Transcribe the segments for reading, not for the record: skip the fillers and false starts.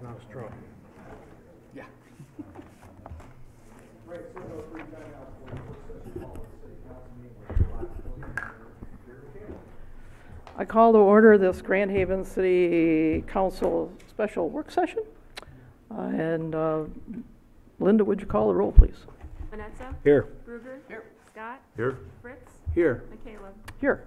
not a straw. Yeah. Right, so no free time out for the work session call at City Council meeting with the last building. I call to order this Grand Haven City Council special work session. Linda, would you call the roll, please? Vanessa? Here. Ruger? Here. Scott? Here. Fritz? Here. Michaela? Here.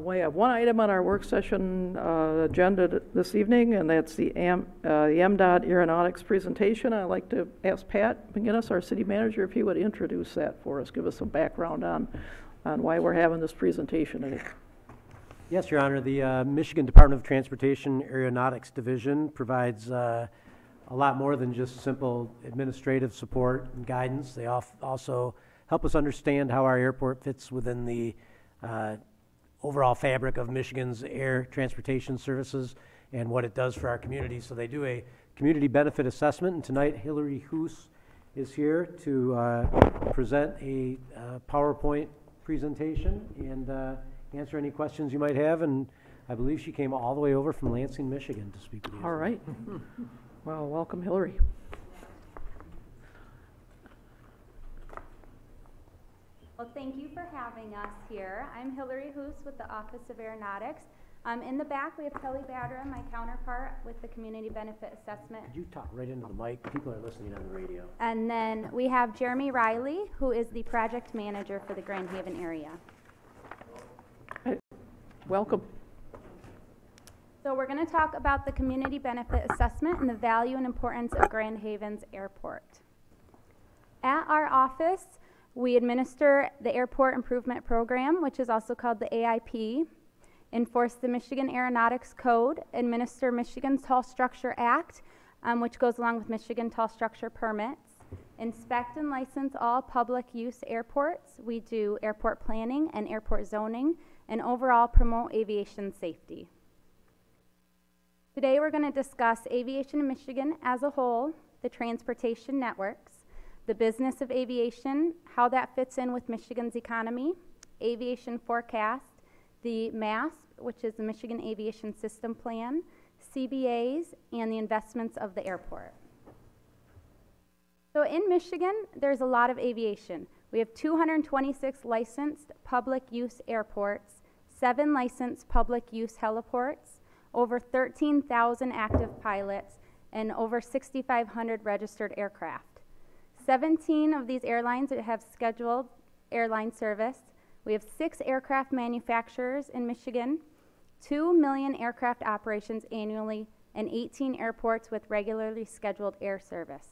We have one item on our work session agenda this evening, and that's the MDOT Aeronautics presentation. I'd like to ask Pat McGinnis, our city manager, if he would introduce that for us, give us some background on why we're having this presentation today. Yes, Your Honor. The Michigan Department of Transportation Aeronautics Division provides a lot more than just simple administrative support and guidance. They also help us understand how our airport fits within the overall fabric of Michigan's air transportation services and what it does for our community. So they do a community benefit assessment, and tonight Hillary Hoos is here to present a PowerPoint presentation and answer any questions you might have. And I believe she came all the way over from Lansing, Michigan to speak with you. All right. Well, welcome, Hillary. Well, thank you for having us here. I'm Hillary Hoos with the Office of Aeronautics. In the back, we have Kelly Badra, my counterpart with the Community Benefit Assessment. Could you talk right into the mic? People are listening on the radio. And then we have Jeremy Riley, who is the project manager for the Grand Haven area. Hey, welcome. So we're going to talk about the Community Benefit Assessment and the value and importance of Grand Haven's airport. At our office, we administer the Airport Improvement Program, which is also called the AIP, enforce the Michigan Aeronautics Code, administer Michigan's Tall Structure Act, which goes along with Michigan Tall Structure Permits, inspect and license all public use airports. We do airport planning and airport zoning, and overall promote aviation safety. Today we're going to discuss aviation in Michigan as a whole, the transportation networks, the business of aviation, how that fits in with Michigan's economy, aviation forecast, the MASP, which is the Michigan Aviation System Plan, CBAs, and the investments of the airport. So in Michigan, there's a lot of aviation. We have 226 licensed public use airports, 7 licensed public use heliports, over 13,000 active pilots, and over 6,500 registered aircraft. 17 of these airlines have scheduled airline service. We have 6 aircraft manufacturers in Michigan, 2 million aircraft operations annually, and 18 airports with regularly scheduled air service.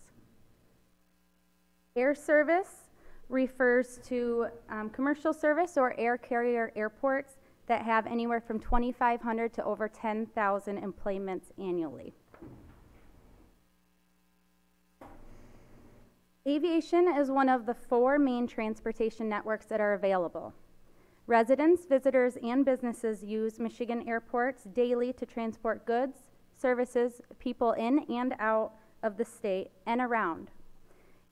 Air service refers to commercial service or air carrier airports that have anywhere from 2,500 to over 10,000 employments annually. Aviation is one of the 4 main transportation networks that are available. Residents, visitors, and businesses use Michigan airports daily to transport goods, services, people in and out of the state and around.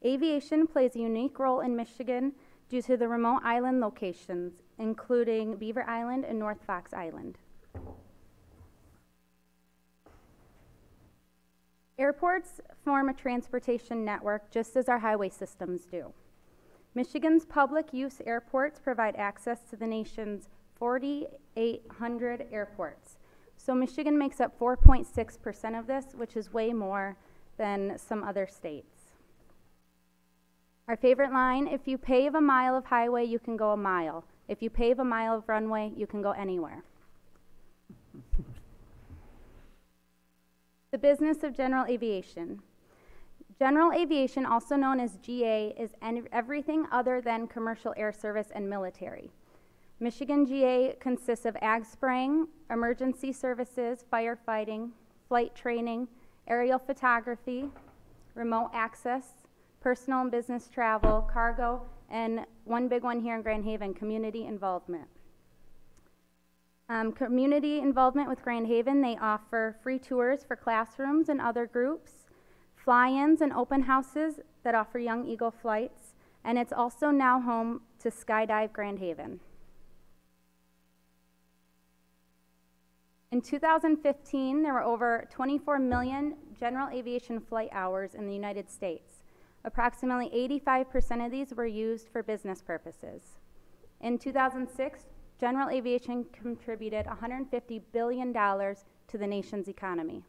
Aviation plays a unique role in Michigan due to the remote island locations, including Beaver Island and North Fox Island. Airports form a transportation network just as our highway systems do. Michigan's public use airports provide access to the nation's 4,800 airports. So Michigan makes up 4.6% of this, which is way more than some other states. Our favorite line, if you pave a mile of highway, you can go a mile. If you pave a mile of runway, you can go anywhere. The business of general aviation. General aviation, also known as GA, is everything other than commercial air service and military. Michigan GA consists of ag spraying, emergency services, firefighting, flight training, aerial photography, remote access, personal and business travel, cargo, and one big one here in Grand Haven, community involvement. Community involvement with Grand Haven, they offer free tours for classrooms and other groups, fly-ins and open houses that offer Young Eagle flights, and it's also now home to Skydive Grand Haven. In 2015, there were over 24 million general aviation flight hours in the United States. Approximately 85% of these were used for business purposes. In 2006, general aviation contributed $150 billion to the nation's economy.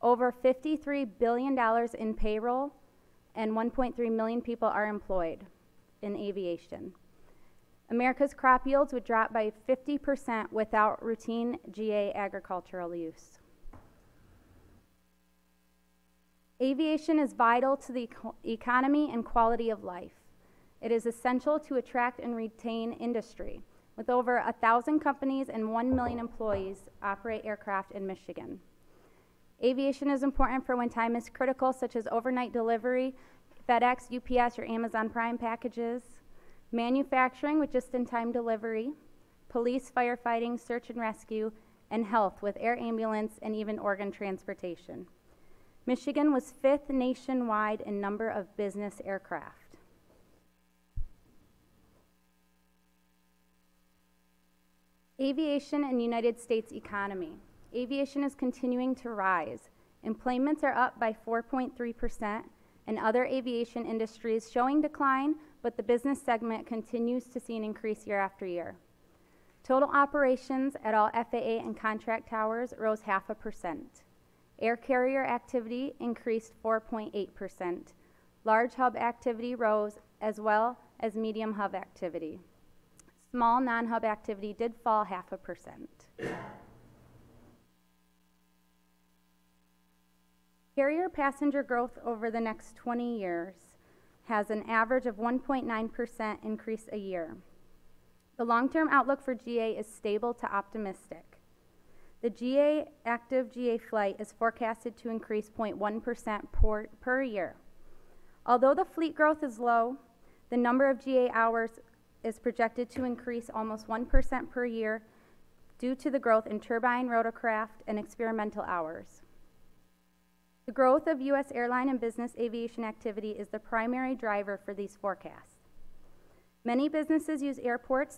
Over $53 billion in payroll and 1.3 million people are employed in aviation. America's crop yields would drop by 50% without routine GA agricultural use. Aviation is vital to the economy and quality of life. It is essential to attract and retain industry. With over 1,000 companies and 1 million employees operate aircraft in Michigan. Aviation is important for when time is critical, such as overnight delivery, FedEx, UPS, or Amazon Prime packages, manufacturing with just-in-time delivery, police, firefighting, search and rescue, and health with air ambulance and even organ transportation. Michigan was 5th nationwide in number of business aircraft. Aviation and United States economy. Aviation is continuing to rise. Employments are up by 4.3%, and other aviation industries showing decline, but the business segment continues to see an increase year after year. Total operations at all FAA and contract towers rose 0.5%. Air carrier activity increased 4.8%. Large hub activity rose as well as medium hub activity. Small non-hub activity did fall 0.5%. Carrier passenger growth over the next 20 years has an average of 1.9% increase a year. The long-term outlook for GA is stable to optimistic. The active GA flight is forecasted to increase 0.1% per year. Although the fleet growth is low, the number of GA hours is projected to increase almost 1% per year due to the growth in turbine, rotorcraft, and experimental hours. The growth of U.S. airline and business aviation activity is the primary driver for these forecasts. Many businesses use airports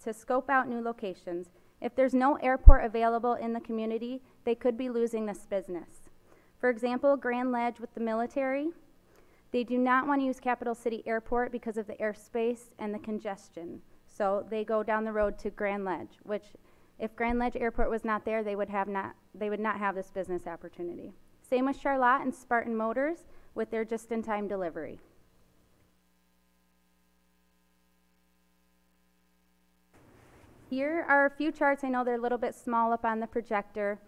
to scope out new locations. If there's no airport available in the community, they could be losing this business. For example, Grand Ledge with the military, they do not want to use Capital City Airport because of the airspace and the congestion. So they go down the road to Grand Ledge, which if Grand Ledge Airport was not there, they would not have this business opportunity. Same with Charlotte and Spartan Motors with their just-in-time delivery. Here are a few charts. I know they're a little bit small up on the projector.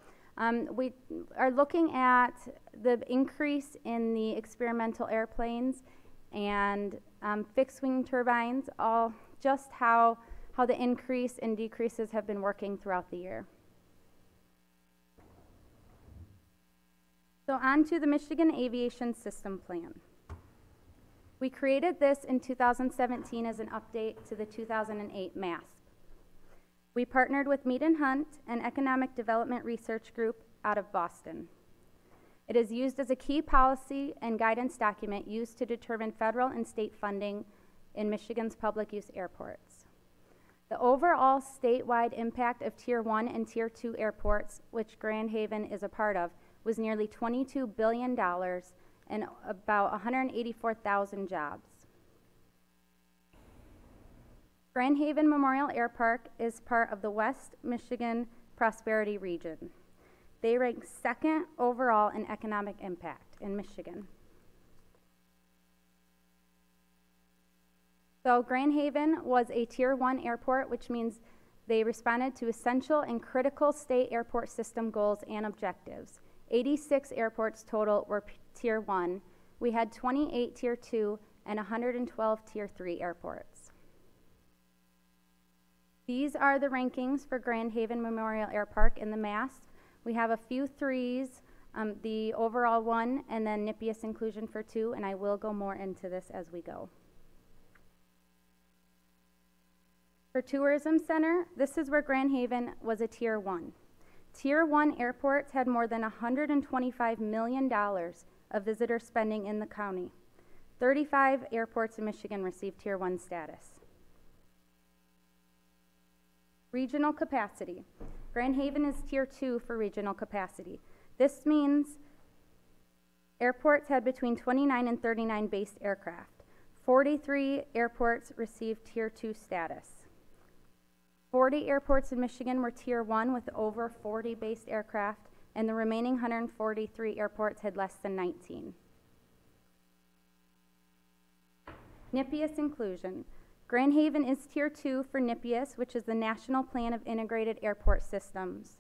We are looking at the increase in the experimental airplanes and fixed-wing turbines, all just how the increase and decreases have been working throughout the year. So on to the Michigan Aviation System Plan. We created this in 2017 as an update to the 2008 MASP. We partnered with Mead & Hunt, an economic development research group out of Boston. It is used as a key policy and guidance document used to determine federal and state funding in Michigan's public use airports. The overall statewide impact of Tier 1 and Tier 2 airports, which Grand Haven is a part of, was nearly $22 billion and about 184,000 jobs. Grand Haven Memorial Air Park is part of the West Michigan Prosperity Region. They rank second overall in economic impact in Michigan. So Grand Haven was a Tier 1 airport, which means they responded to essential and critical state airport system goals and objectives. 86 airports total were Tier 1. We had 28 Tier 2 and 112 Tier 3 airports. These are the rankings for Grand Haven Memorial Air Park in the MASP. We have a few 3s, the overall 1, and then NIPIUS inclusion for 2, and I will go more into this as we go. For Tourism Center, this is where Grand Haven was a Tier 1. Tier 1 airports had more than $125 million of visitor spending in the county. 35 airports in Michigan received Tier 1 status. Regional capacity. Grand Haven is Tier 2 for regional capacity. This means airports had between 29 and 39 based aircraft. 43 airports received Tier 2 status. 40 airports in Michigan were Tier 1 with over 40 based aircraft, and the remaining 143 airports had less than 19. NIPIAS inclusion. Grand Haven is Tier 2 for NIPIAS, which is the National Plan of Integrated Airport Systems.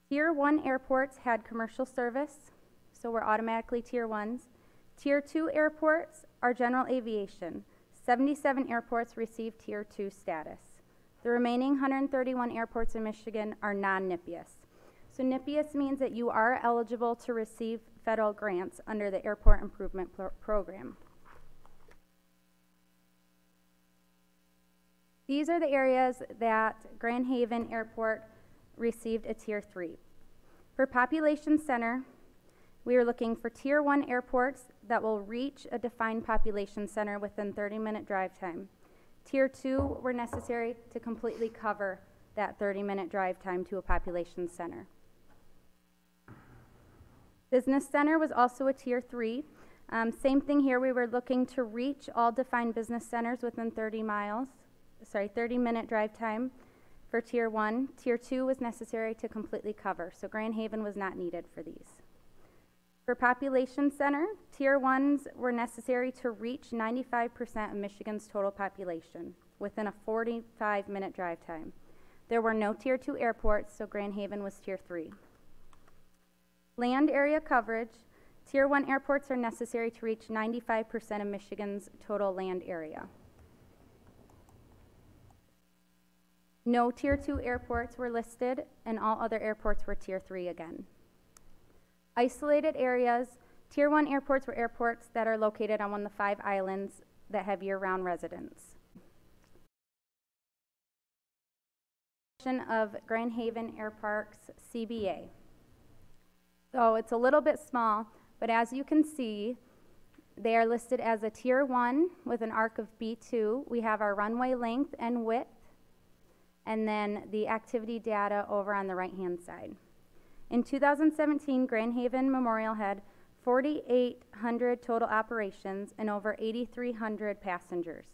Tier 1 airports had commercial service, so we're automatically Tier 1s. Tier 2 airports are general aviation. 77 airports received Tier 2 status. The remaining 131 airports in Michigan are non-NIPIAS. So NIPIAS means that you are eligible to receive federal grants under the Airport Improvement Program. These are the areas that Grand Haven Airport received a Tier 3. For population center, we are looking for Tier 1 airports that will reach a defined population center within 30-minute drive time. Tier 2 were necessary to completely cover that 30-minute drive time to a population center. Business center was also a Tier 3. Same thing here, we were looking to reach all defined business centers within 30-minute drive time for Tier 1. Tier 2 was necessary to completely cover, so Grand Haven was not needed for these. For population center, Tier 1s were necessary to reach 95% of Michigan's total population within a 45-minute drive time. There were no Tier 2 airports, so Grand Haven was Tier 3. Land area coverage, Tier 1 airports are necessary to reach 95% of Michigan's total land area. No Tier 2 airports were listed, and all other airports were Tier 3 again. Isolated areas, Tier 1 airports were airports that are located on one of the 5 islands that have year-round residents. Of Grand Haven Air Park's CBA. So it's a little bit small, but as you can see, they are listed as a Tier 1 with an arc of B2. We have our runway length and width, and then the activity data over on the right-hand side. In 2017, Grand Haven Memorial had 4,800 total operations and over 8,300 passengers.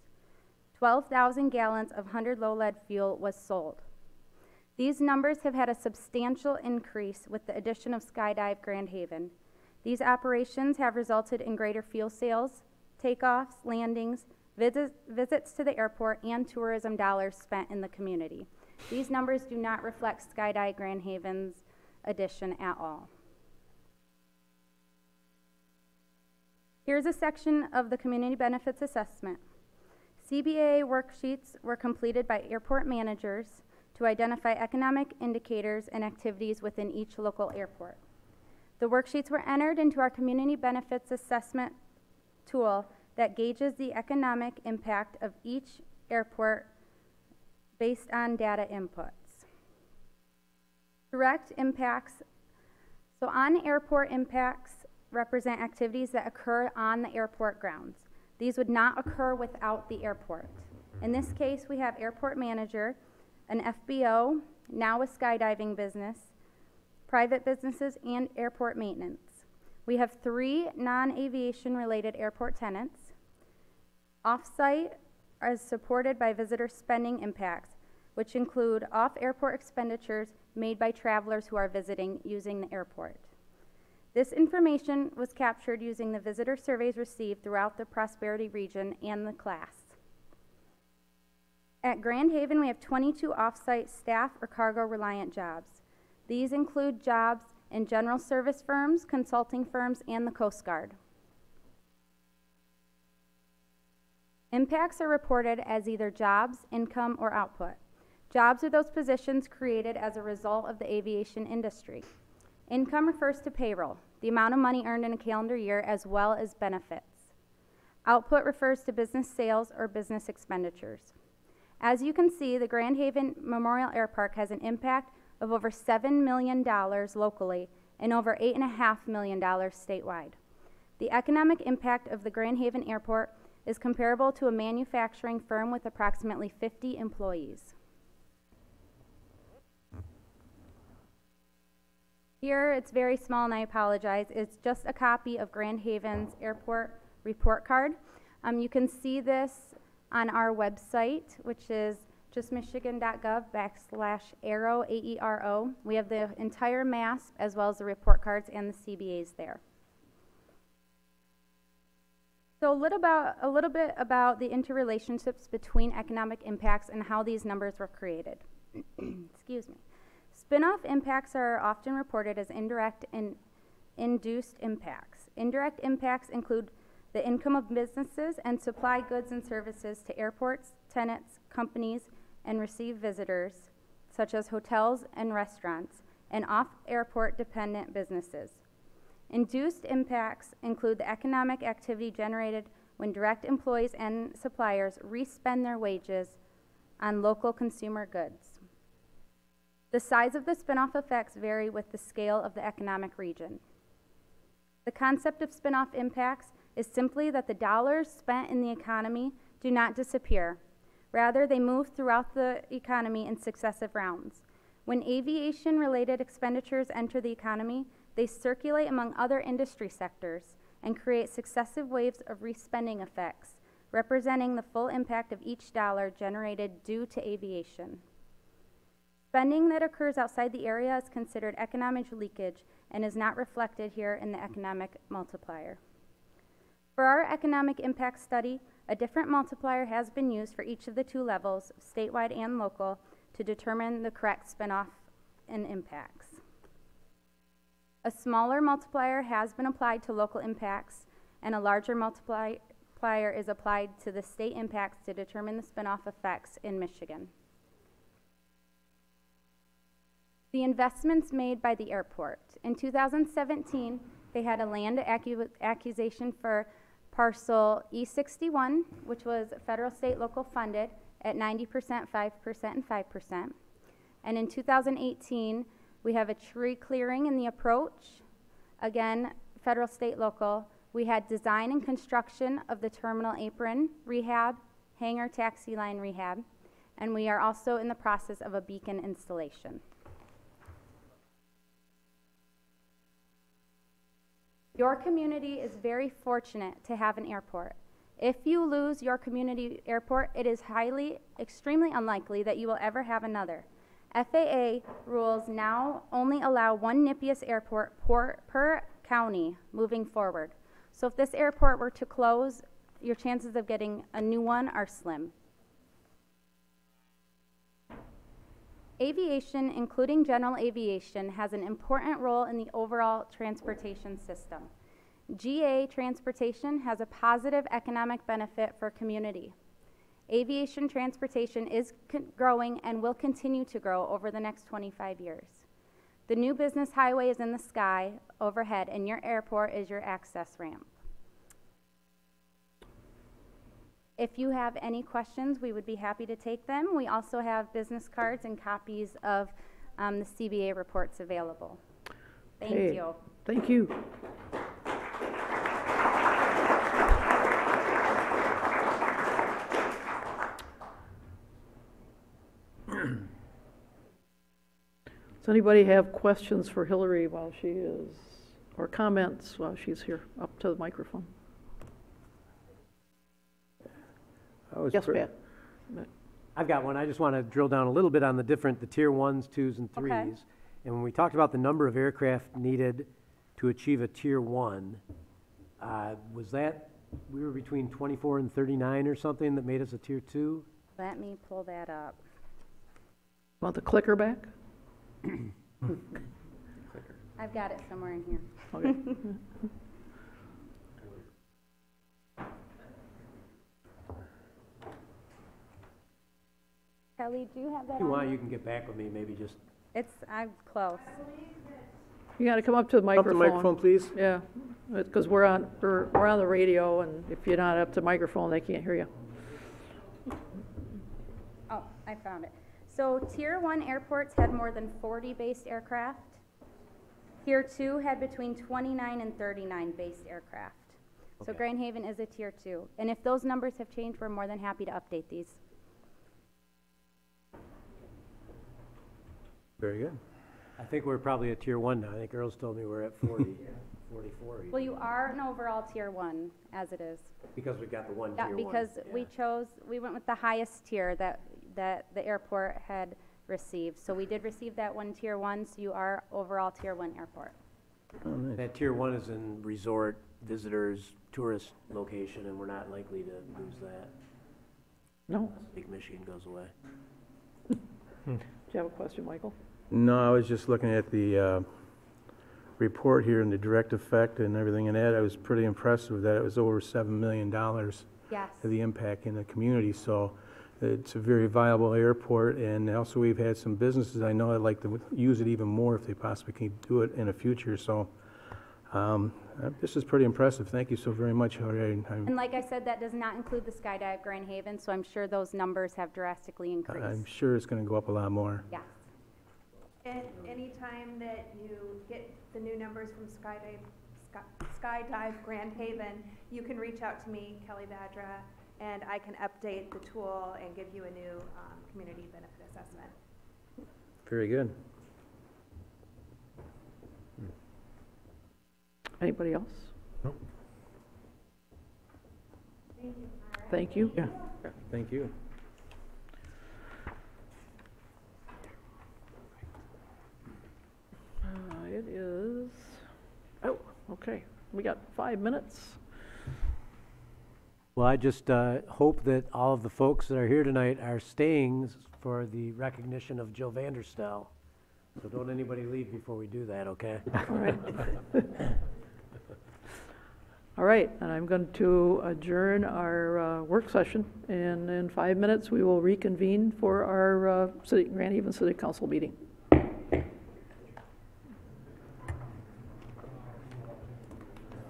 12,000 gallons of 100 low lead fuel was sold. These numbers have had a substantial increase with the addition of Skydive Grand Haven. These operations have resulted in greater fuel sales, takeoffs, landings, visits to the airport, and tourism dollars spent in the community. These numbers do not reflect Skydive Grand Haven's addition at all. Here's a section of the Community Benefits Assessment. CBA worksheets were completed by airport managers to identify economic indicators and activities within each local airport. The worksheets were entered into our Community Benefits Assessment tool that gauges the economic impact of each airport based on data inputs. Direct impacts, so on-airport impacts represent activities that occur on the airport grounds. These would not occur without the airport. In this case, we have airport manager, an FBO, now a skydiving business, private businesses, and airport maintenance. We have 3 non-aviation related airport tenants. Off-site is supported by visitor spending impacts, which include off-airport expenditures made by travelers who are visiting using the airport. This information was captured using the visitor surveys received throughout the Prosperity region and the class. At Grand Haven, we have 22 off-site staff or cargo-reliant jobs. These include jobs in general service firms, consulting firms, and the Coast Guard. Impacts are reported as either jobs, income, or output. Jobs are those positions created as a result of the aviation industry. Income refers to payroll, the amount of money earned in a calendar year, as well as benefits. Output refers to business sales or business expenditures. As you can see, the Grand Haven Memorial Air Park has an impact of over $7 million locally and over $8.5 million statewide. The economic impact of the Grand Haven Airport is comparable to a manufacturing firm with approximately 50 employees. Here, it's very small and I apologize. It's just a copy of Grand Haven's airport report card. You can see this on our website, which is justmichigan.gov/AERO, AERO. We have the entire MASP as well as the report cards and the CBAs there. So a little bit about the interrelationships between economic impacts and how these numbers were created. Excuse me. Spin-off impacts are often reported as indirect and induced impacts. Indirect impacts include the income of businesses and supply goods and services to airports, tenants, companies, and receive visitors, such as hotels and restaurants, and off-airport dependent businesses. Induced impacts include the economic activity generated when direct employees and suppliers re-spend their wages on local consumer goods. The size of the spin-off effects vary with the scale of the economic region. The concept of spin-off impacts is simply that the dollars spent in the economy do not disappear. Rather, they move throughout the economy in successive rounds. When aviation-related expenditures enter the economy, they circulate among other industry sectors and create successive waves of respending effects, representing the full impact of each dollar generated due to aviation. Spending that occurs outside the area is considered economic leakage and is not reflected here in the economic multiplier. For our economic impact study, a different multiplier has been used for each of the two levels, statewide and local, to determine the correct spin-off and impacts. A smaller multiplier has been applied to local impacts, and a larger multiplier is applied to the state impacts to determine the spin-off effects in Michigan. The investments made by the airport. In 2017, they had a land acquisition for parcel E61, which was federal, state, local funded at 90%, 5%, and 5%. And in 2018, we have a tree clearing in the approach. Again, federal, state, local. We had design and construction of the terminal apron rehab, hangar taxi line rehab, and we are also in the process of a beacon installation. Your community is very fortunate to have an airport. If you lose your community airport, it is extremely unlikely that you will ever have another. FAA rules now only allow one NIPIAS airport per county moving forward. So if this airport were to close, your chances of getting a new one are slim. Aviation, including general aviation, has an important role in the overall transportation system. GA transportation has a positive economic benefit for community. Aviation transportation is growing and will continue to grow over the next 25 years. The new business highway is in the sky overhead, and your airport is your access ramp. If you have any questions, we would be happy to take them. We also have business cards and copies of the CBA reports available. Thank Okay. you. Thank you. Does anybody have questions for Hillary while she is, or comments while she's here? Up to the microphone. Yes, Pat. I've got one. I just want to drill down a little bit on the tier 1s, 2s, and 3s. Okay. And when we talked about the number of aircraft needed to achieve a tier 1, was that, we were between 24 and 39 or something that made us a tier 2? Let me pull that up. Want the clicker back? I've got it somewhere in here. Okay. Kelly, do you have that If you on want, you? you can get back with me, maybe just. I'm close. You got to come up to the Up microphone. the microphone, please. Yeah, because we're on the radio, and if you're not up to the microphone, they can't hear you. Oh, I found it. So tier 1 airports had more than 40 based aircraft. Tier 2 had between 29 and 39 based aircraft. So Okay. Grand Haven is a tier 2. And if those numbers have changed, we're more than happy to update these. Very good. I think we're probably at tier 1 now. I think Earl's told me we're at 40, 44 even. Well, you are an overall tier 1 as it is. Because we got the one Yeah, tier 1. because we went with the highest tier that the airport had received. So we did receive that one tier 1, so you are overall tier 1 airport. Oh, nice. That tier 1 is in resort, visitors, tourist location, and we're not likely to lose that No? unless Big Michigan goes away. Do you have a question, Michael? No, I was just looking at the report here and the direct effect and everything in that. I was pretty impressed with that. It was over $7 million of Yes. the impact in the community, so it's a very viable airport. And also, we've had some businesses, I know I'd like to use it even more if they possibly can do it in the future, so this is pretty impressive. Thank you so very much, Jorge. And like I said, that does not include the Skydive Grand Haven, so I'm sure those numbers have drastically I'm increased. sure it's going to go up a lot more. Yes. And anytime that you get the new numbers from Skydive Grand Haven, you can reach out to me, Kelly Badra, and I can update the tool and give you a new community benefit assessment. Very good. Anybody else? No. Thank you. Yeah, thank you. It is, oh, okay. We got 5 minutes. Well, I just hope that all of the folks that are here tonight are staying for the recognition of Jill Vanderstel. So don't anybody leave before we do that, okay? All right. All right, and I'm going to adjourn our work session, and in 5 minutes, we will reconvene for our Grand Haven City Council meeting.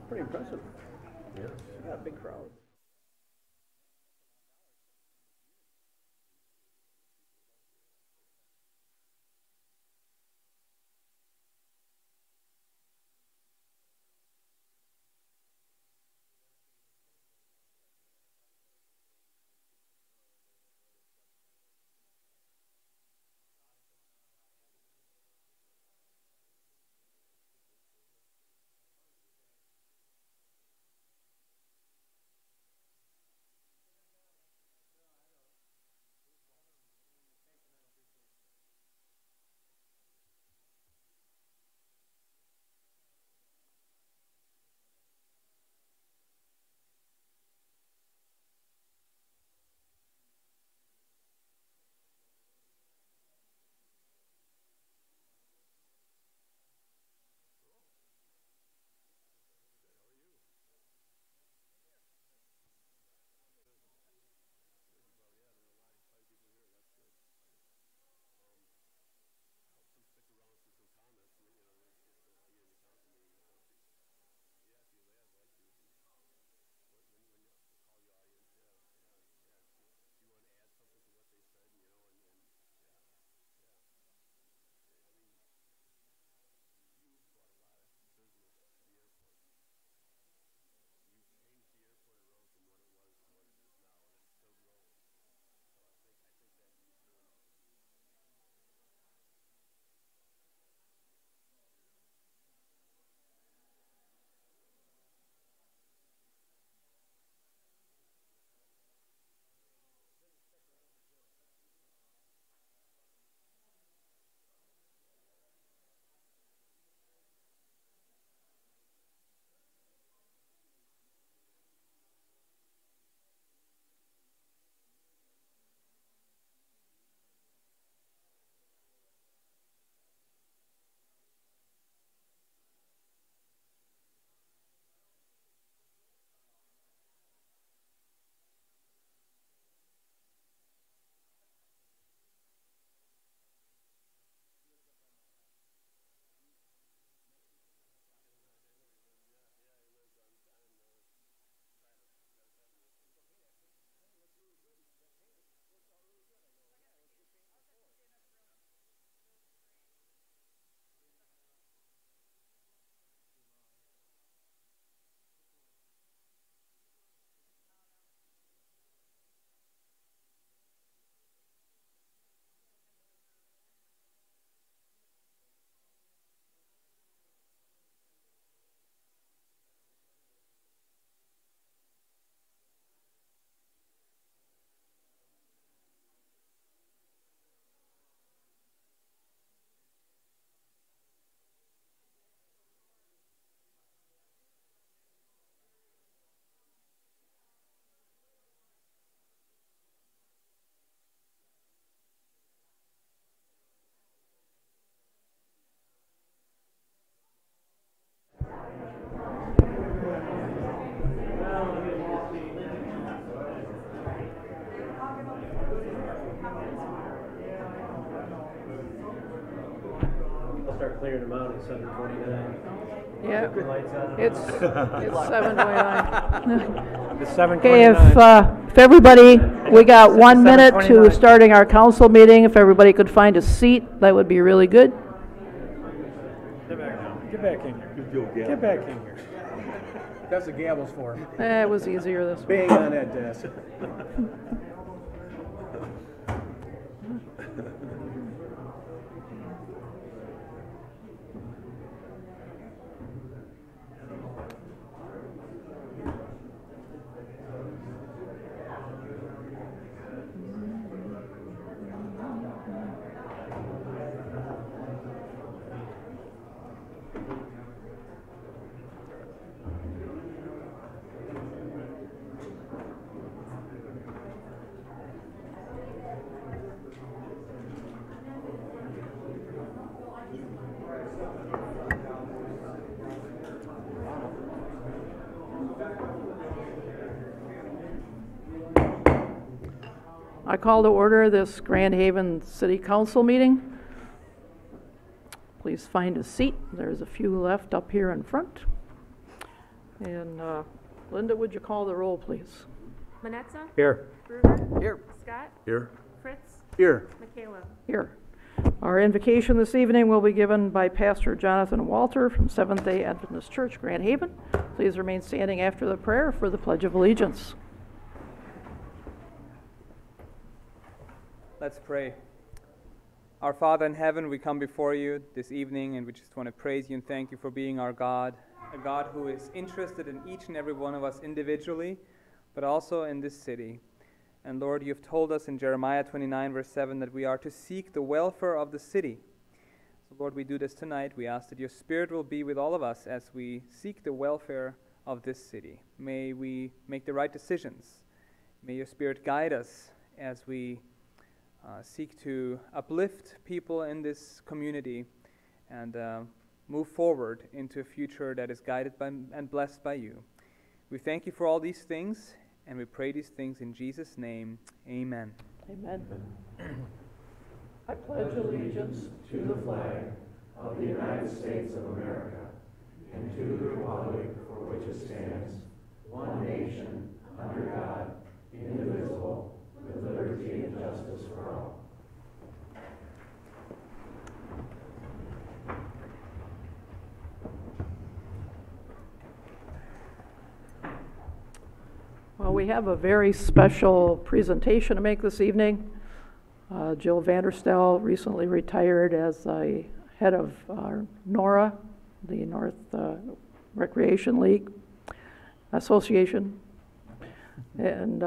Pretty impressive. Yes. Got a big crowd. clearing them out at 7:29. Yeah, The lights on. it's 7:29. It's 7:29. Okay, if everybody, we got 1 minute to 7:29. starting our council meeting. If everybody could find a seat, that would be really good. Get back in here. Get back in here. That's what gavel's for. It was easier this way. Bang on that desk. I call to order this Grand Haven City Council meeting. Please find a seat. There's a few left up here in front. And Linda, would you call the roll, please? Manetza? Here. Gruber? Here. Scott? Here. Fritz? Here. Michaela? Here. Our invocation this evening will be given by Pastor Jonathan Walter from Seventh-day Adventist Church, Grand Haven. Please remain standing after the prayer for the Pledge of Allegiance. Let's pray. Our Father in heaven, we come before you this evening and we just want to praise you and thank you for being our God, a God who is interested in each and every one of us individually, but also in this city. And Lord, you've told us in Jeremiah 29, verse 7, that we are to seek the welfare of the city. So Lord, we do this tonight. We ask that your Spirit will be with all of us as we seek the welfare of this city. May we make the right decisions. May your Spirit guide us as we seek to uplift people in this community and move forward into a future that is guided by and blessed by you. We thank you for all these things, and we pray these things in Jesus' name. Amen. Amen. I pledge allegiance to the flag of the United States of America and to the republic for which it stands, one nation, under God, indivisible, with liberty and justice for all. Well, we have a very special presentation to make this evening. Jill Vanderstel recently retired as the head of NORA, the North Recreation League Association. And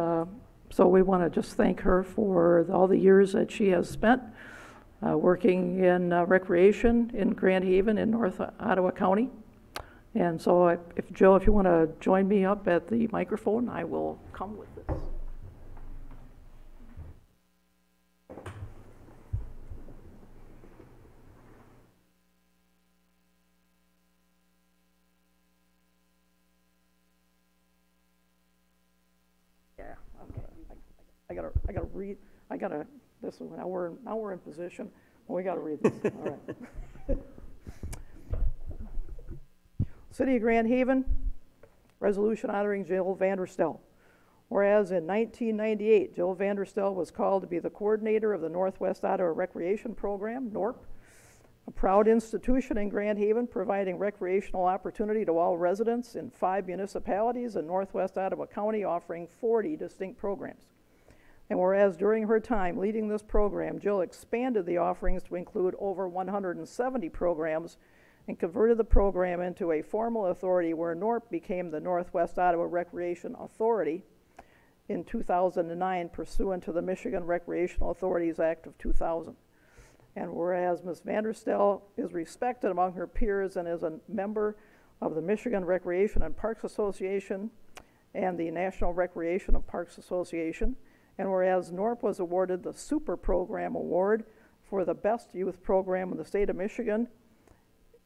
so we want to just thank her for all the years that she has spent working in recreation in Grand Haven in North Ottawa County. And so if Jill, if you want to join me up at the microphone, I will come with this. Yeah, okay. I gotta read. This one. Now we're in position. Well, we gotta read this. All right. City of Grand Haven, resolution honoring Jill Vanderstel. Whereas in 1998, Jill Vanderstel was called to be the coordinator of the Northwest Ottawa Recreation Program, NORP, a proud institution in Grand Haven providing recreational opportunity to all residents in 5 municipalities in Northwest Ottawa County, offering 40 distinct programs. And whereas during her time leading this program, Jill expanded the offerings to include over 170 programs and converted the program into a formal authority where NORP became the Northwest Ottawa Recreation Authority in 2009, pursuant to the Michigan Recreational Authorities Act of 2000. And whereas Ms. Vanderstel is respected among her peers and is a member of the Michigan Recreation and Parks Association and the National Recreation of Parks Association, and whereas NORP was awarded the Super Program Award for the best youth program in the state of Michigan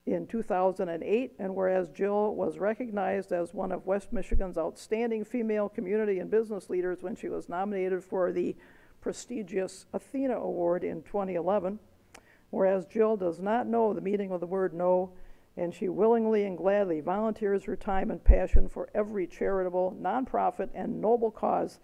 in 2008, and whereas Jill was recognized as one of West Michigan's outstanding female community and business leaders when she was nominated for the prestigious Athena Award in 2011, Whereas Jill does not know the meaning of the word no, and she willingly and gladly volunteers her time and passion for every charitable, nonprofit, and noble cause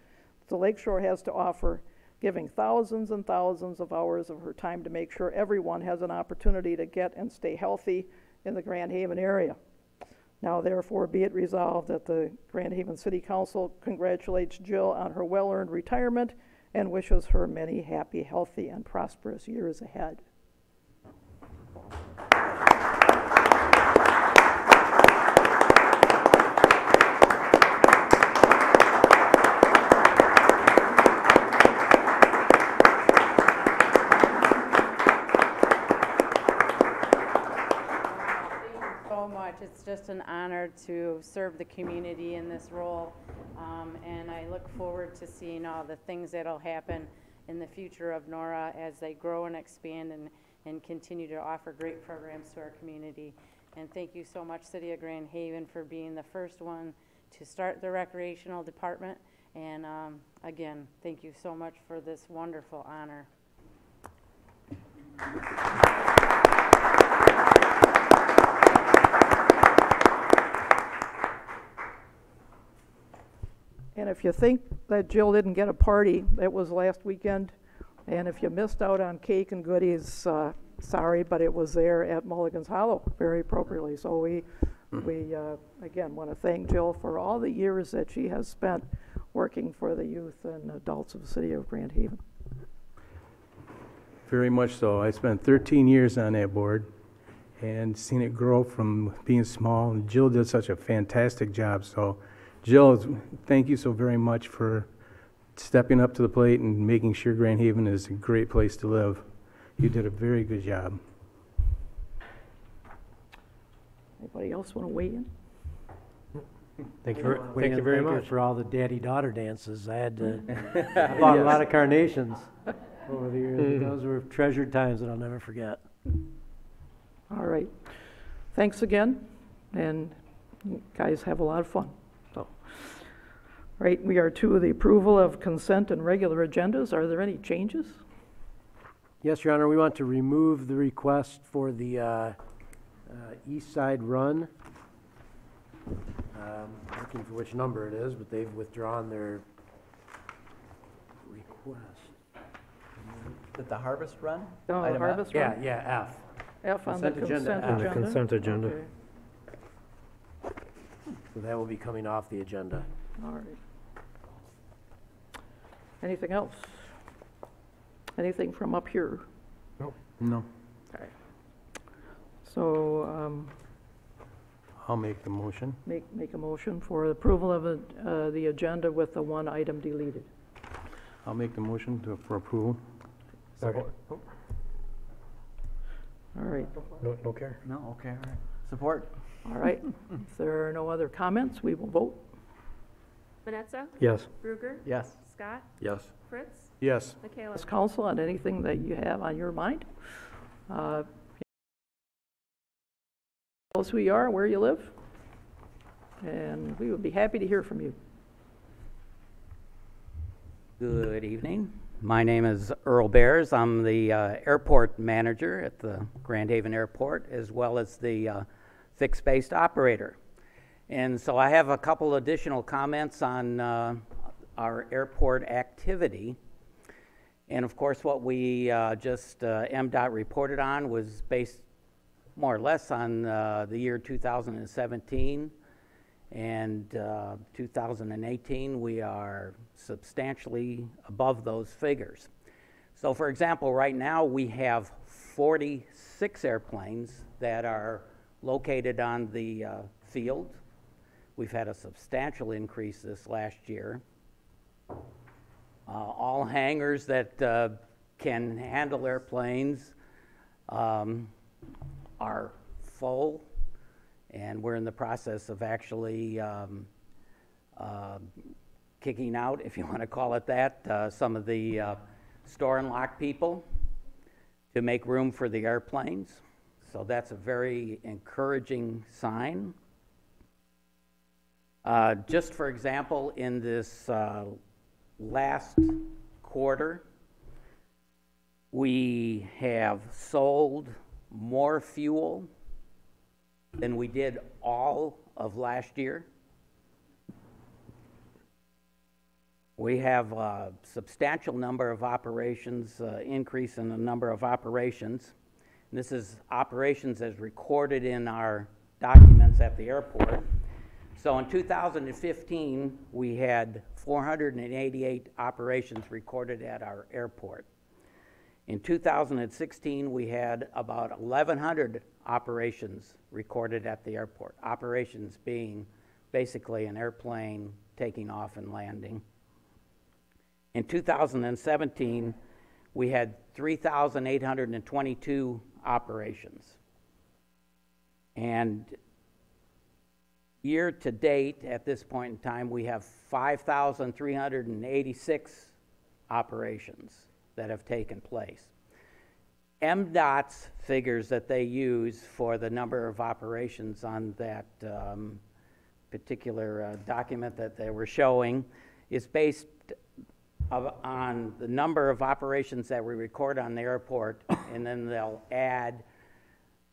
the Lakeshore has to offer, giving thousands and thousands of hours of her time to make sure everyone has an opportunity to get and stay healthy in the Grand Haven area. Now therefore be it resolved that the Grand Haven City Council congratulates Jill on her well-earned retirement and wishes her many happy, healthy, and prosperous years ahead. So much. It's just an honor to serve the community in this role, and I look forward to seeing all the things that'll happen in the future of Nora as they grow and expand and continue to offer great programs to our community. And thank you so much, City of Grand Haven, for being the first one to start the recreational department. And again, thank you so much for this wonderful honor. And if you think that Jill didn't get a party, it was last weekend. And if you missed out on cake and goodies, sorry, but it was there at Mulligan's Hollow very appropriately. So we again want to thank Jill for all the years that she has spent working for the youth and adults of the city of Grand Haven. Very much so. I spent 13 years on that board and seen it grow from being small. And Jill did such a fantastic job. So Jill, thank you so very much for stepping up to the plate and making sure Grand Haven is a great place to live. You did a very good job. Anybody else want to weigh in? Thank you very much for all the daddy-daughter dances. I bought a Yes. lot of carnations over the years. Those were treasured times that I'll never forget. All right. Thanks again, and you guys have a lot of fun. So, right, we are to the approval of consent and regular agendas. Are there any changes? Yes, Your Honor, we want to remove the request for the East Side Run. Looking for which number it is, but they've withdrawn their request. Is it the Harvest Run? Oh, Item F? Harvest Run? Yeah, F. F on the Consent agenda, consent F. On the agenda? consent agenda. Okay. So that will be coming off the agenda. All right. Anything else? Anything from up here? No, So, I'll make the motion. make a motion for approval of the agenda with the one item deleted. I'll make the motion for approval. Second. All right, No care. No, okay, all right. Support? all right. If there are no other comments, we will vote. Manetza? Yes. Bruger? Yes. Scott? Yes. Fritz? Yes. Michaela? This council on anything that you have on your mind. Tell us who you are, where you live, and we would be happy to hear from you. Good evening. My name is Earl Bears. I'm the airport manager at the Grand Haven Airport, as well as the fixed-based operator. And so I have a couple additional comments on our airport activity. And of course, what we just MDOT reported on was based more or less on the year 2017. And 2018, we are substantially above those figures. So for example, right now we have 46 airplanes that are located on the field. We've had a substantial increase this last year. All hangars that can handle airplanes are full. And we're in the process of actually kicking out, if you want to call it that, some of the store and lock people to make room for the airplanes. So that's a very encouraging sign. Just for example, in this last quarter, We have sold more fuel than we did all of last year. We have a substantial number of operations, increase in the number of operations. And this is operations as recorded in our documents at the airport. So in 2015, we had 488 operations recorded at our airport. In 2016, we had about 1,100 operations recorded at the airport. Operations being basically an airplane taking off and landing. In 2017, we had 3,822 operations. And year to date, at this point in time, we have 5,386 operations that have taken place. MDOT's figures that they use for the number of operations on that particular document that they were showing is based on the number of operations that we record on the airport, and then they'll add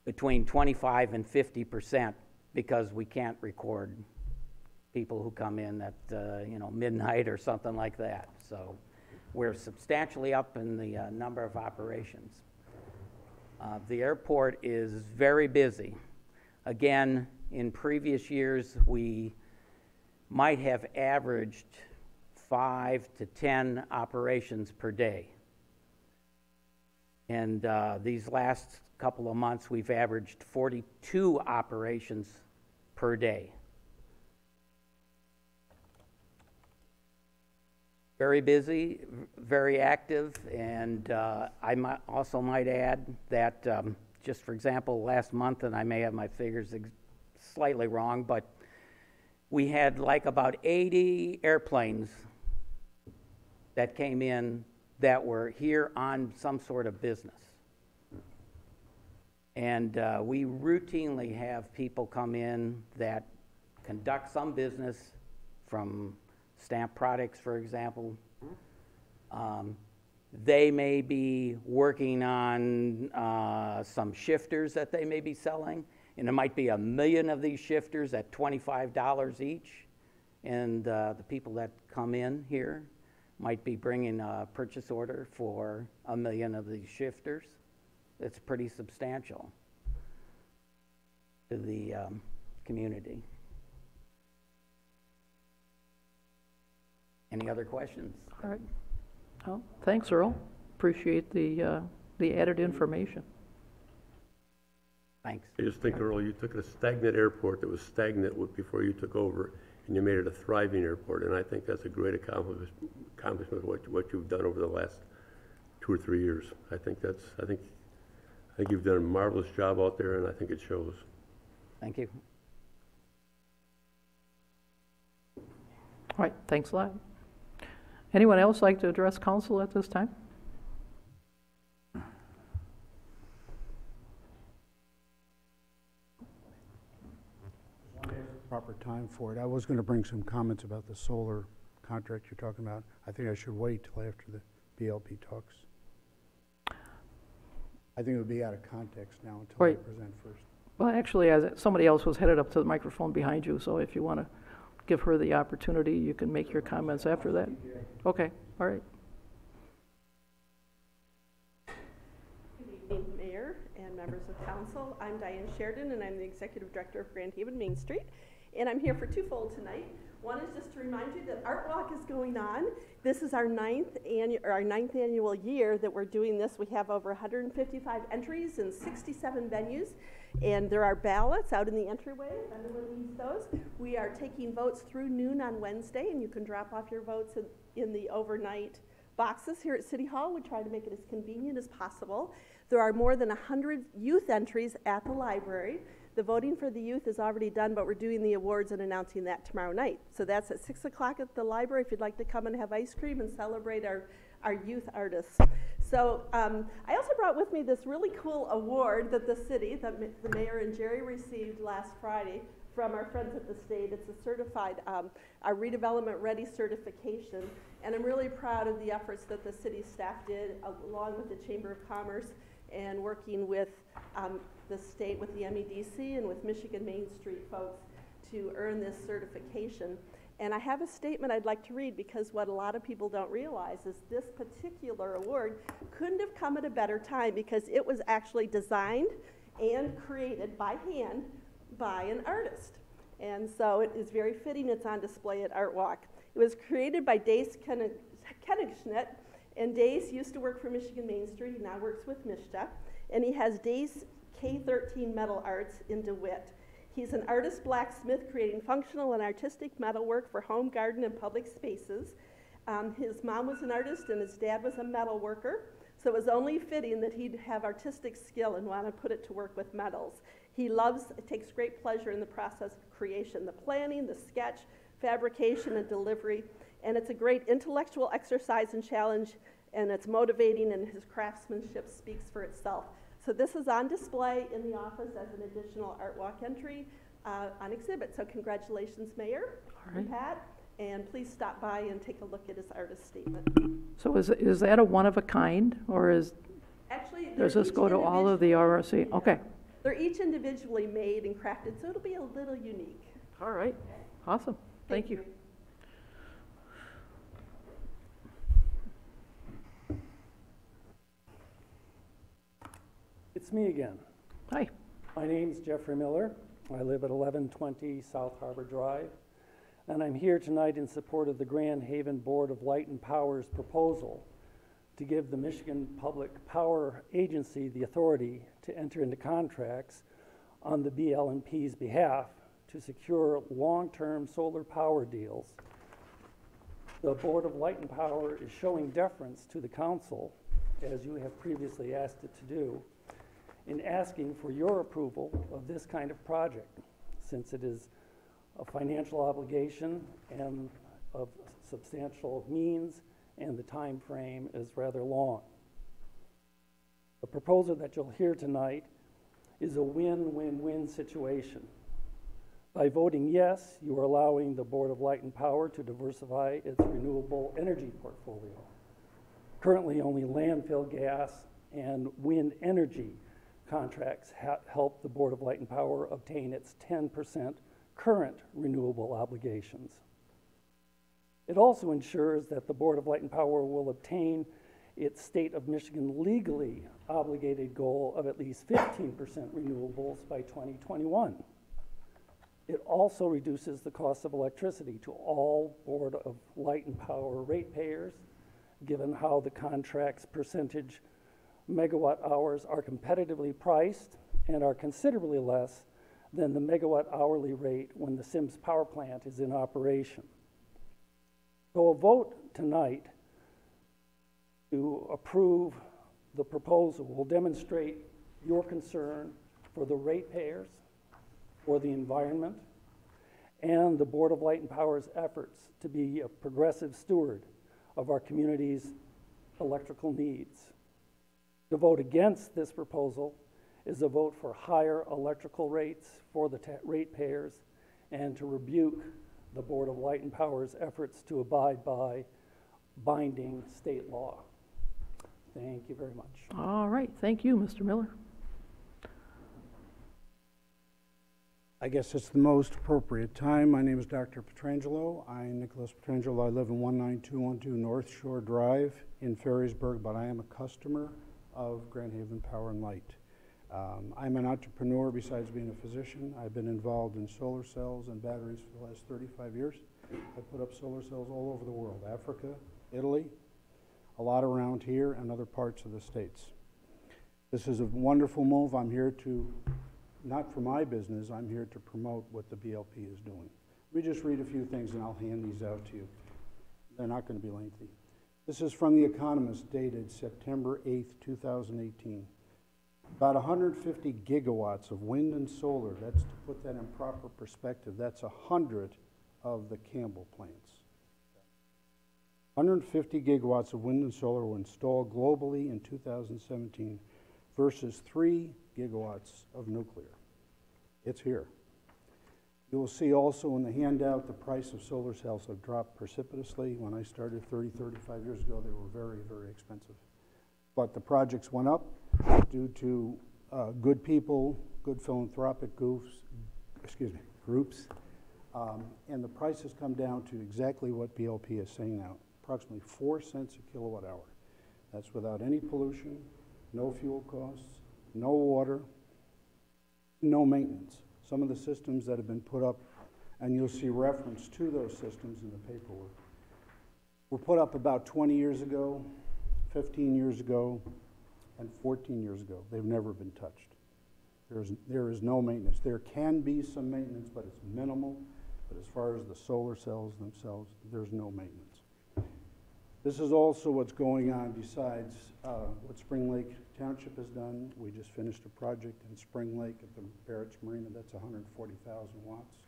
between 25 and 50% because we can't record people who come in at midnight or something like that. So we're substantially up in the number of operations. The airport is very busy. Again, in previous years, we might have averaged 5 to 10 operations per day. And these last couple of months, we've averaged 42 operations per day. Very busy, very active, and I also might add that, just for example, last month, and I may have my figures slightly wrong, but we had like about 80 airplanes that came in that were here on some sort of business. And we routinely have people come in that conduct some business, from Stamp Products, for example. They may be working on some shifters that they may be selling, and there might be 1 million of these shifters at $25 each. And the people that come in here might be bringing a purchase order for 1 million of these shifters. It's pretty substantial to the community. Any other questions? All right. Well, thanks, Earl. Appreciate the added information. Thanks. I just think, Earl, you took a stagnant airport that was stagnant before you took over, and you made it a thriving airport, and I think that's a great accomplishment what you've done over the last 2 or 3 years. I think you've done a marvelous job out there, and I think it shows. Thank you. All right, thanks a lot. Anyone else like to address council at this time? Proper time for it. I was going to bring some comments about the solar contract you're talking about. I think I should wait till after the BLP talks. I think it would be out of context now until I present first. Well, actually, somebody else was headed up to the microphone behind you, so if you want to give her the opportunity, you can make your comments after that. Okay, all right. Good evening, Mayor and members of council. I'm Diane Sheridan, and I'm the Executive Director of Grand Haven Main Street. And I'm here for twofold tonight. One is just to remind you that Art Walk is going on. This is our ninth annual year that we're doing this. We have over 155 entries in 67 venues. And there are ballots out in the entryway if anyone needs those. We are taking votes through noon on Wednesday, and you can drop off your votes in the overnight boxes here at City Hall. We try to make it as convenient as possible. There are more than 100 youth entries at the library. The voting for the youth is already done, but we're doing the awards and announcing that tomorrow night. So that's at 6 o'clock at the library if you'd like to come and have ice cream and celebrate our youth artists. So I also brought with me this really cool award that the city, the mayor and Jerry received last Friday from our friends at the state. It's a certified, our redevelopment ready certification. And I'm really proud of the efforts that the city staff did along with the Chamber of Commerce and working with the state, with the MEDC and with Michigan Main Street folks to earn this certification. And I have a statement I'd like to read because what a lot of people don't realize is this particular award couldn't have come at a better time because it was actually designed and created by hand by an artist. And so it is very fitting it's on display at Art Walk. It was created by Dace Kenigschnitt, and Dace used to work for Michigan Main Street. He now works with MISHDA, and he has Dace K13 Metal Arts in DeWitt. He's an artist blacksmith creating functional and artistic metalwork for home, garden, and public spaces. His mom was an artist and his dad was a metal worker, so it was only fitting that he'd have artistic skill and want to put it to work with metals. He takes great pleasure in the process of creation, the planning, the sketch, fabrication, and delivery, and it's a great intellectual exercise and challenge, and it's motivating, and his craftsmanship speaks for itself. So this is on display in the office as an additional Art Walk entry on exhibit. So congratulations, Mayor and Pat, and please stop by and take a look at his artist statement. So is that a one-of-a-kind, or Actually, does this go to all of the RSC? Yeah. Okay. They're each individually made and crafted, so it'll be a little unique. All right. Awesome. Thank you. It's me again. Hi. My name's Jeffrey Miller. I live at 1120 South Harbor Drive, and I'm here tonight in support of the Grand Haven Board of Light and Power's proposal to give the Michigan Public Power Agency the authority to enter into contracts on the BLMP's behalf to secure long-term solar power deals. The Board of Light and Power is showing deference to the council, as you have previously asked it to do, in asking for your approval of this kind of project, since it is a financial obligation and of substantial means, and the time frame is rather long. The proposal that you'll hear tonight is a win-win-win situation. By voting yes, you are allowing the Board of Light and Power to diversify its renewable energy portfolio. Currently, only landfill gas and wind energy contracts help the Board of Light and Power obtain its 10% current renewable obligations. It also ensures that the Board of Light and Power will obtain its state of Michigan legally obligated goal of at least 15% renewables by 2021. It also reduces the cost of electricity to all Board of Light and Power ratepayers, given how the contract's percentage megawatt hours are competitively priced and are considerably less than the megawatt hourly rate when the Sims power plant is in operation. So a vote tonight to approve the proposal will demonstrate your concern for the ratepayers, for the environment, and the Board of Light and Power's efforts to be a progressive steward of our community's electrical needs. To vote against this proposal is a vote for higher electrical rates for the ratepayers and to rebuke the Board of Light and Power's efforts to abide by binding state law. Thank you very much. All right. Thank you, Mr. Miller. I guess it's the most appropriate time. My name is Dr. Petrangelo. I'm Nicholas Petrangelo. I live in 19212 North Shore Drive in Ferrysburg, but I am a customer of Grand Haven Power and Light. I'm an entrepreneur besides being a physician. I've been involved in solar cells and batteries for the last 35 years. I put up solar cells all over the world, Africa, Italy, a lot around here and other parts of the States. This is a wonderful move. I'm here to, not for my business, I'm here to promote what the BLP is doing. Let me just read a few things and I'll hand these out to you. They're not going to be lengthy. This is from The Economist, dated September 8th, 2018. About 150 gigawatts of wind and solar. That's, to put that in proper perspective, that's 100 of the Campbell plants. 150 gigawatts of wind and solar were installed globally in 2017 versus 3 gigawatts of nuclear. It's here. You will see also in the handout the price of solar cells have dropped precipitously. When I started 35 years ago, they were very, very expensive. But the projects went up due to good people, good philanthropic groups, and the price has come down to exactly what BLP is saying now, approximately 4 cents a kilowatt hour. That's without any pollution, no fuel costs, no water, no maintenance. Some of the systems that have been put up, and you'll see reference to those systems in the paperwork, were put up about 20 years ago, 15 years ago, and 14 years ago. They've never been touched. There is no maintenance. There can be some maintenance, but it's minimal. But as far as the solar cells themselves, there's no maintenance. This is also what's going on besides what Spring Lake Township has done. We just finished a project in Spring Lake at the Barrett's Marina. That's 140,000 watts.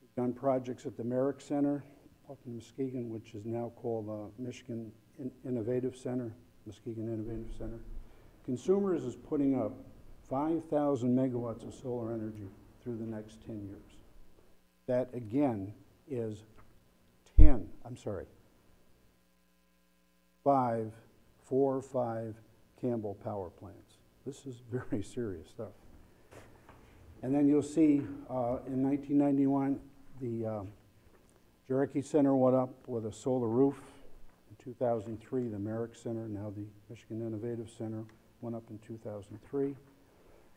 We've done projects at the Merrick Center up in Muskegon, which is now called Michigan Innovative Center, Muskegon Innovative Center. Consumers is putting up 5,000 megawatts of solar energy through the next 10 years. That again is 4 or 5 Campbell power plants. This is very serious stuff. And then you'll see in 1991, the Cherokee Center went up with a solar roof. In 2003, the Merrick Center, now the Michigan Innovative Center, went up in 2003.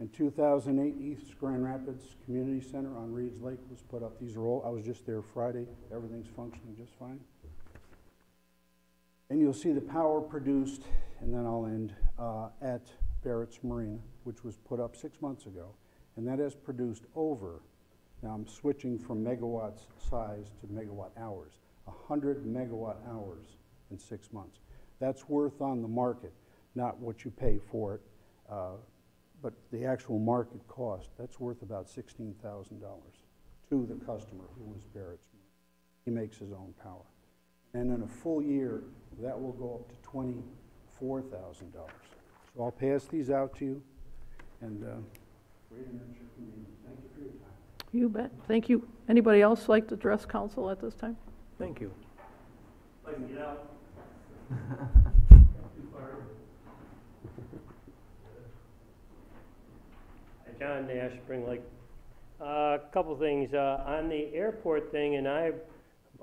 In 2008, East Grand Rapids Community Center on Reeds Lake was put up. These are all, I was just there Friday. Everything's functioning just fine. And you'll see the power produced, and then I'll end, at Barrett's Marina, which was put up 6 months ago. And that has produced over, now I'm switching from megawatts size to megawatt hours, 100 megawatt hours in 6 months. That's worth on the market, not what you pay for it, but the actual market cost. That's worth about $16,000 to the customer, who was Barrett's Marina. He makes his own power. And in a full year, that will go up to $24,000. So I'll pass these out to you, and great adventure for me. Thank you for your time. You bet. Thank you. Anybody else like to address council at this time? Thank you. I can get out. John Nash, Spring Lake. A couple things. On the airport thing, and I'm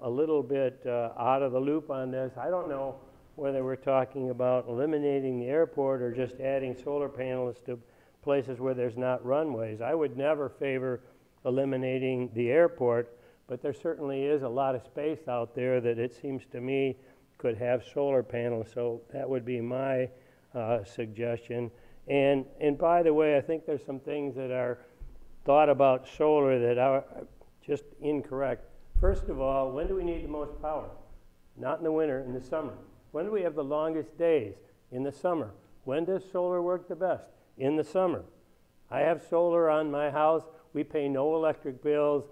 a little bit out of the loop on this. I don't know whether we're talking about eliminating the airport or just adding solar panels to places where there's not runways. I would never favor eliminating the airport, but there certainly is a lot of space out there that it seems to me could have solar panels, so that would be my suggestion. And by the way, I think there's some things that are thought about solar that are just incorrect. First of all, when do we need the most power? Not in the winter, in the summer. When do we have the longest days? In the summer. When does solar work the best? In the summer. I have solar on my house. We pay no electric bills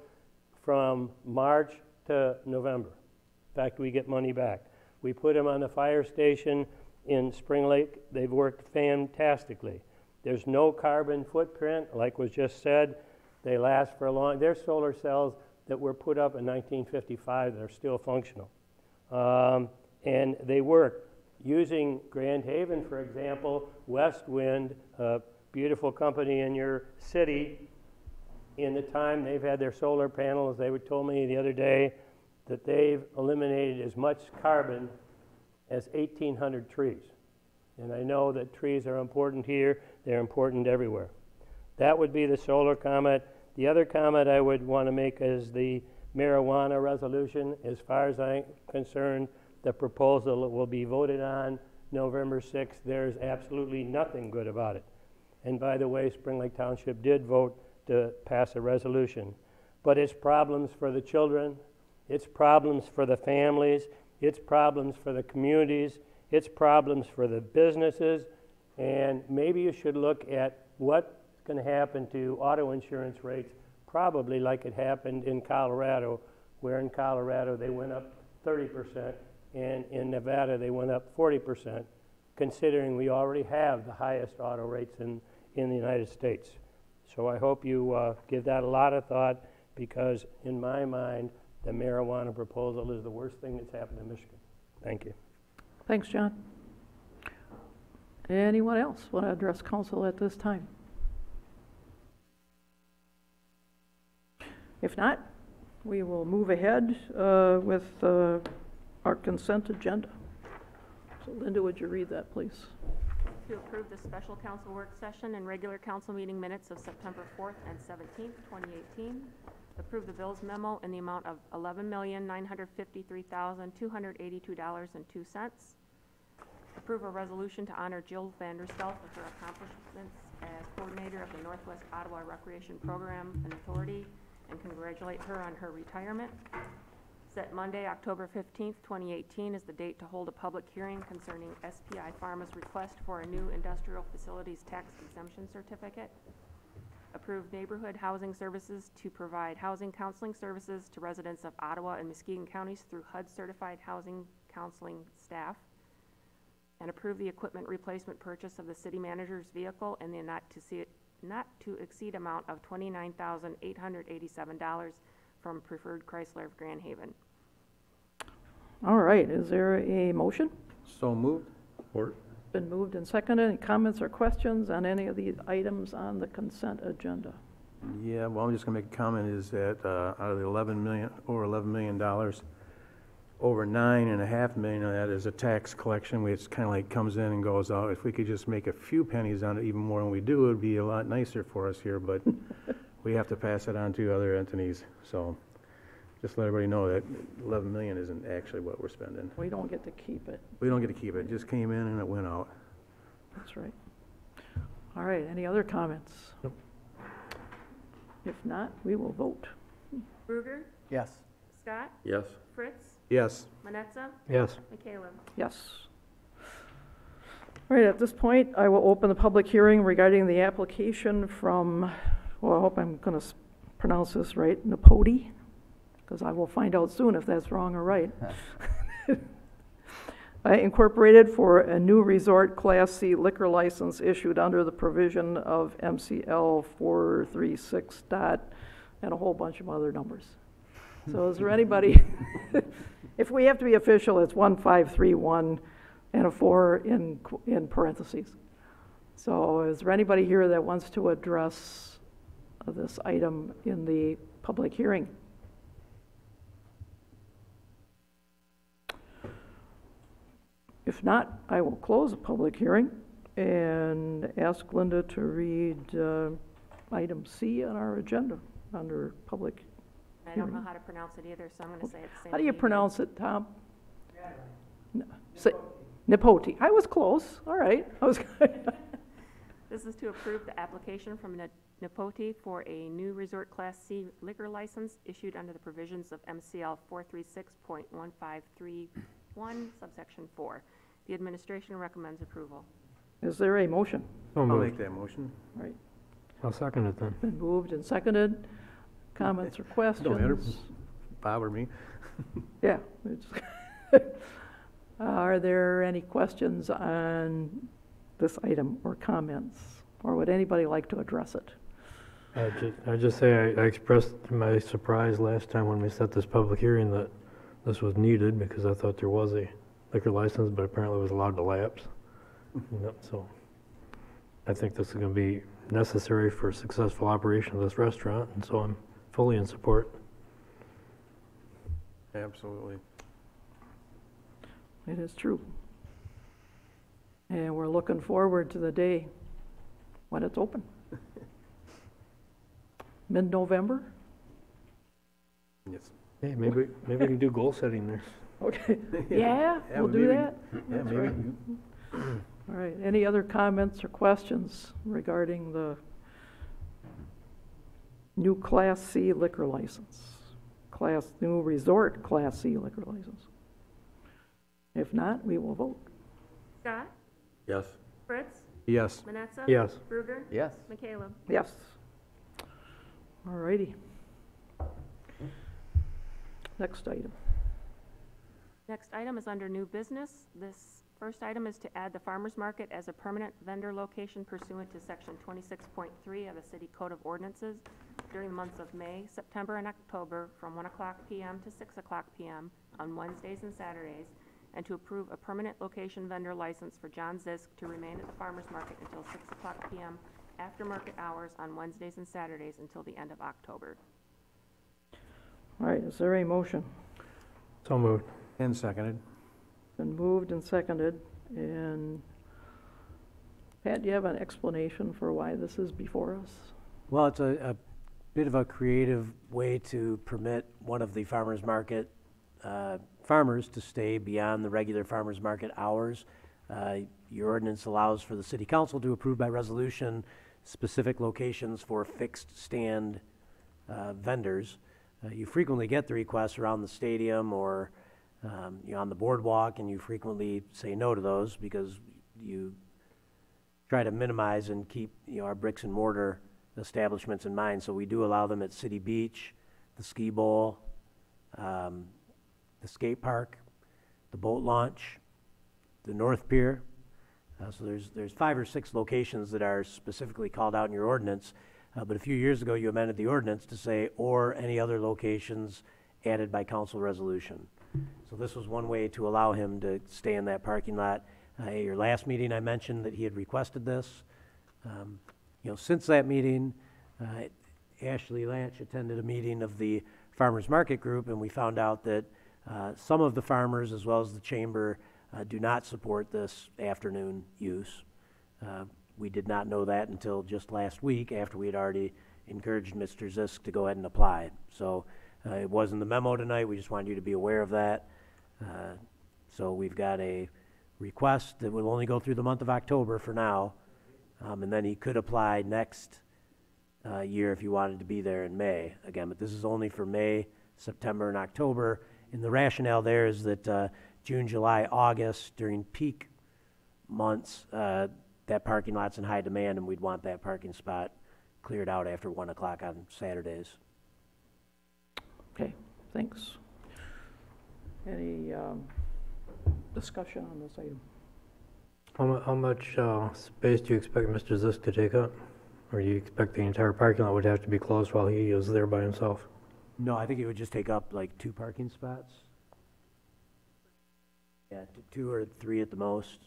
from March to November. In fact, we get money back. We put them on the fire station in Spring Lake. They've worked fantastically. There's no carbon footprint, like was just said. They last for a long. There's solar cells that were put up in 1955 that are still functional. And they work. Using Grand Haven, for example, West Wind, a beautiful company in your city, in the time they've had their solar panels, they told me the other day that they've eliminated as much carbon as 1,800 trees. And I know that trees are important here, they're important everywhere. That would be the solar comment. The other comment I would want to make is the marijuana resolution. As far as I'm concerned, the proposal that will be voted on November 6th, there's absolutely nothing good about it. And by the way, Spring Lake Township did vote to pass a resolution. But it's problems for the children, it's problems for the families, it's problems for the communities, it's problems for the businesses, and maybe you should look at what's going to happen to auto insurance rates, probably like it happened in Colorado, where in Colorado they went up 30%. and in Nevada, they went up 40%, considering we already have the highest auto rates in the United States. So I hope you give that a lot of thought, because in my mind, the marijuana proposal is the worst thing that's happened in Michigan. Thank you. Thanks, John. Anyone else want to address council at this time? If not, we will move ahead with our consent agenda. So Linda, would you read that, please? To approve the special council work session and regular council meeting minutes of September 4th and 17th, 2018. Approve the bills memo in the amount of $11,953,282.02. Approve a resolution to honor Jill Vanderstelf with her accomplishments as coordinator of the Northwest Ottawa Recreation Program and Authority, and congratulate her on her retirement. Set Monday, October 15th, 2018 is the date to hold a public hearing concerning SPI Pharma's request for a new industrial facilities tax exemption certificate. Approve neighborhood housing services to provide housing counseling services to residents of Ottawa and Muskegon counties through HUD certified housing counseling staff. And approve the equipment replacement purchase of the city manager's vehicle in the not to exceed amount of $29,887 from Preferred Chrysler of Grand Haven. All right, is there a motion? So moved. Support. Been moved and seconded. Any comments or questions on any of these items on the consent agenda? Yeah, well, I'm just gonna make a comment is that, out of the over $11 million, over $9.5 million of that is a tax collection, which kind of like comes in and goes out. If we could just make a few pennies on it, even more than we do, it would be a lot nicer for us here, but we have to pass it on to other entities. So just let everybody know that 11 million isn't actually what we're spending. We don't get to keep it. We don't get to keep it. It just came in and it went out. That's right. All right, any other comments? Nope. If not, we will vote. Bruger, Yes. Scott, Yes. Fritz, Yes. Manetza, Yes. McCaleb. Yes. All right, at this point, I will open the public hearing regarding the application from, well, I hope I'm going to pronounce this right, Napoti, because I will find out soon if that's wrong or right. Incorporated for a new resort Class C liquor license issued under the provision of MCL 436 dot and a whole bunch of other numbers. So is there anybody, if we have to be official, it's 1531 and a 4 in parentheses. So is there anybody here that wants to address this item in the public hearing? If not, I will close the public hearing and ask Linda to read item C on our agenda under public I don't know how to pronounce it either, so I'm going to say it the same. How do you way did. pronounce it, Tom? Napoti. I was close. All right. This is to approve the application from Napoti for a new resort Class C liquor license issued under the provisions of MCL 436.1531, subsection 4. The administration recommends approval. Is there a motion? I'll make that motion. All right. I'll second it then. Been moved and seconded. Comments or questions? Don't matter. Bother me. Yeah. Are there any questions on this item or comments? Or would anybody like to address it? I just say I expressed my surprise last time when we set this public hearing that this was needed, because I thought there was a liquor license, but apparently it was allowed to lapse. So I think this is going to be necessary for successful operation of this restaurant, and so I'm fully in support. Absolutely. It is true. And we're looking forward to the day when it's open. Mid-November? Yes. Hey, maybe we can do goal setting there. Okay. Yeah, we'll do that. Yeah, That's maybe. right. All right. Any other comments or questions regarding the new Class C liquor license? New resort Class C liquor license? If not, we will vote. Scott, Yes. Fritz, Yes. Manetza, Yes. Bruger, Yes. McCaleb. Yes. All righty. Next item. Next item is under new business. This first item is to add the farmer's market as a permanent vendor location pursuant to section 26.3 of the City Code of Ordinances during the months of May, September, and October from 1 o'clock p.m. to 6 o'clock p.m. on Wednesdays and Saturdays, and to approve a permanent location vendor license for John Zisk to remain at the farmer's market until 6 o'clock p.m. after market hours on Wednesdays and Saturdays until the end of October. All right, is there a motion? So moved. And seconded. Been moved and seconded, and Pat, do you have an explanation for why this is before us? Well, it's a bit of a creative way to permit one of the farmers market farmers to stay beyond the regular farmers market hours. Your ordinance allows for the city council to approve by resolution specific locations for fixed stand vendors. You frequently get the requests around the stadium or on the boardwalk, and you frequently say no to those because you try to minimize and keep our bricks and mortar establishments in mind. So we do allow them at City Beach, the ski bowl, the skate park, the boat launch, the North Pier. So there's 5 or 6 locations that are specifically called out in your ordinance. But a few years ago, you amended the ordinance to say, or any other locations added by council resolution. So this was one way to allow him to stay in that parking lot. At your last meeting, I mentioned that he had requested this. Since that meeting, Ashley Lanch attended a meeting of the Farmers Market Group, and we found out that some of the farmers, as well as the chamber, do not support this afternoon use. We did not know that until just last week, after we had already encouraged Mr. Zisk to go ahead and apply. So it was in the memo tonight. We just wanted you to be aware of that. So we've got a request that will only go through the month of October for now, and then he could apply next year if he wanted to be there in May again. But this is only for May, September, and October. And the rationale there is that June, July, August, during peak months, that parking lot's in high demand, and we'd want that parking spot cleared out after 1 o'clock on Saturdays. Okay, thanks. Any discussion on this item? How much space do you expect Mr. Zisk to take up? Or do you expect the entire parking lot would have to be closed while he is there by himself? No, I think it would just take up like 2 parking spots. Yeah, 2 or 3 at the most.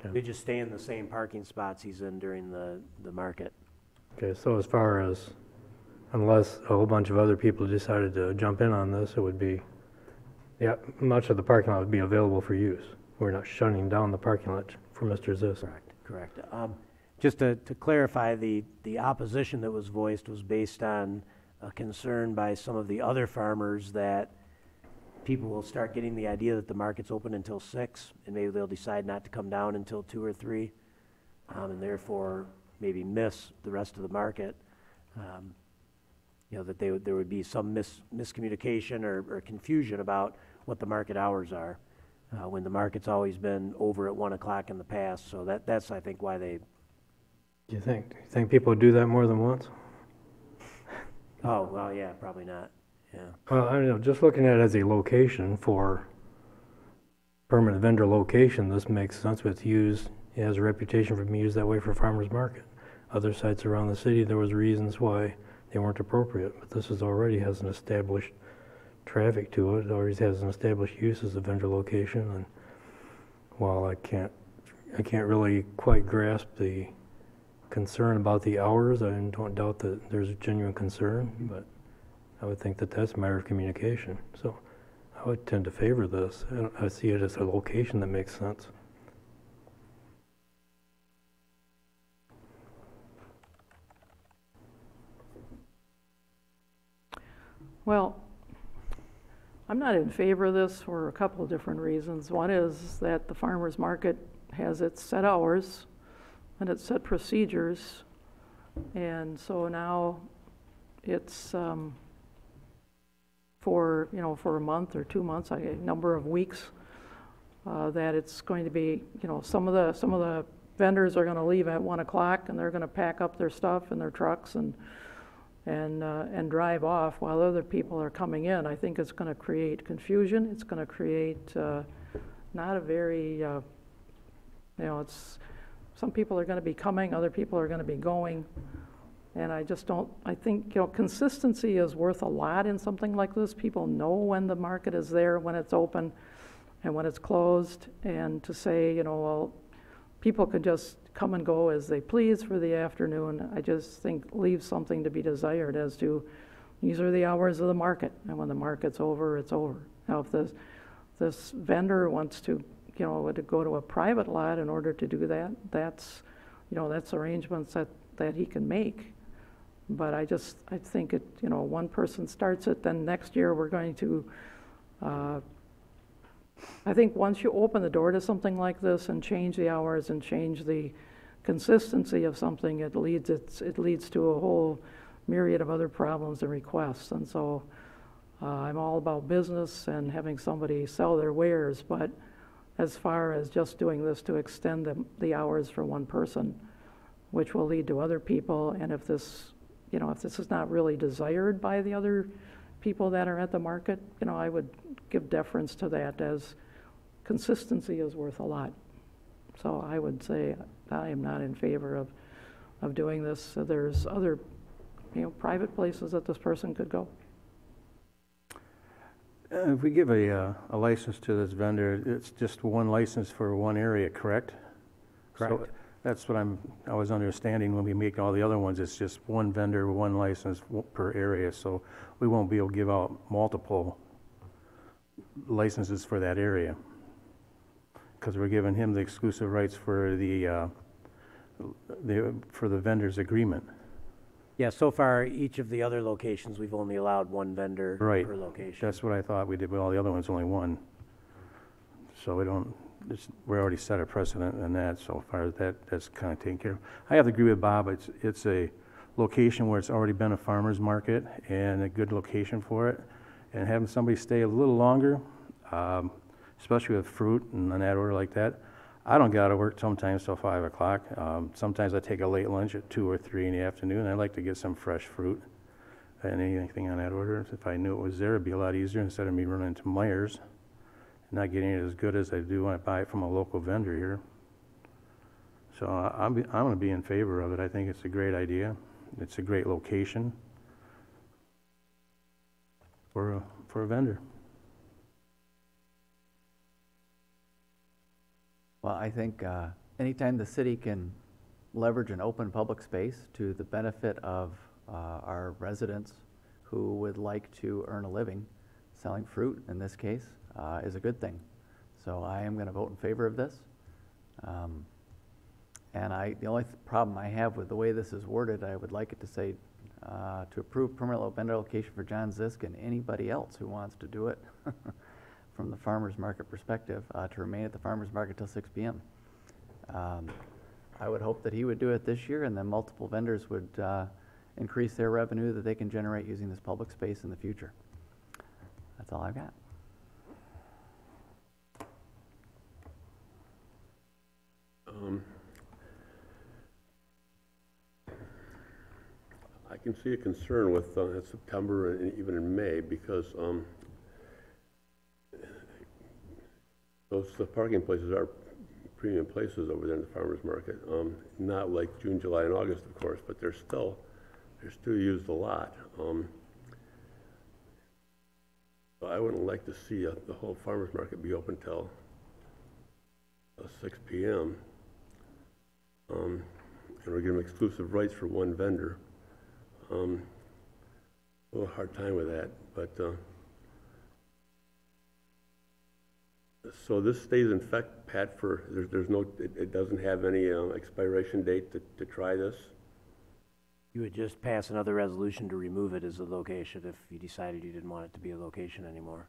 Okay. They just stay in the same parking spots he's in during the market. Okay, so as far as, unless a whole bunch of other people decided to jump in on this, it would be, yeah, much of the parking lot would be available for use. We're not shutting down the parking lot for Mr. Zisk. Correct. Just to clarify, the opposition that was voiced was based on a concern by some of the other farmers that people will start getting the idea that the market's open until 6, and maybe they'll decide not to come down until 2 or 3, and therefore maybe miss the rest of the market. That there would be some miscommunication or confusion about what the market hours are, when the market's always been over at 1 o'clock in the past. So that's I think why they. Do you think people would do that more than once? Oh well, yeah, probably not. Yeah. Well, I don't know, just looking at it as a location for permanent vendor location, this makes sense. It's used, it has a reputation for being used that way for farmers market. Other sites around the city, there was reasons why they weren't appropriate, but this already has an established traffic to it. It already has an established use as a vendor location, and while I can't really quite grasp the concern about the hours, I don't doubt that there's a genuine concern, but I would think that that's a matter of communication. So I would tend to favor this. I see it as a location that makes sense. Well, I'm not in favor of this for a couple of different reasons. One is that the farmer's market has its set hours and its set procedures, and so now it's for a month or 2 months, a number of weeks, that it's going to be, some of the vendors are going to leave at 1 o'clock, and they're going to pack up their stuff in their trucks and and drive off while other people are coming in. I think it's going to create confusion. It's going to create not a very, some people are going to be coming, other people are going to be going. And I just don't, I think, consistency is worth a lot in something like this. People know when the market is there, when it's open, and when it's closed. And to say, well, people could just come and go as they please for the afternoon, I just think leaves something to be desired as to, these are the hours of the market, and when the market's over, it's over. Now, if this vendor wants to, to go to a private lot in order to do that, that's arrangements that he can make. But I think it, one person starts it, then next year we're going to, I think once you open the door to something like this and change the hours and change the consistency of something, it leads to a whole myriad of other problems and requests. And so I'm all about business and having somebody sell their wares, but as far as just doing this to extend the hours for one person, which will lead to other people, and if this is not really desired by the other people that are at the market, I would give deference to that, as consistency is worth a lot. So I would say I am not in favor of doing this. So there's other, private places that this person could go. If we give a license to this vendor, it's just one license for one area, correct? Correct. So that's what I was understanding when we make all the other ones. It's just one vendor, one license per area. So we won't be able to give out multiple licenses for that area, because we're giving him the exclusive rights for the vendor's agreement. Yeah, so far, each of the other locations, we've only allowed one vendor Right. per location. That's what I thought we did, but all the other ones, only one. So we're already set a precedent in that so far. That's kind of taken care of. I have to agree with Bob. It's a location where it's already been a farmer's market and a good location for it. And having somebody stay a little longer, especially with fruit and an ad order like that, I don't get out of work sometimes till 5 o'clock. Sometimes I take a late lunch at 2 or 3 in the afternoon. I like to get some fresh fruit and anything on that order. If I knew it was there, it'd be a lot easier instead of me running to Myers and not getting it as good as I do when I buy it from a local vendor here. So I'm going to be in favor of it. I think it's a great idea. It's a great location for a vendor. Well, I think anytime the city can leverage an open public space to the benefit of our residents who would like to earn a living selling fruit, in this case, is a good thing. So I am going to vote in favor of this. And the only problem I have with the way this is worded, I would like it to say to approve permanent vendor location for John Zisk and anybody else who wants to do it from the farmer's market perspective, to remain at the farmer's market till 6 p.m. I would hope that he would do it this year, and then multiple vendors would increase their revenue that they can generate using this public space in the future. That's all I've got. I can see a concern with September and even in May, because the parking places are premium places over there in the farmers market. Not like June, July, and August, of course, but they're still used a lot. So I wouldn't like to see the whole farmers market be open till 6 p.m. And we're giving exclusive rights for one vendor. A little hard time with that, but so this stays in effect, Pat, for there's no, it doesn't have any expiration date to try this? You would just pass another resolution to remove it as a location if you decided you didn't want it to be a location anymore.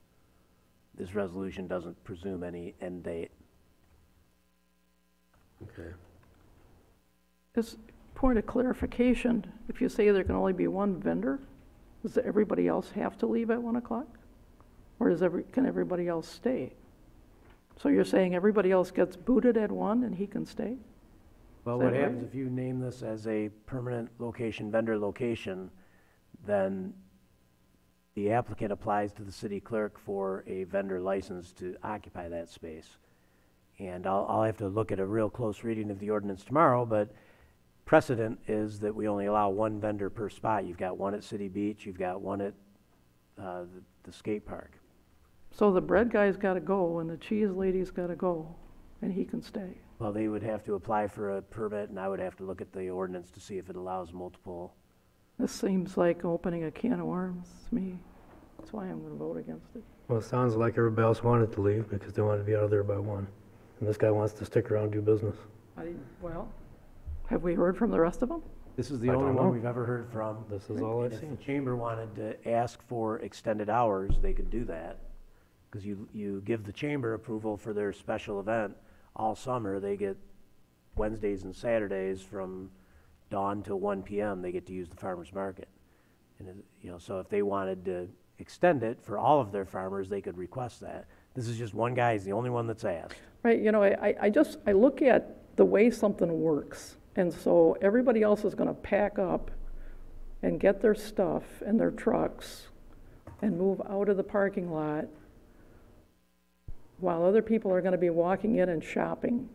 This resolution doesn't presume any end date. Okay. Just point of clarification, if you say there can only be one vendor, does everybody else have to leave at 1 o'clock? Or can everybody else stay? So you're saying everybody else gets booted at 1 and he can stay? Well, what happens if you name this as a permanent location, vendor location, then the applicant applies to the city clerk for a vendor license to occupy that space. And I'll have to look at a real close reading of the ordinance tomorrow, but precedent is that we only allow one vendor per spot. You've got one at City Beach, you've got one at the skate park. So the bread guy's gotta go and the cheese lady's gotta go, and he can stay. Well, they would have to apply for a permit, and I would have to look at the ordinance to see if it allows multiple. This seems like opening a can of worms to me. That's why I'm gonna vote against it. Well, it sounds like everybody else wanted to leave because they wanted to be out of there by 1. And this guy wants to stick around and do business. Well, have we heard from the rest of them? This is the I only don't one know. we've ever heard from. This is all I've If the seen. chamber wanted to ask for extended hours, they could do that. Because you give the chamber approval for their special event all summer. They get Wednesdays and Saturdays from dawn till 1 p.m. They get to use the farmer's market. And, so if they wanted to extend it for all of their farmers, they could request that. This is just one guy. He's the only one that's asked. Right, I look at the way something works. And so everybody else is gonna pack up and get their stuff and their trucks and move out of the parking lot while other people are gonna be walking in and shopping.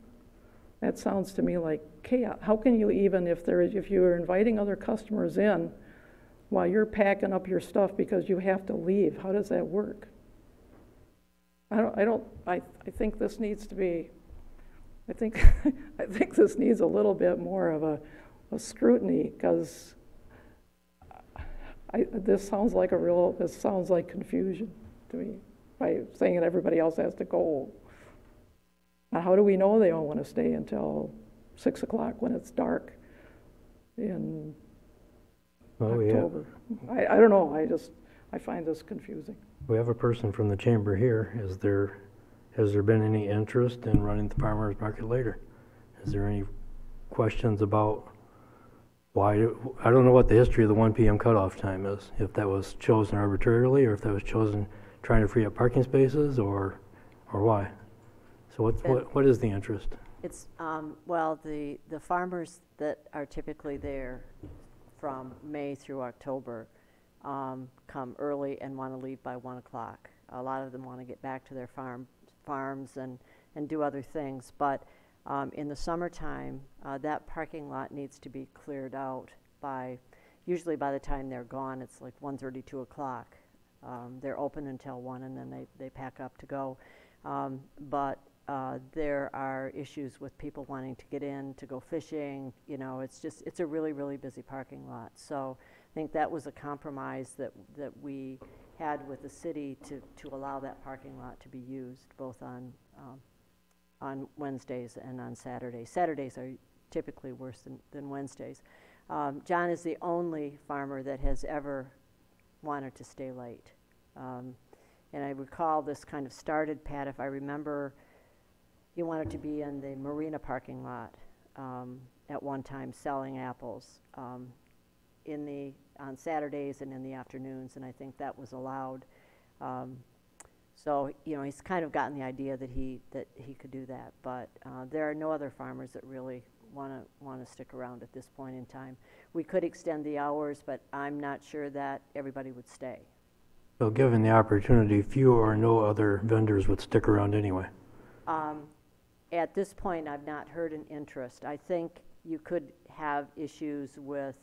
That sounds to me like chaos. How can you even, if you're inviting other customers in while you're packing up your stuff because you have to leave, how does that work? I think this needs to be, I think this needs a little bit more of a scrutiny, because this sounds like confusion to me, by saying that everybody else has to go. Now, how do we know they all want to stay until 6 o'clock when it's dark in October? I don't know, I find this confusing. We have a person from the chamber here. Has there been any interest in running the farmer's market later? Is there any questions about why? I don't know what the history of the 1 p.m. cutoff time is, if that was chosen arbitrarily or if that was chosen trying to free up parking spaces or why. So what is the interest? It's, well, the farmers that are typically there from May through October come early and want to leave by 1 o'clock. A lot of them want to get back to their farms and do other things, but in the summertime, that parking lot needs to be cleared out usually by the time they're gone, it's like 1:30, 2 o'clock. They're open until 1 and then they pack up to go. But there are issues with people wanting to get in, to go fishing, it's a really, really busy parking lot. So I think that was a compromise that we had with the city to allow that parking lot to be used both on Wednesdays and on Saturdays. Saturdays are typically worse than Wednesdays. John is the only farmer that has ever wanted to stay late. And I recall this kind of started, Pat, if I remember, you wanted to be in the marina parking lot at one time selling apples on Saturdays and in the afternoons, and I think that was allowed. So he's kind of gotten the idea that he could do that, but there are no other farmers that really want to stick around at this point in time. We could extend the hours, but I'm not sure that everybody would stay. So given the opportunity, few or no other vendors would stick around anyway. At this point, I've not heard an interest. I think you could have issues with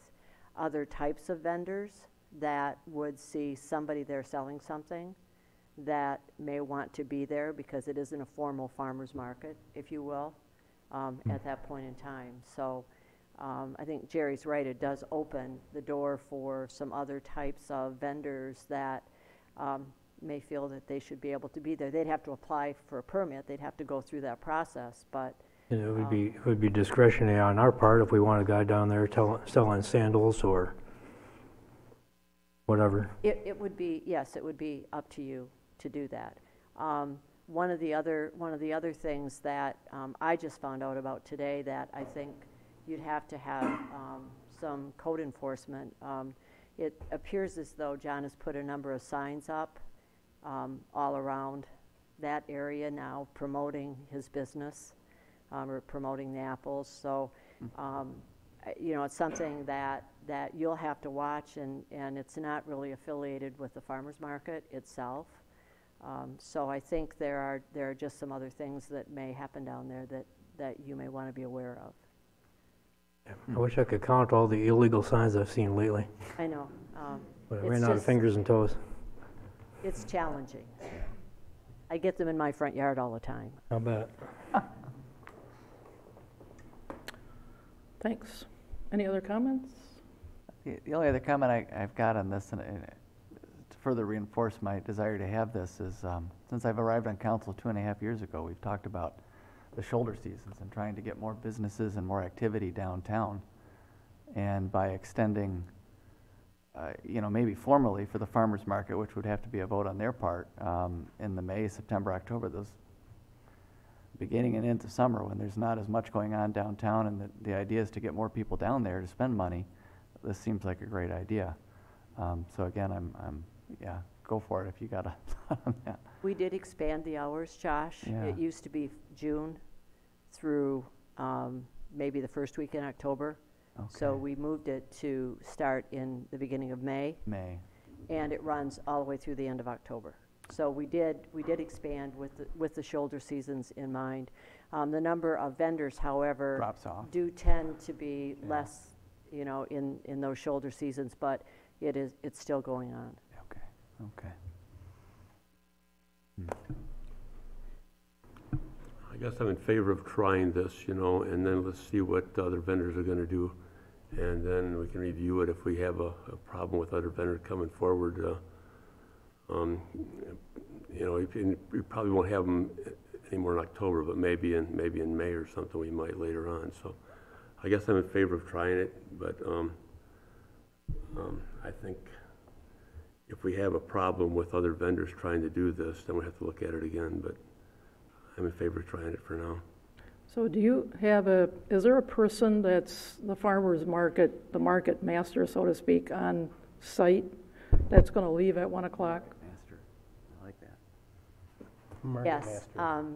other types of vendors that would see somebody there selling something that may want to be there because it isn't a formal farmer's market, if you will, at that point in time. So I think Jerry's right. It does open the door for some other types of vendors that may feel that they should be able to be there. They'd have to apply for a permit. They'd have to go through that process, but And it would be discretionary on our part if we want a guy down there selling sandals or whatever. it would be, yes, it would be up to you to do that. One of the other things that I just found out about today that I think you'd have to have some code enforcement. It appears as though John has put a number of signs up all around that area now promoting his business or promoting the apples. So you know, it's something that you'll have to watch, and it's not really affiliated with the farmer's market itself. So I think there are just some other things that may happen down there that you may want to be aware of. I wish I could count all the illegal signs I've seen lately. I know. But I It's ran out of just- fingers and toes. It's challenging. I get them in my front yard all the time. I'll bet. Thanks. Any other comments? The only other comment I've got on this, and to further reinforce my desire to have this, is since I've arrived on council 2.5 years ago, we've talked about the shoulder seasons and trying to get more businesses and more activity downtown. And by extending, you know, maybe formally for the farmers market, which would have to be a vote on their part, in the May, September, October, those beginning and into summer when there's not as much going on downtown, and the idea is to get more people down there to spend money, this seems like a great idea. So again, yeah, go for it if you got a thought on that. We did expand the hours, Josh. Yeah. It used to be June through maybe the first week in October. So we moved it to start in the beginning of May. And it runs all the way through the end of October. So we did expand with the shoulder seasons in mind. The number of vendors, however, drops off. Do tend to be less, you know, in those shoulder seasons, but it's still going on. Okay. I guess I'm in favor of trying this, you know, and then let's see what other vendors are going to do. And then we can review it if we have a problem with other vendors coming forward. You know, we probably won't have them anymore in October, but maybe in May or something we might later on. So I guess I'm in favor of trying it, but I think if we have a problem with other vendors trying to do this, then we have to look at it again. But I'm in favor of trying it for now. So do you have is there a person that's the farmer's market, the market master, so to speak, on site that's going to leave at 1 o'clock? Master, I like that. Yes,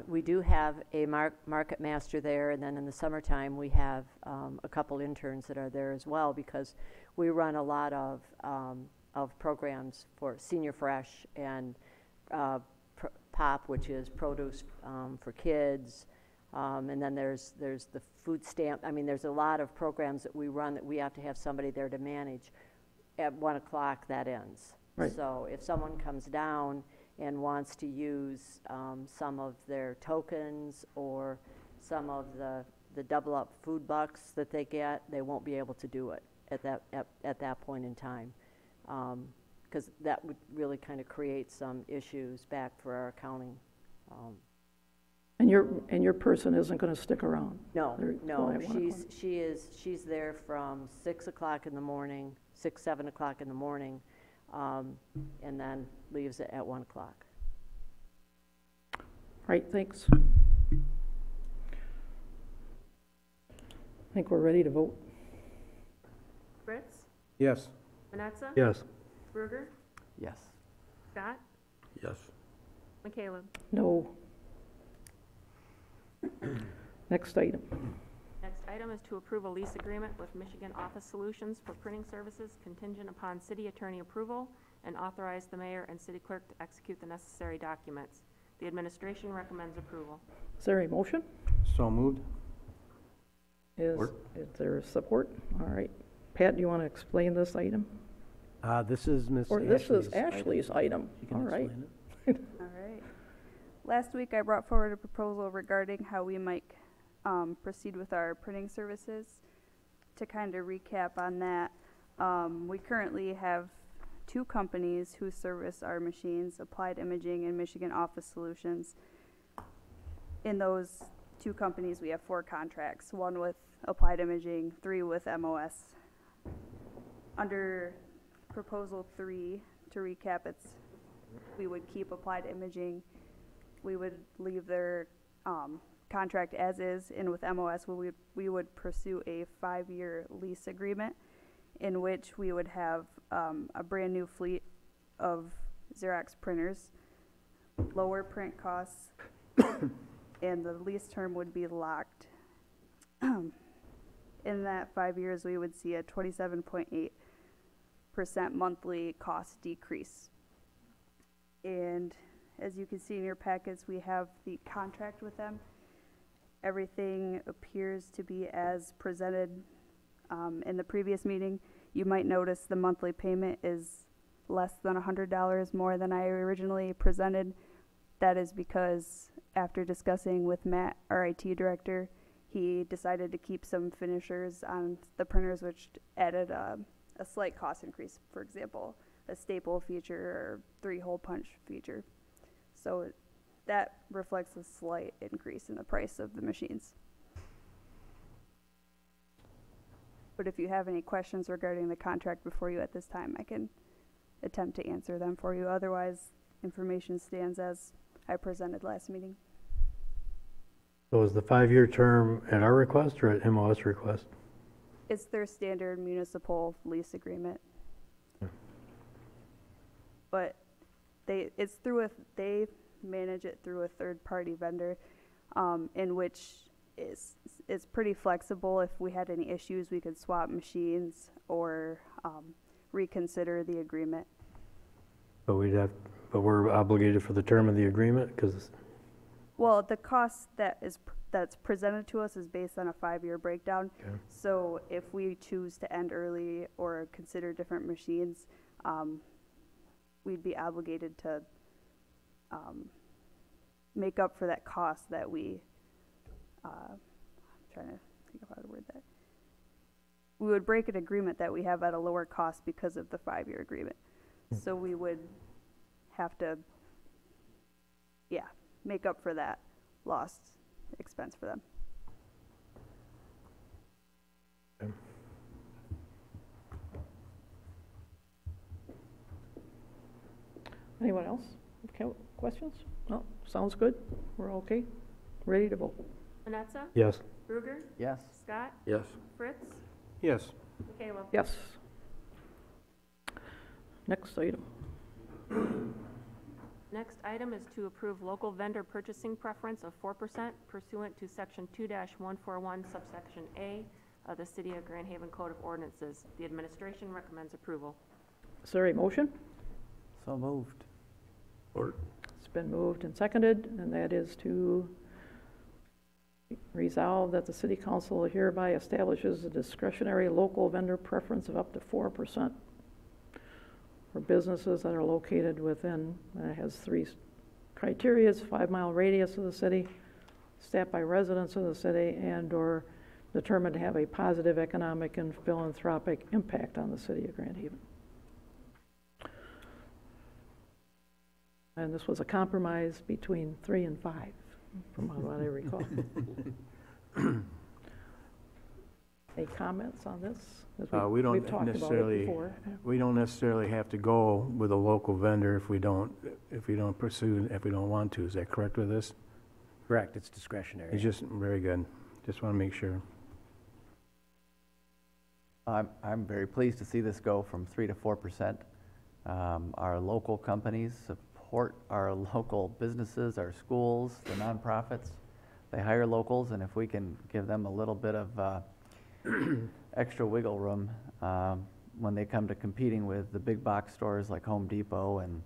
we do have a market master there, and then in the summertime we have a couple interns that are there as well, because we run a lot of programs for Senior Fresh and POP, which is produce for kids, and then there's the food stamp. I mean, there's a lot of programs that we run that we have to have somebody there to manage. At 1 o'clock, that ends. Right. So if someone comes down and wants to use some of their tokens or some of the double up food bucks that they get, they won't be able to do it at that point in time, because that would really kind of create some issues back for our accounting. And your person isn't going to stick around? No, They're no, going at 1 o'clock? she's there from 6 o'clock in the morning, 7 o'clock in the morning, and then leaves it at 1 o'clock. Right, thanks. I think we're ready to vote. Fritz? Yes. Manetza? Yes. Bruger? Yes. Scott? Yes. McCaleb? No. Next item. Next item is to approve a lease agreement with Michigan Office Solutions for printing services contingent upon city attorney approval, and authorize the mayor and city clerk to execute the necessary documents. The administration recommends approval. Is there a motion? So moved. Is there support? All right. Pat, do you want to explain this item? This is Ms. Or this is Ashley's item. She can All right. explain it. All right. Last week, I brought forward a proposal regarding how we might proceed with our printing services. To kind of recap on that, we currently have 2 companies who service our machines, Applied Imaging and Michigan Office Solutions. In those 2 companies, we have 4 contracts, 1 with Applied Imaging, 3 with MOS. Under Proposal 3, to recap, we would keep Applied Imaging. We would leave their contract as is, and with MOS, we would pursue a 5-year lease agreement in which we would have a brand new fleet of Xerox printers, lower print costs, and the lease term would be locked. in that 5 years, we would see a 27.8% monthly cost decrease. And as you can see in your packets, we have the contract with them. Everything appears to be as presented in the previous meeting. You might notice the monthly payment is less than $100 more than I originally presented. That is because after discussing with Matt, our IT director, he decided to keep some finishers on the printers, which added a slight cost increase. For example, a staple feature or 3-hole punch feature. So that reflects a slight increase in the price of the machines. But if you have any questions regarding the contract before you at this time, I can attempt to answer them for you. Otherwise, information stands as I presented last meeting. So is the 5-year term at our request or at MOS request? It's their standard municipal lease agreement. But they manage it through a third-party vendor, in which it's pretty flexible. If we had any issues, we could swap machines or reconsider the agreement. But we're obligated for the term of the agreement because. Well, the cost that's presented to us is based on a 5-year breakdown. Okay. So if we choose to end early or consider different machines, we'd be obligated to make up for that cost that we, I'm trying to think of how to word that. We would break an agreement that we have at a lower cost because of the 5-year agreement. So we would have to, make up for that lost expense for them. Okay. Anyone else? Okay, questions? No, sounds good. We're okay. Ready to vote. Manetza? Yes. Ruger? Yes. Scott? Yes. Fritz? Yes. Kayla? Yes. Next item. Next item is to approve local vendor purchasing preference of 4% pursuant to Section 2-141 subsection A of the City of Grand Haven Code of Ordinances. The administration recommends approval. Is there a motion? So moved. Or It's been moved and seconded, and that is to resolve that the city council hereby establishes a discretionary local vendor preference of up to 4% for businesses that are located within, and it has 3 criteria: 5-mile radius of the city, staffed by residents of the city, and/or determined to have a positive economic and philanthropic impact on the city of Grand Haven. And this was a compromise between 3 and 5, from what I recall. Any comments on this? As We we've don't talked about it necessarily, before. we don't necessarily have to go with a local vendor if we don't want to. Is that correct with this? Correct, it's discretionary. It's just, very good. Just want to make sure. I'm very pleased to see this go from 3 to 4%. Our local companies support our local businesses, our schools, the nonprofits. They hire locals, and if we can give them a little bit of extra wiggle room when they come to competing with the big box stores like Home Depot and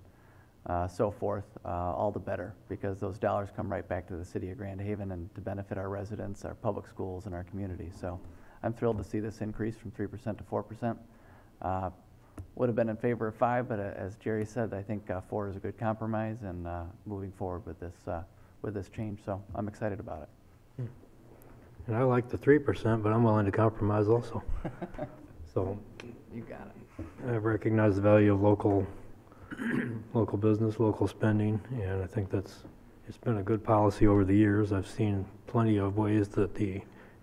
so forth, all the better, because those dollars come right back to the city of Grand Haven and to benefit our residents, our public schools, and our community. So I'm thrilled to see this increase from 3% to 4%. Would have been in favor of 5, but as Jerry said, I think 4 is a good compromise, and moving forward with this change. So I'm excited about it. And I like the 3%, but I'm willing to compromise also. So You got it. I recognize the value of local business, local spending, and I think it's been a good policy over the years. I've seen plenty of ways that the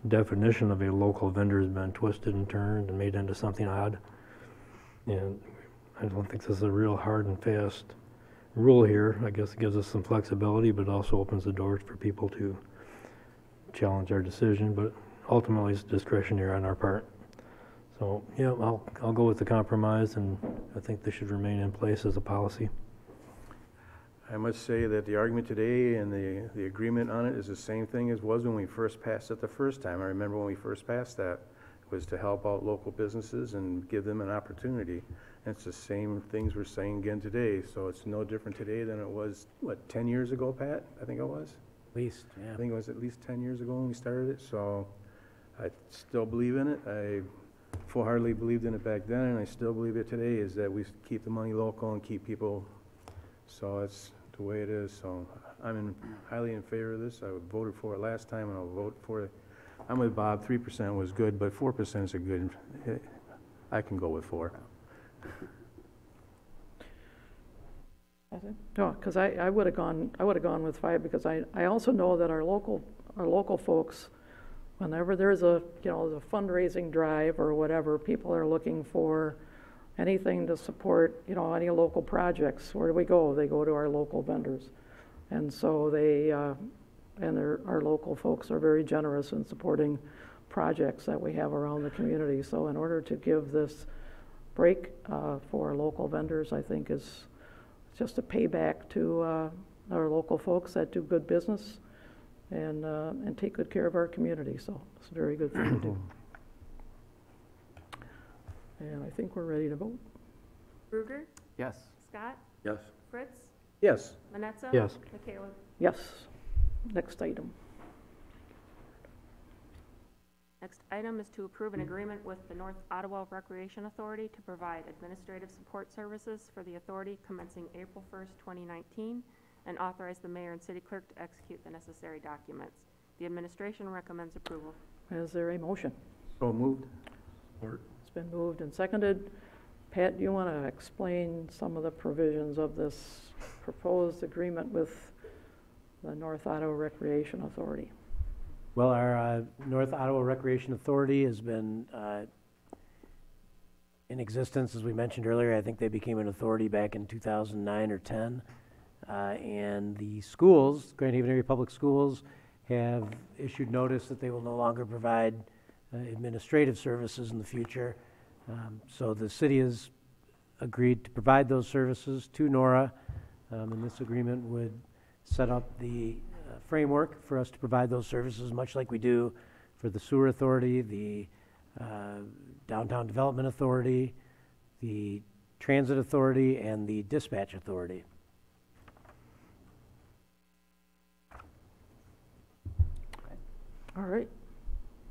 definition of a local vendor has been twisted and turned and made into something odd. And I don't think this is a real hard and fast rule here. I guess it gives us some flexibility, but also opens the doors for people to challenge our decision, but ultimately it's discretionary on our part. So, yeah, I'll go with the compromise, and I think they should remain in place as a policy. I must say that the argument today and the agreement on it is the same thing as was when we first passed it the first time. I remember when we first passed that. was to help out local businesses and give them an opportunity. And it's the same things we're saying again today, so it's no different today than it was, what, 10 years ago, Pat? I think it was? At least, yeah. I think it was at least 10 years ago when we started it, so I still believe in it. I full-heartedly believed in it back then, and I still believe it today, is that we keep the money local and keep people, so it's the way it is. So I'm highly in favor of this. I voted for it last time, and I'll vote for it. I'm with Bob. 3% was good, but 4% is a good, I can go with 4. No, because I would have gone with 5, because I also know that our local folks, whenever there's a fundraising drive or whatever, people are looking for anything to support, any local projects. Where do we go? They go to our local vendors. And so our local folks are very generous in supporting projects that we have around the community. So in order to give this break for local vendors, I think is just a payback to our local folks that do good business and take good care of our community. So it's a very good thing to do. And I think we're ready to vote. Bruger? Yes. Scott? Yes. Fritz? Yes. Manetza? Yes. McCaleb? Yes. Next item. Next item is to approve an agreement with the North Ottawa Recreation Authority to provide administrative support services for the authority commencing April 1st, 2019, and authorize the mayor and city clerk to execute the necessary documents. The administration recommends approval. Is there a motion? So moved. It's been moved and seconded. Pat, do you want to explain some of the provisions of this proposed agreement with the North Ottawa Recreation Authority? Well, our North Ottawa Recreation Authority has been in existence, as we mentioned earlier. I think they became an authority back in 2009 or 10. And the schools, Grand Haven Area Public Schools, have issued notice that they will no longer provide administrative services in the future. So the city has agreed to provide those services to NORA, and this agreement would set up the framework for us to provide those services, much like we do for the Sewer Authority, the Downtown Development Authority, the Transit Authority, and the Dispatch Authority. All right.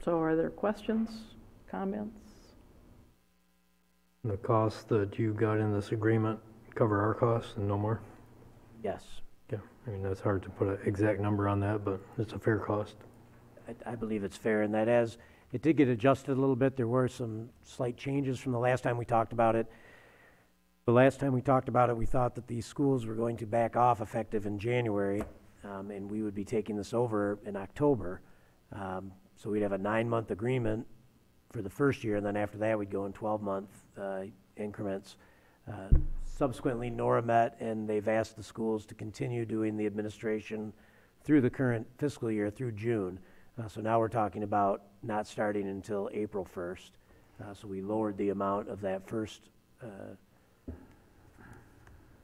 So are there questions, comments? The costs that you got in this agreement cover our costs and no more? Yes. Yeah, I mean, that's hard to put an exact number on that, but it's a fair cost. I believe it's fair, and that it did get adjusted a little bit. There were some slight changes from the last time we talked about it. The last time we talked about it, we thought that the schools were going to back off effective in January, and we would be taking this over in October. So we'd have a 9-month agreement for the first year, and then after that, we'd go in 12-month increments. Subsequently, NORA met, and they've asked the schools to continue doing the administration through the current fiscal year, through June. So now we're talking about not starting until April 1st. So we lowered the amount of that first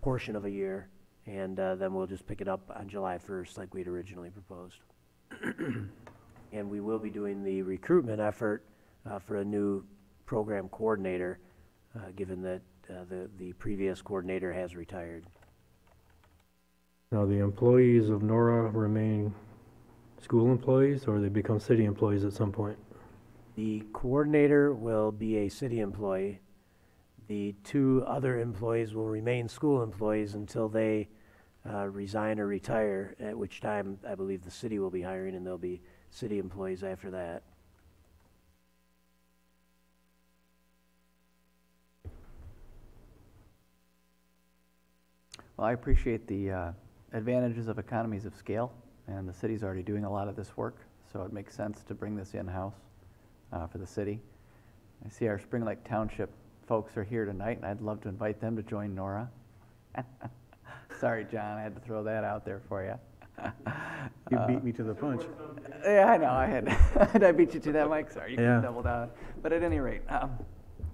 portion of a year, and then we'll just pick it up on July 1st like we'd originally proposed. And we will be doing the recruitment effort for a new program coordinator, given that the previous coordinator has retired. Now, the employees of NORA remain school employees, or they become city employees at some point? The coordinator will be a city employee. The 2 other employees will remain school employees until they resign or retire, at which time I believe the city will be hiring, and they'll be city employees after that. Well, I appreciate the advantages of economies of scale, and the city's already doing a lot of this work, so it makes sense to bring this in-house for the city. I see our Spring Lake Township folks are here tonight, and I'd love to invite them to join NORA. Sorry, John, I had to throw that out there for you. You beat me to the punch. Yeah, I know. Did I beat you to that, Mike? Sorry, you Yeah. can double down. But at any rate,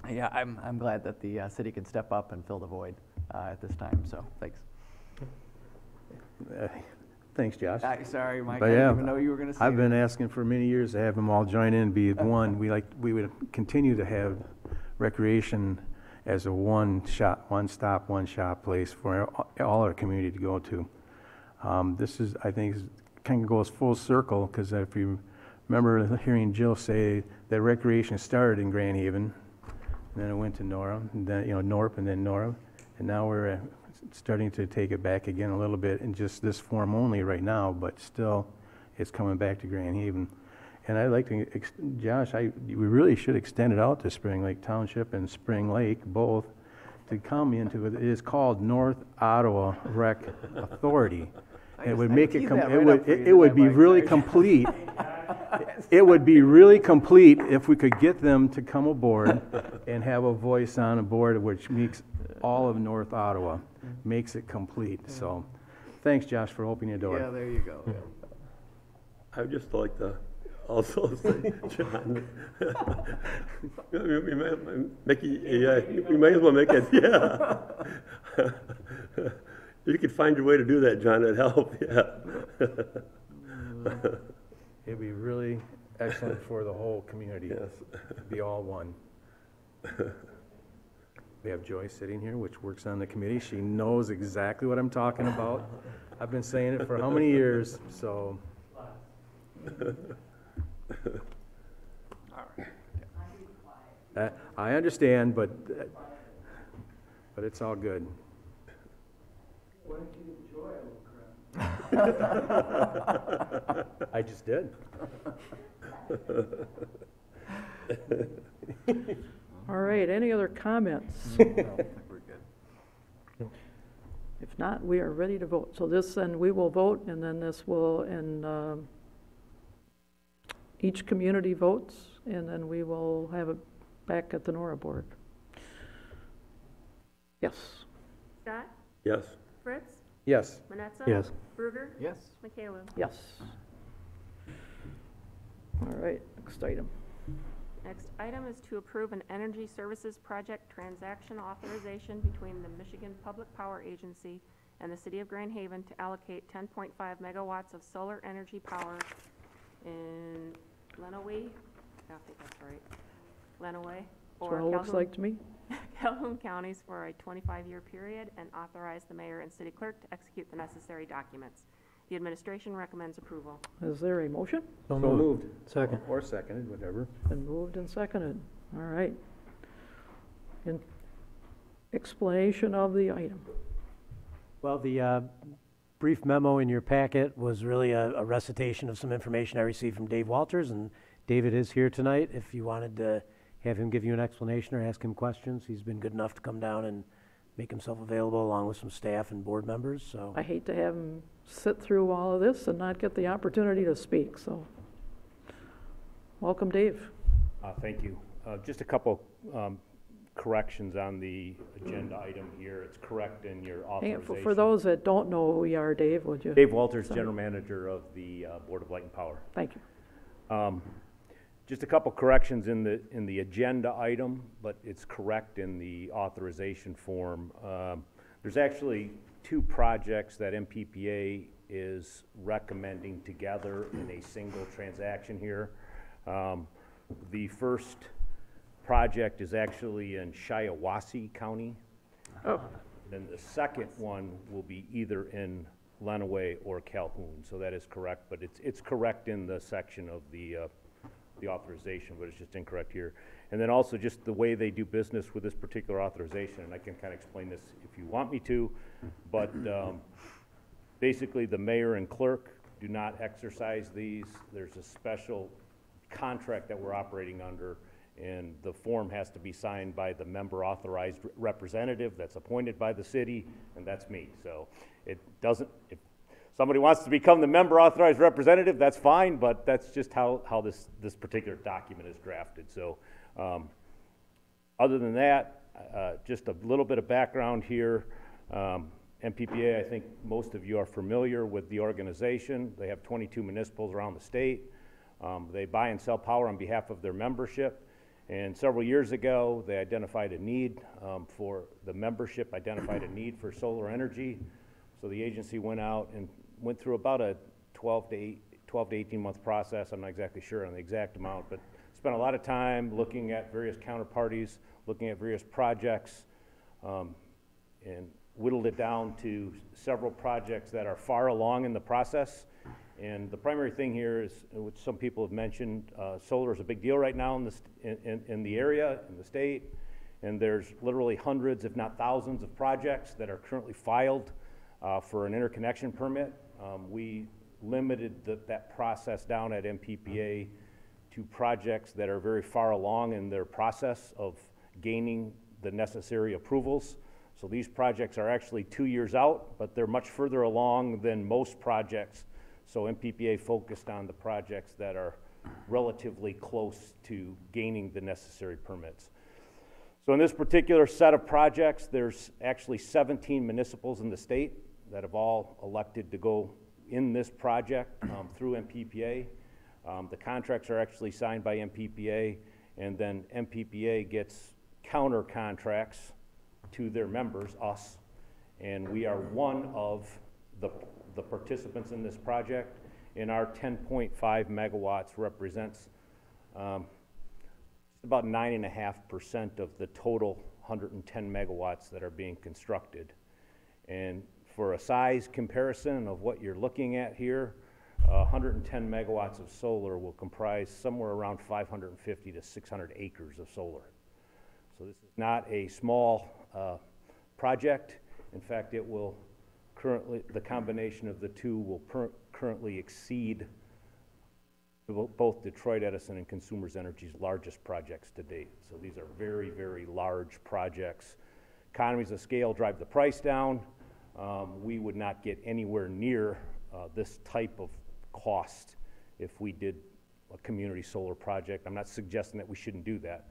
yeah, I'm glad that the city can step up and fill the void at this time. So thanks. Thanks, Josh. Sorry, Mike, But I yeah, didn't even know you were going to say I've been that. asking for many years to have them all join in, be one. We would continue to have recreation as a one-stop, one-shop place for all our community to go to. This is, I think, kind of goes full circle, because if you remember hearing Jill say that recreation started in Grand Haven, and then it went to Nora, and then, Norp, and then Nora, and now we're starting to take it back again a little bit in just this form only right now, but still, it's coming back to Grand Haven. And I'd like to, Josh, we really should extend it out to Spring Lake Township and Spring Lake, both, to come into it. It is called North Ottawa Rec Authority. It would make it, it would be really complete. It would be really complete if we could get them to come aboard and have a voice on a board, which makes all of North Ottawa, makes it complete. So, thanks, Josh, for opening the door. Yeah, there you go. I would just like to also say, John, we might as well make it, yeah. If you could find your way to do that, John, that'd help, yeah. It'd be really excellent for the whole community. Yes. Be all one. We have Joyce sitting here, which works on the committee. She knows exactly what I'm talking about. I've been saying it for how many years, so. I understand, but it's all good. Why don't you give Joy a little credit? I just did. All right, any other comments? No, I think we're good. If not, we are ready to vote. So this, then we will vote, and then this will, and each community votes, and then we will have it back at the NORA board. Yes. Scott? Yes. Fritz? Yes. Manetza? Yes. Bruger? Yes. McHale? Yes. All right, next item. Next item is to approve an energy services project transaction authorization between the Michigan Public Power Agency and the City of Grand Haven to allocate 10.5 megawatts of solar energy power in Lenawee, I think that's right, Lenawee, That's what it looks like to me. Calhoun counties for a 25-year period, and authorize the mayor and city clerk to execute the necessary documents. The administration recommends approval. Is there a motion? So moved. Second. Or seconded, whatever. Been moved and seconded. All right. In explanation of the item. Well, the brief memo in your packet was really a recitation of some information I received from Dave Walters, and David is here tonight. If you wanted to have him give you an explanation or ask him questions, he's been good enough to come down and make himself available along with some staff and board members, so. I hate to have him sit through all of this and not get the opportunity to speak, so. Welcome, Dave. Thank you. Just a couple corrections on the agenda item here. It's correct in your Hey, authorization. for those that don't know who you are, Dave, would you? Dave Walters, Sorry. General Manager of the Board of Light and Power. Thank you. Just a couple corrections in the agenda item, but it's correct in the authorization form. There's actually two projects that MPPA is recommending together in a single transaction here. The first project is actually in Shiawassee County. Oh. Then the second one will be either in Lenawee or Calhoun, so that is correct, but it's correct in the section of the authorization, but it's just incorrect here. And then also just the way they do business with this particular authorization, and I can kind of explain this if you want me to, but basically the mayor and clerk do not exercise these. There's a special contract that we're operating under, and the form has to be signed by the member authorized representative that's appointed by the city, and that's me. So it doesn't, if somebody wants to become the member authorized representative, that's fine, but that's just how this particular document is drafted. So other than that, just a little bit of background here. MPPA, I think most of you are familiar with the organization. They have 22 municipals around the state. They buy and sell power on behalf of their membership. And several years ago, they identified a need for, the membership identified a need for solar energy. So the agency went out and went through about a 12 to 18 month process. I'm not exactly sure on the exact amount, but spent a lot of time looking at various counterparties, looking at various projects, and whittled it down to several projects that are far along in the process. And the primary thing here is, which some people have mentioned, solar is a big deal right now in the area, in the state, and there's literally hundreds, if not thousands, of projects that are currently filed for an interconnection permit. We limited that process down at MPPA to projects that are very far along in their process of gaining the necessary approvals. So these projects are actually 2 years out, but they're much further along than most projects. So MPPA focused on the projects that are relatively close to gaining the necessary permits. So in this particular set of projects, there's actually 17 municipals in the state that have all elected to go in this project through MPPA. The contracts are actually signed by MPPA, and then MPPA gets counter contracts to their members, us, and we are one of the participants in this project, and our 10.5 megawatts represents about 9.5% of the total 110 megawatts that are being constructed. And for a size comparison of what you're looking at here, 110 megawatts of solar will comprise somewhere around 550 to 600 acres of solar. So this is not a small project. In fact, it will currently, the combination of the two will currently exceed both Detroit Edison and Consumers Energy's largest projects to date. So these are very, very large projects. Economies of scale drive the price down. We would not get anywhere near this type of cost if we did a community solar project. I'm not suggesting that we shouldn't do that,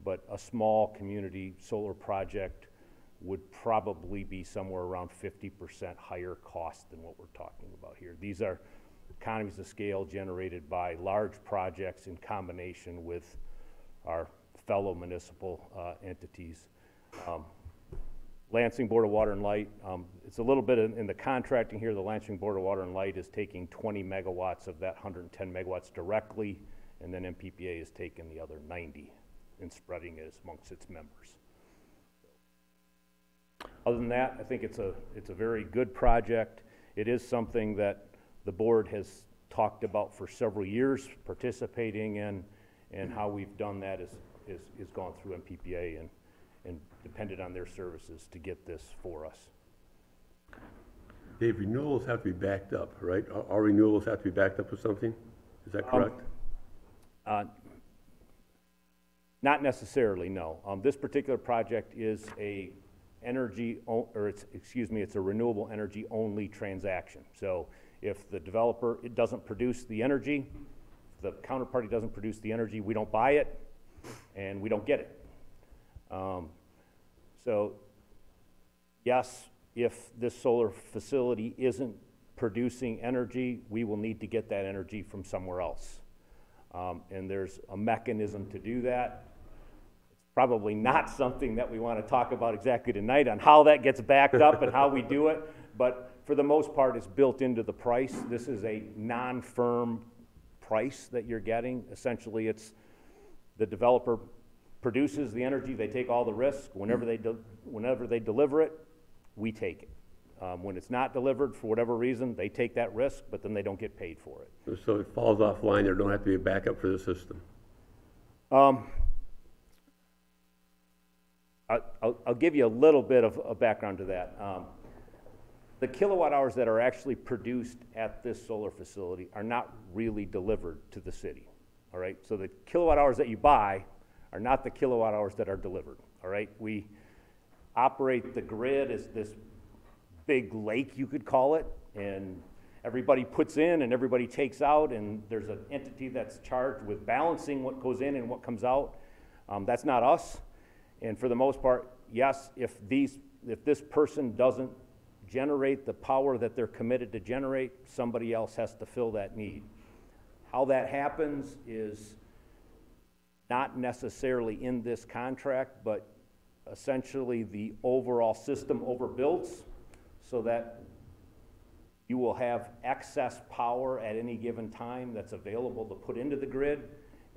but a small community solar project would probably be somewhere around 50% higher cost than what we're talking about here. These are economies of scale generated by large projects in combination with our fellow municipal entities. Lansing Board of Water and Light, it's a little bit in the contracting here. The Lansing Board of Water and Light is taking 20 megawatts of that 110 megawatts directly, and then MPPA is taking the other 90 and spreading it amongst its members. Other than that, I think it's a very good project. It is something that the board has talked about for several years, participating in, and how we've done that is gone through MPPA and depended on their services to get this for us. Dave, renewals have to be backed up, right? Our renewals have to be backed up with something? Is that correct? Not necessarily, no. This particular project is a it's a renewable energy only transaction. So if the developer doesn't produce the energy, the counterparty doesn't produce the energy, we don't buy it and we don't get it. So yes, if this solar facility isn't producing energy, we will need to get that energy from somewhere else. And there's a mechanism to do that. Probably not something that we want to talk about exactly tonight on how that gets backed up and how we do it, but for the most part, it's built into the price. This is a non-firm price that you're getting. Essentially, it's the developer produces the energy, they take all the risk. Whenever they deliver it, we take it. When it's not delivered, for whatever reason, they take that risk, but then they don't get paid for it. So it falls offline, there don't have to be a backup for the system? I'll give you a little bit of a background to that. The kilowatt hours that are actually produced at this solar facility are not really delivered to the city, all right? So the kilowatt hours that you buy are not the kilowatt hours that are delivered, all right? We operate the grid as this big lake, you could call it, and everybody puts in and everybody takes out, and there's an entity that's charged with balancing what goes in and what comes out. That's not us. And for the most part, yes, if this person doesn't generate the power that they're committed to generate, somebody else has to fill that need. How that happens is not necessarily in this contract, but essentially the overall system overbuilds so that You will have excess power at any given time that's available to put into the grid,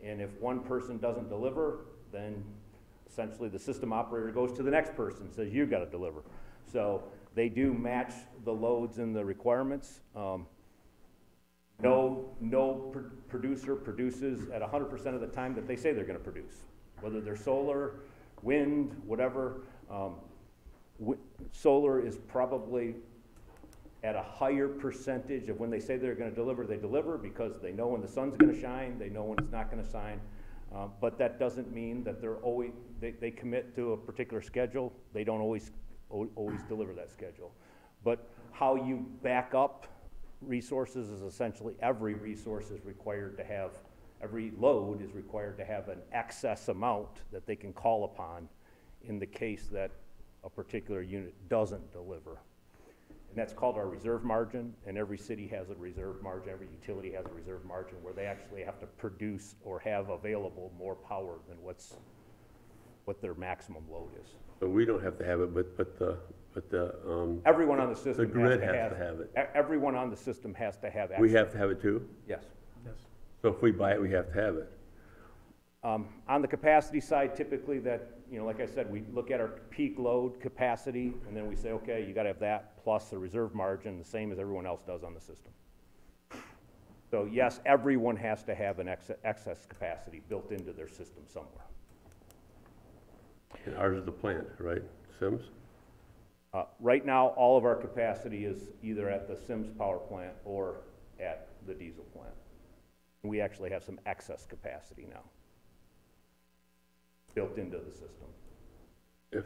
and if one person doesn't deliver, then essentially the system operator goes to the next person and says, you've got to deliver. So they do match the loads and the requirements. No producer produces at 100% of the time that they say they're going to produce, whether they're solar, wind, whatever. Solar is probably at a higher percentage of when they say they're going to deliver, they deliver because they know when the sun's going to shine, they know when it's not going to shine. But that doesn't mean that they're always, they commit to a particular schedule. They don't always deliver that schedule. But how you back up resources is essentially every resource is required to have, every load is required to have an excess amount that they can call upon in the case that a particular unit doesn't deliver. And that's called our reserve margin, and every city has a reserve margin, every utility has a reserve margin where they actually have to produce or have available more power than what their maximum load is. So we don't have to have it, but everyone on the system the grid has has to have it. Everyone on the system has to have access. We have to have it too? Yes. Yes. So if we buy it, we have to have it? On the capacity side, typically that, like I said, we look at our peak load capacity, and then we say, okay, you got to have that plus the reserve margin, the same as everyone else does on the system. So yes, everyone has to have an excess capacity built into their system somewhere. And ours is the plant, right? Sims? Right now, all of our capacity is either at the Sims power plant or at the diesel plant. We actually have some excess capacity now built into the system. If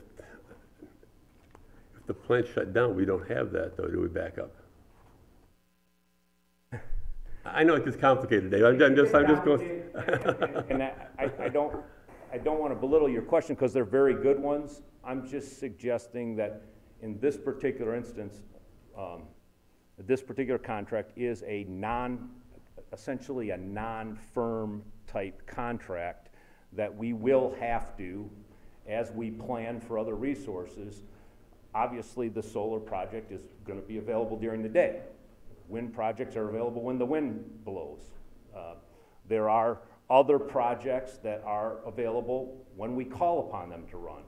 the plant shut down, we don't have that, though, do we back up? I know it's complicated, Dave. I'm just going. And I don't want to belittle your question because they're very good ones. I'm just suggesting that in this particular instance, this particular contract is a essentially a non-firm type contract that we will have to, as we plan for other resources. Obviously, the solar project is going to be available during the day. Wind projects are available when the wind blows. There are other projects that are available when we call upon them to run.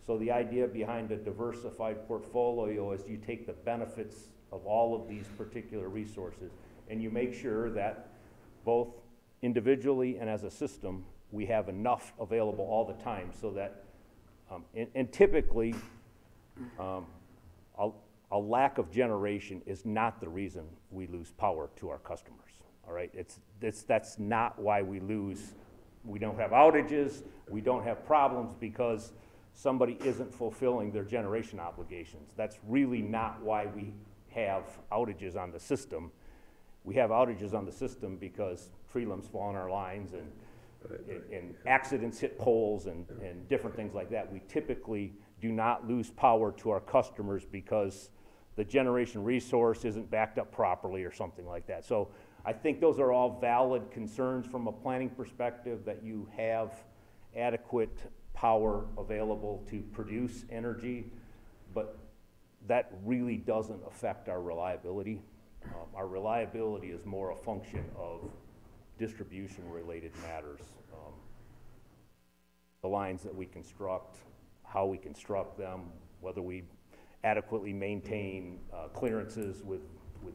So the idea behind a diversified portfolio is you take the benefits of all of these particular resources and you make sure that both individually and as a system, we have enough available all the time so that, and typically, a lack of generation is not the reason we lose power to our customers, all right? That's not why we lose. We don't have outages, we don't have problems because somebody isn't fulfilling their generation obligations. That's really not why we have outages on the system. We have outages on the system because tree limbs fall on our lines and accidents hit poles and different things like that. We typically do not lose power to our customers because the generation resource isn't backed up properly or something like that. So I think those are all valid concerns from a planning perspective, that you have adequate power available to produce energy, but that really doesn't affect our reliability. Our reliability is more a function of distribution-related matters. The lines that we construct, how we construct them, whether we adequately maintain clearances with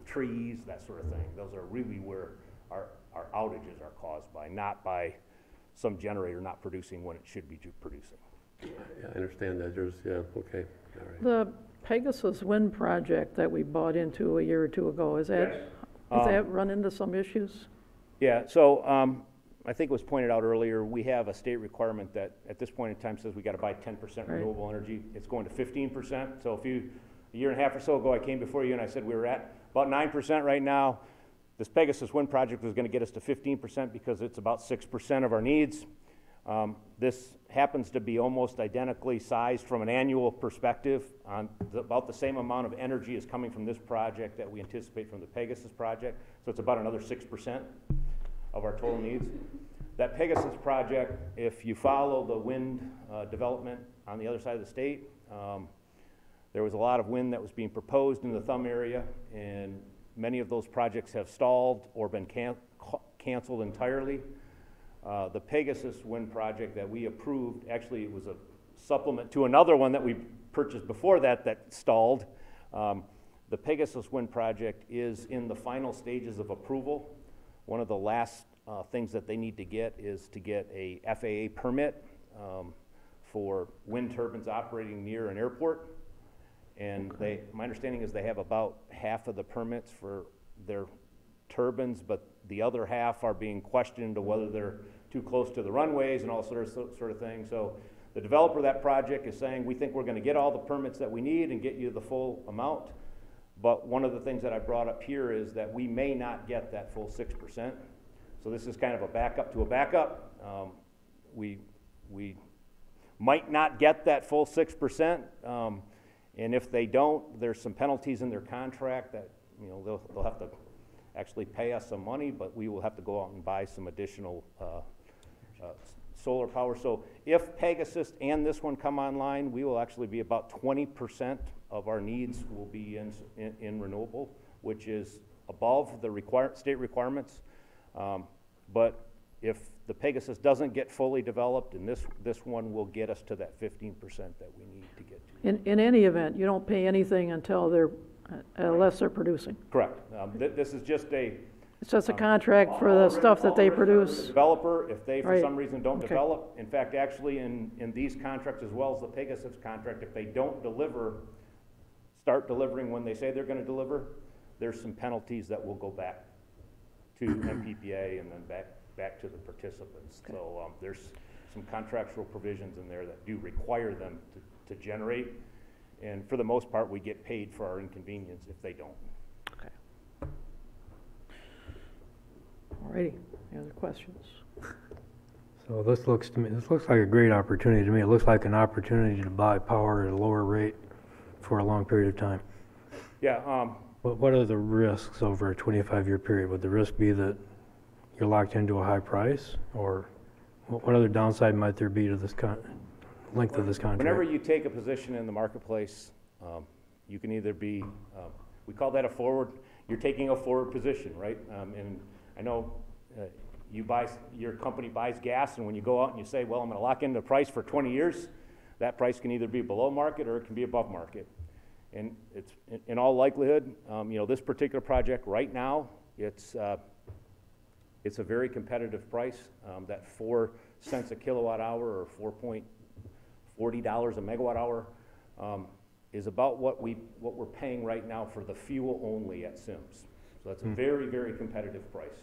trees, that sort of thing. Those are really where our outages are caused by, not by some generator not producing when it should be producing. Yeah, I understand that. Okay, all right. The Pegasus wind project that we bought into a year or two ago, is that, does that run into some issues? Yeah, so I think it was pointed out earlier, we have a state requirement that at this point in time says we got to buy 10% renewable energy. It's going to 15%. So a year and a half or so ago, I came before you and I said we were at about 9% right now. This Pegasus wind project was going to get us to 15% because it's about 6% of our needs. This happens to be almost identically sized from an annual perspective. About the same amount of energy is coming from this project that we anticipate from the Pegasus project. So it's about another 6% of our total needs. That Pegasus project, if you follow the wind development on the other side of the state, there was a lot of wind that was being proposed in the Thumb area, and Many of those projects have stalled or been canceled entirely. The Pegasus wind project that we approved, actually it was a supplement to another one that we purchased before that that stalled. The Pegasus wind project is in the final stages of approval. One of the last things that they need to get is to get a FAA permit for wind turbines operating near an airport. And my understanding is they have about half of the permits for their turbines, but the other half are being questioned to whether they're too close to the runways and all sort of things. So the developer of that project is saying, we think we're going to get all the permits that we need and get you the full amount. But one of the things that I brought up here is that we may not get that full 6%. So this is kind of a backup to a backup. We might not get that full 6%. And if they don't, there's some penalties in their contract that, you know, they'll have to actually pay us some money, but we will have to go out and buy some additional solar power. So if Pegasus and this one come online, we will actually be about 20% of our needs will be in renewable, which is above the state requirements. But if the Pegasus doesn't get fully developed, and this one will get us to that 15% that we need to get to. In any event, you don't pay anything until unless they're producing. Correct. This is just it's just a contract for the stuff that they produce. Developer, if they for Right. some reason don't Okay. develop, in fact, actually in these contracts as well as the Pegasus contract, if they don't start delivering when they say they're going to deliver, there's some penalties that will go back to MPPA and then back to the participants. Okay. So there's some contractual provisions in there that do require them to generate, and for the most part, we get paid for our inconvenience if they don't. Okay. All righty. Any other questions? So this looks like a great opportunity to me. It looks like an opportunity to buy power at a lower rate for a long period of time. Yeah. What are the risks over a 25-year period? Would the risk be that you're locked into a high price, or what other downside might there be to this length of this contract? Whenever you take a position in the marketplace, you can either be, we call that a forward, you're taking a forward position, right? And I know your company buys gas, and when you go out and you say, well, I'm going to lock in the price for 20 years, that price can either be below market or it can be above market. And it's, in all likelihood, this particular project right now, it's a very competitive price. That 4 cents a kilowatt hour or $4.40 a megawatt hour is about what we're paying right now for the fuel only at Sims. So that's a very, very competitive price.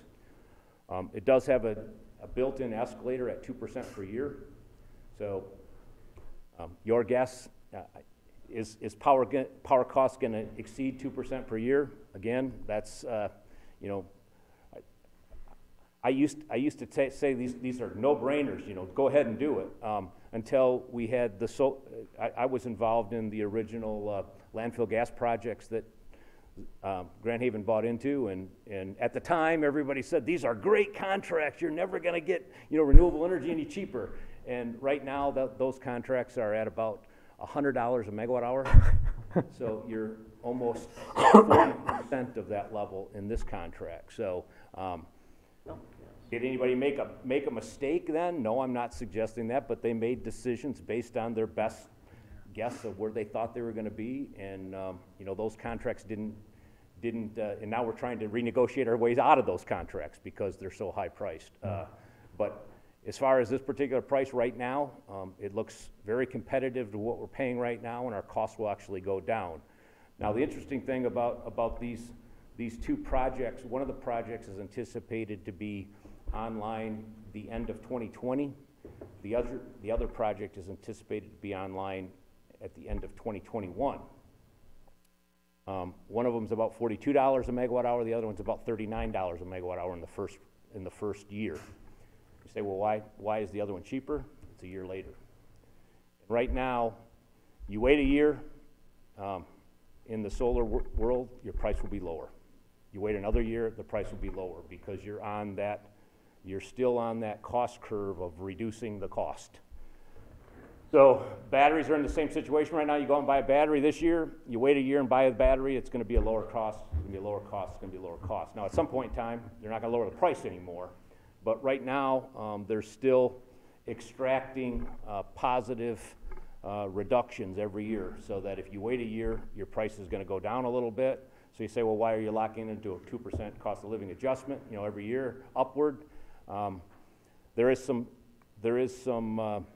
It does have a built-in escalator at 2% per year. So your guess, is power cost going to exceed 2% per year? Again, that's I used to say these are no-brainers. Go ahead and do it. Until we had I was involved in the original landfill gas projects that Grand Haven bought into, and at the time everybody said these are great contracts. You're never going to get renewable energy any cheaper. And right now those contracts are at about $100 a megawatt hour. So you're almost 40% of that level in this contract. So did anybody make a mistake then? No, I'm not suggesting that, but they made decisions based on their best guess of where they thought they were going to be, and those contracts didn't and now we're trying to renegotiate our ways out of those contracts because they're so high priced. But as far as this particular price right now, it looks very competitive to what we're paying right now, and our costs will actually go down. Now, the interesting thing about these two projects, one of the projects is anticipated to be online the end of 2020. The other project is anticipated to be online at the end of 2021. One of them is about $42 a megawatt hour. The other one's about $39 a megawatt hour in the first year. You say, well, why is the other one cheaper? It's a year later. Right now, you wait a year, in the solar world, your price will be lower. You wait another year, the price will be lower because you're still on that cost curve of reducing the cost. So batteries are in the same situation right now. You go out and buy a battery this year, you wait a year and buy a battery, it's gonna be a lower cost, it's gonna be a lower cost, it's gonna be a lower cost. Now, at some point in time, they're not gonna lower the price anymore, but right now, they're still extracting positive reductions every year, so that if you wait a year, your price is gonna go down a little bit. So you say, well, why are you locking into a 2% cost of living adjustment, you know, every year upward? There is some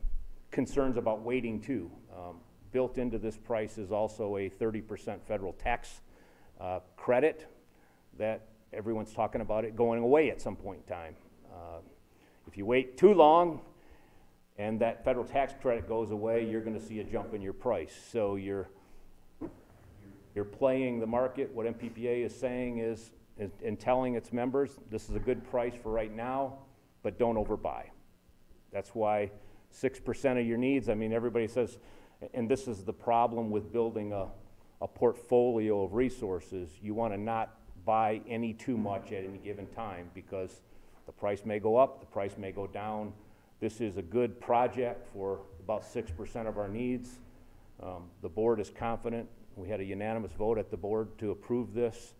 concerns about waiting too. Built into this price is also a 30% federal tax credit that everyone's talking about it going away at some point in time. If you wait too long and that federal tax credit goes away, you're going to see a jump in your price. So you're playing the market. What MPPA is saying is, and telling its members, this is a good price for right now, but don't overbuy. That's why 6% of your needs, I mean, everybody says, and this is the problem with building a portfolio of resources, you want to not buy any too much at any given time, because the price may go up, the price may go down. This is a good project for about 6% of our needs. The board is confident. We had a unanimous vote at the board to approve this.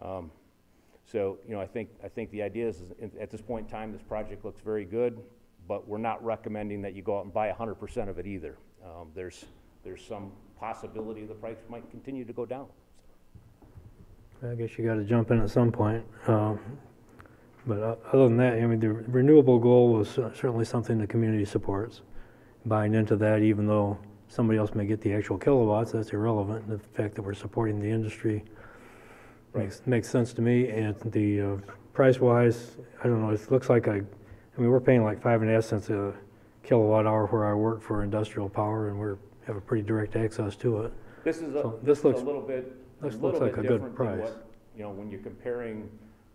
So, you know, I think the idea is at this point in time, this project looks very good, but we're not recommending that you go out and buy 100% of it either. There's some possibility the price might continue to go down. I guess you got to jump in at some point. But other than that, I mean, the renewable goal was certainly something the community supports. Buying into that, even though somebody else may get the actual kilowatts, that's irrelevant. The fact that we're supporting the industry makes sense to me. And the price-wise, I don't know, it looks like I mean, we're paying like 5.5 cents a kilowatt hour where I work for industrial power, and we have a pretty direct access to it. This is this looks a little bit like a good price. What, you know, when you're comparing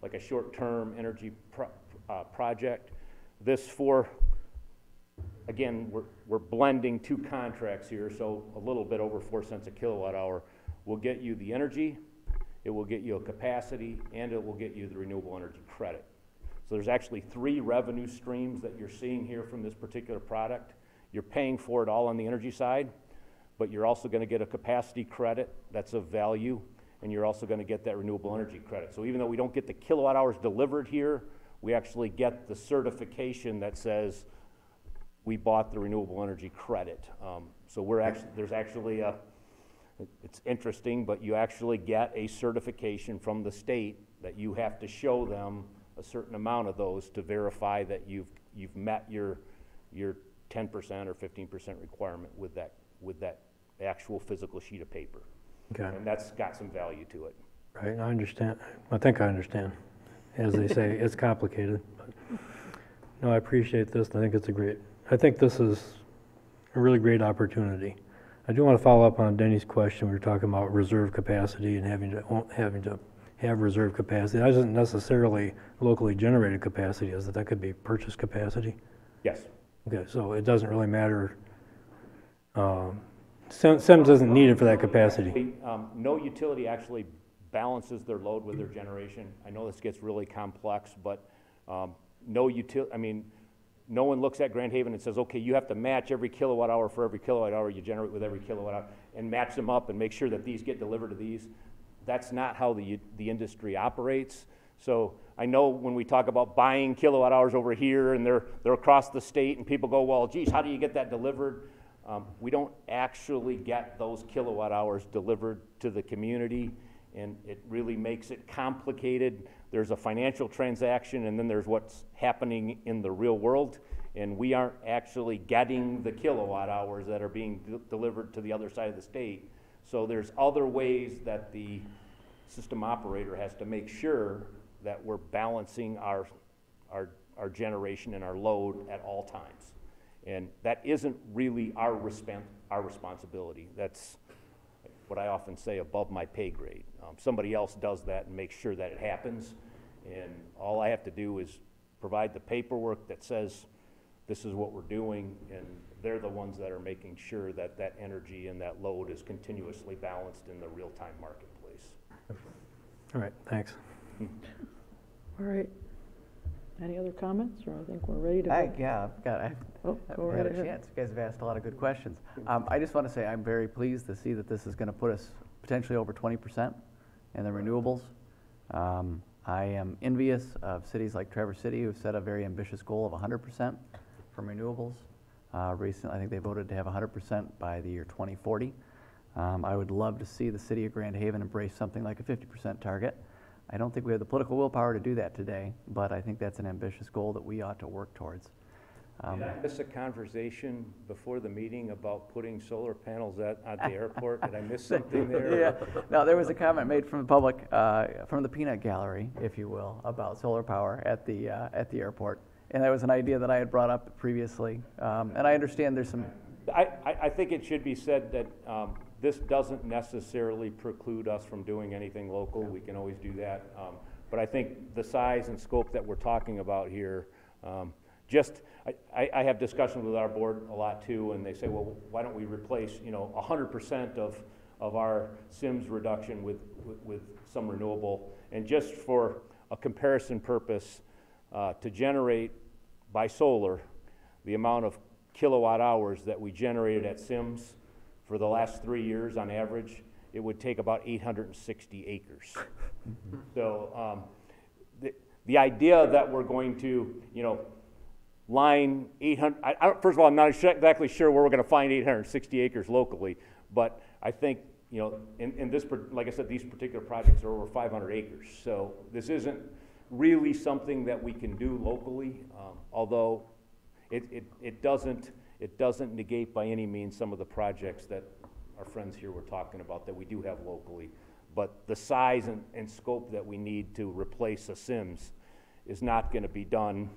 like a short-term energy project, again, we're blending two contracts here, so a little bit over 4 cents a kilowatt hour will get you the energy, it will get you a capacity, and it will get you the renewable energy credit. So there's actually 3 revenue streams that you're seeing here from this particular product. You're paying for it all on the energy side, but you're also going to get a capacity credit that's of value, and you're also going to get that renewable energy credit. So even though we don't get the kilowatt hours delivered here, we actually get the certification that says we bought the renewable energy credit. So there's actually it's interesting, but you actually get a certification from the state that you have to show them a certain amount of those to verify that you've met your 10% or 15% requirement with that actual physical sheet of paper. Okay. And that's got some value to it. Right, I understand. I think I understand. As they say, it's complicated. But no, I appreciate this. I think this is a really great opportunity. I do want to follow up on Denny's question. We were talking about reserve capacity and having to have reserve capacity. That isn't necessarily locally generated capacity, is it? That could be purchase capacity? Yes. Okay, so it doesn't really matter. SEMS isn't needed for that capacity. No utility actually balances their load with their generation. I know this gets really complex, but no one looks at Grand Haven and says, okay, you have to match every kilowatt hour for every kilowatt hour you generate with every kilowatt hour and match them up and make sure that these get delivered to these. That's not how the industry operates. So I know when we talk about buying kilowatt hours over here and they're across the state and people go, well, geez, how do you get that delivered? We don't actually get those kilowatt hours delivered to the community, and it really makes it complicated. There's a financial transaction, and then there's what's happening in the real world, and we aren't actually getting the kilowatt hours that are being delivered to the other side of the state. So there's other ways that the system operator has to make sure that we're balancing our generation and our load at all times. And that isn't really our responsibility. That's what I often say, above my pay grade. Somebody else does that and makes sure that it happens. And all I have to do is provide the paperwork that says this is what we're doing, and they're the ones that are making sure that that energy and that load is continuously balanced in the real-time marketplace. All right, thanks. All right. Any other comments, or I think we're ready to go? I've had a chance. You guys have asked a lot of good questions. I just want to say I'm very pleased to see that this is going to put us potentially over 20% in the renewables. I am envious of cities like Traverse City who've set a very ambitious goal of 100% from renewables. Recently, I think they voted to have 100% by the year 2040. I would love to see the city of Grand Haven embrace something like a 50% target. I don't think we have the political willpower to do that today, but I think that's an ambitious goal that we ought to work towards. Did I miss a conversation before the meeting about putting solar panels at the airport? Did I miss something there? Yeah. No, there was a comment made from the public, from the peanut gallery, if you will, about solar power at the airport. And that was an idea that I had brought up previously. And I understand there's some... I think it should be said that this doesn't necessarily preclude us from doing anything local. We can always do that. But I think the size and scope that we're talking about here, I have discussions with our board a lot too, and they say, well, why don't we replace 100% of our SIMS reduction with some renewable? And just for a comparison purpose, to generate by solar the amount of kilowatt hours that we generated at SIMS for the last 3 years on average, it would take about 860 acres. So the idea that we're going to, line 800, first of all, I'm not exactly sure where we're going to find 860 acres locally, but I think, in this, like I said, these particular projects are over 500 acres. So this isn't really something that we can do locally, although it doesn't negate by any means some of the projects that our friends here were talking about that we do have locally. But the size and scope that we need to replace a SIMS is not going to be done,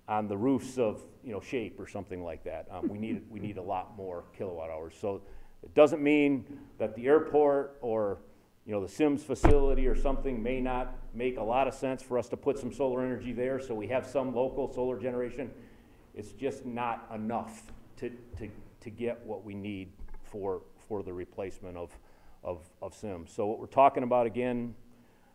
on the roofs of Shape or something like that. We need a lot more kilowatt hours. So it doesn't mean that the airport or the SIMS facility or something may not make a lot of sense for us to put some solar energy there, so we have some local solar generation. It's just not enough to get what we need for the replacement of SIMS. So what we're talking about, again,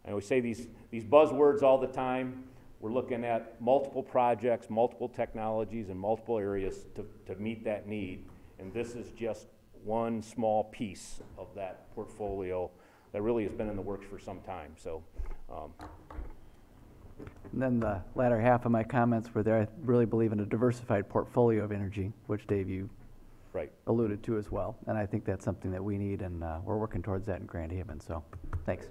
I always say these buzzwords all the time. We're looking at multiple projects, multiple technologies, and multiple areas to meet that need. And this is just one small piece of that portfolio that really has been in the works for some time. So, And then the latter half of my comments were there. I really believe in a diversified portfolio of energy, which Dave, you alluded to as well. And I think that's something that we need, and we're working towards that in Grand Haven. So, thanks.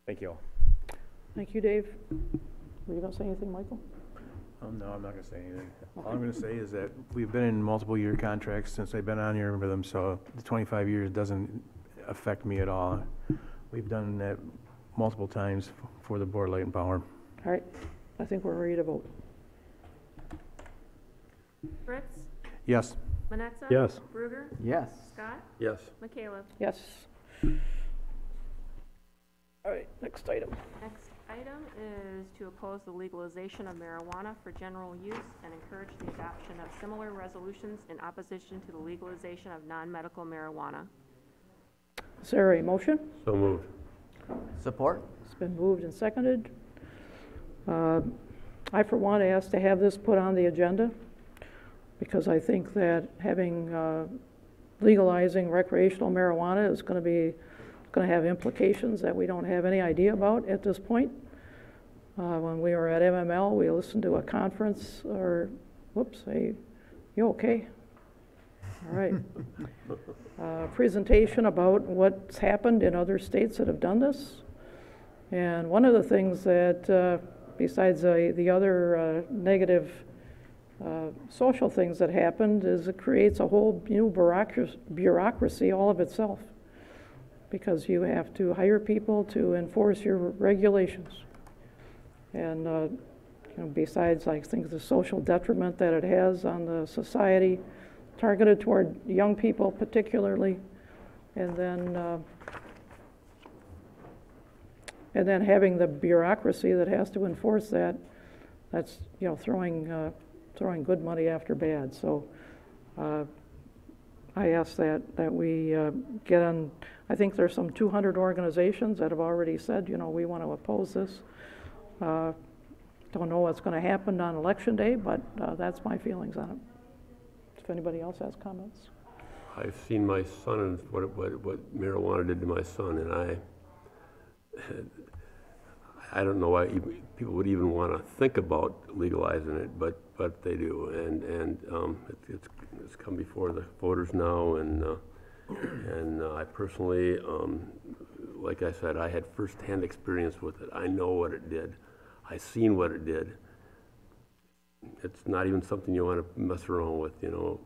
Thank you all. Thank you, Dave. Were you going to say anything, Michael? No, I'm not going to say anything. All I'm going to say is that we've been in multiple year contracts since I've been on here with them, so the 25 years doesn't affect me at all. We've done that multiple times for the Board of Light and Power. All right, I think we're ready to vote. Fritz? Yes. Manetza? Yes. Bruger? Yes. Scott? Yes. McCaleb? Yes. All right, next item. Next item is to oppose the legalization of marijuana for general use and encourage the adoption of similar resolutions in opposition to the legalization of non-medical marijuana. Is there a motion? So moved. Support? It's been moved and seconded. I, for one, asked to have this put on the agenda because I think that having legalizing recreational marijuana is going to have implications that we don't have any idea about at this point. When we were at MML, we listened to a conference, or, whoops, you okay? All right. Presentation about what's happened in other states that have done this. And one of the things that, besides the other negative social things that happened, is it creates a whole new bureaucracy all of itself, because you have to hire people to enforce your regulations. And besides, I think the social detriment that it has on the society, targeted toward young people particularly, and then having the bureaucracy that has to enforce that, that's throwing good money after bad. So I ask that we get on, I think there's some 200 organizations that have already said, you know, we want to oppose this. Don't know what's going to happen on Election Day, but that's my feelings on it. If anybody else has comments. I've seen my son and what marijuana did to my son, and I don't know why people would even want to think about legalizing it, but they do, and it's come before the voters now, and I personally, like I said, I had firsthand experience with it. I know what it did. I seen what it did. It's not even something you want to mess around with, you know,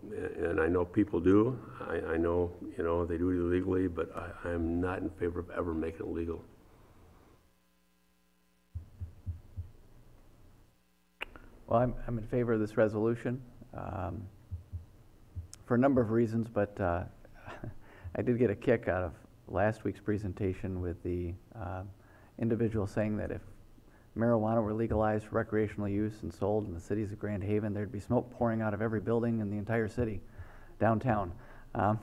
and I know people do. I know, you know, they do it illegally, but I'm not in favor of ever making it legal. Well, I'm in favor of this resolution for a number of reasons, but I did get a kick out of last week's presentation with the individual saying that if marijuana were legalized for recreational use and sold in the cities of Grand Haven, there'd be smoke pouring out of every building in the entire city, downtown. I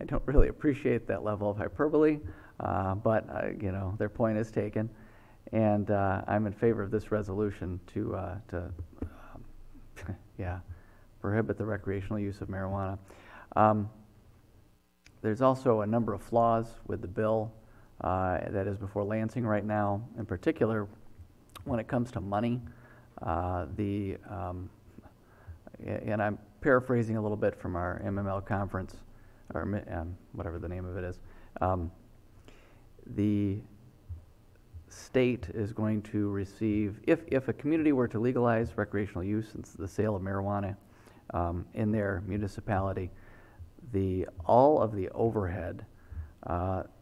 don't really appreciate that level of hyperbole, but you know, their point is taken, and I'm in favor of this resolution to yeah, prohibit the recreational use of marijuana. There's also a number of flaws with the bill that is before Lansing right now, in particular when it comes to money. And I'm paraphrasing a little bit from our MML conference, or whatever the name of it is. The state is going to receive, if a community were to legalize recreational use and the sale of marijuana in their municipality, all of the overhead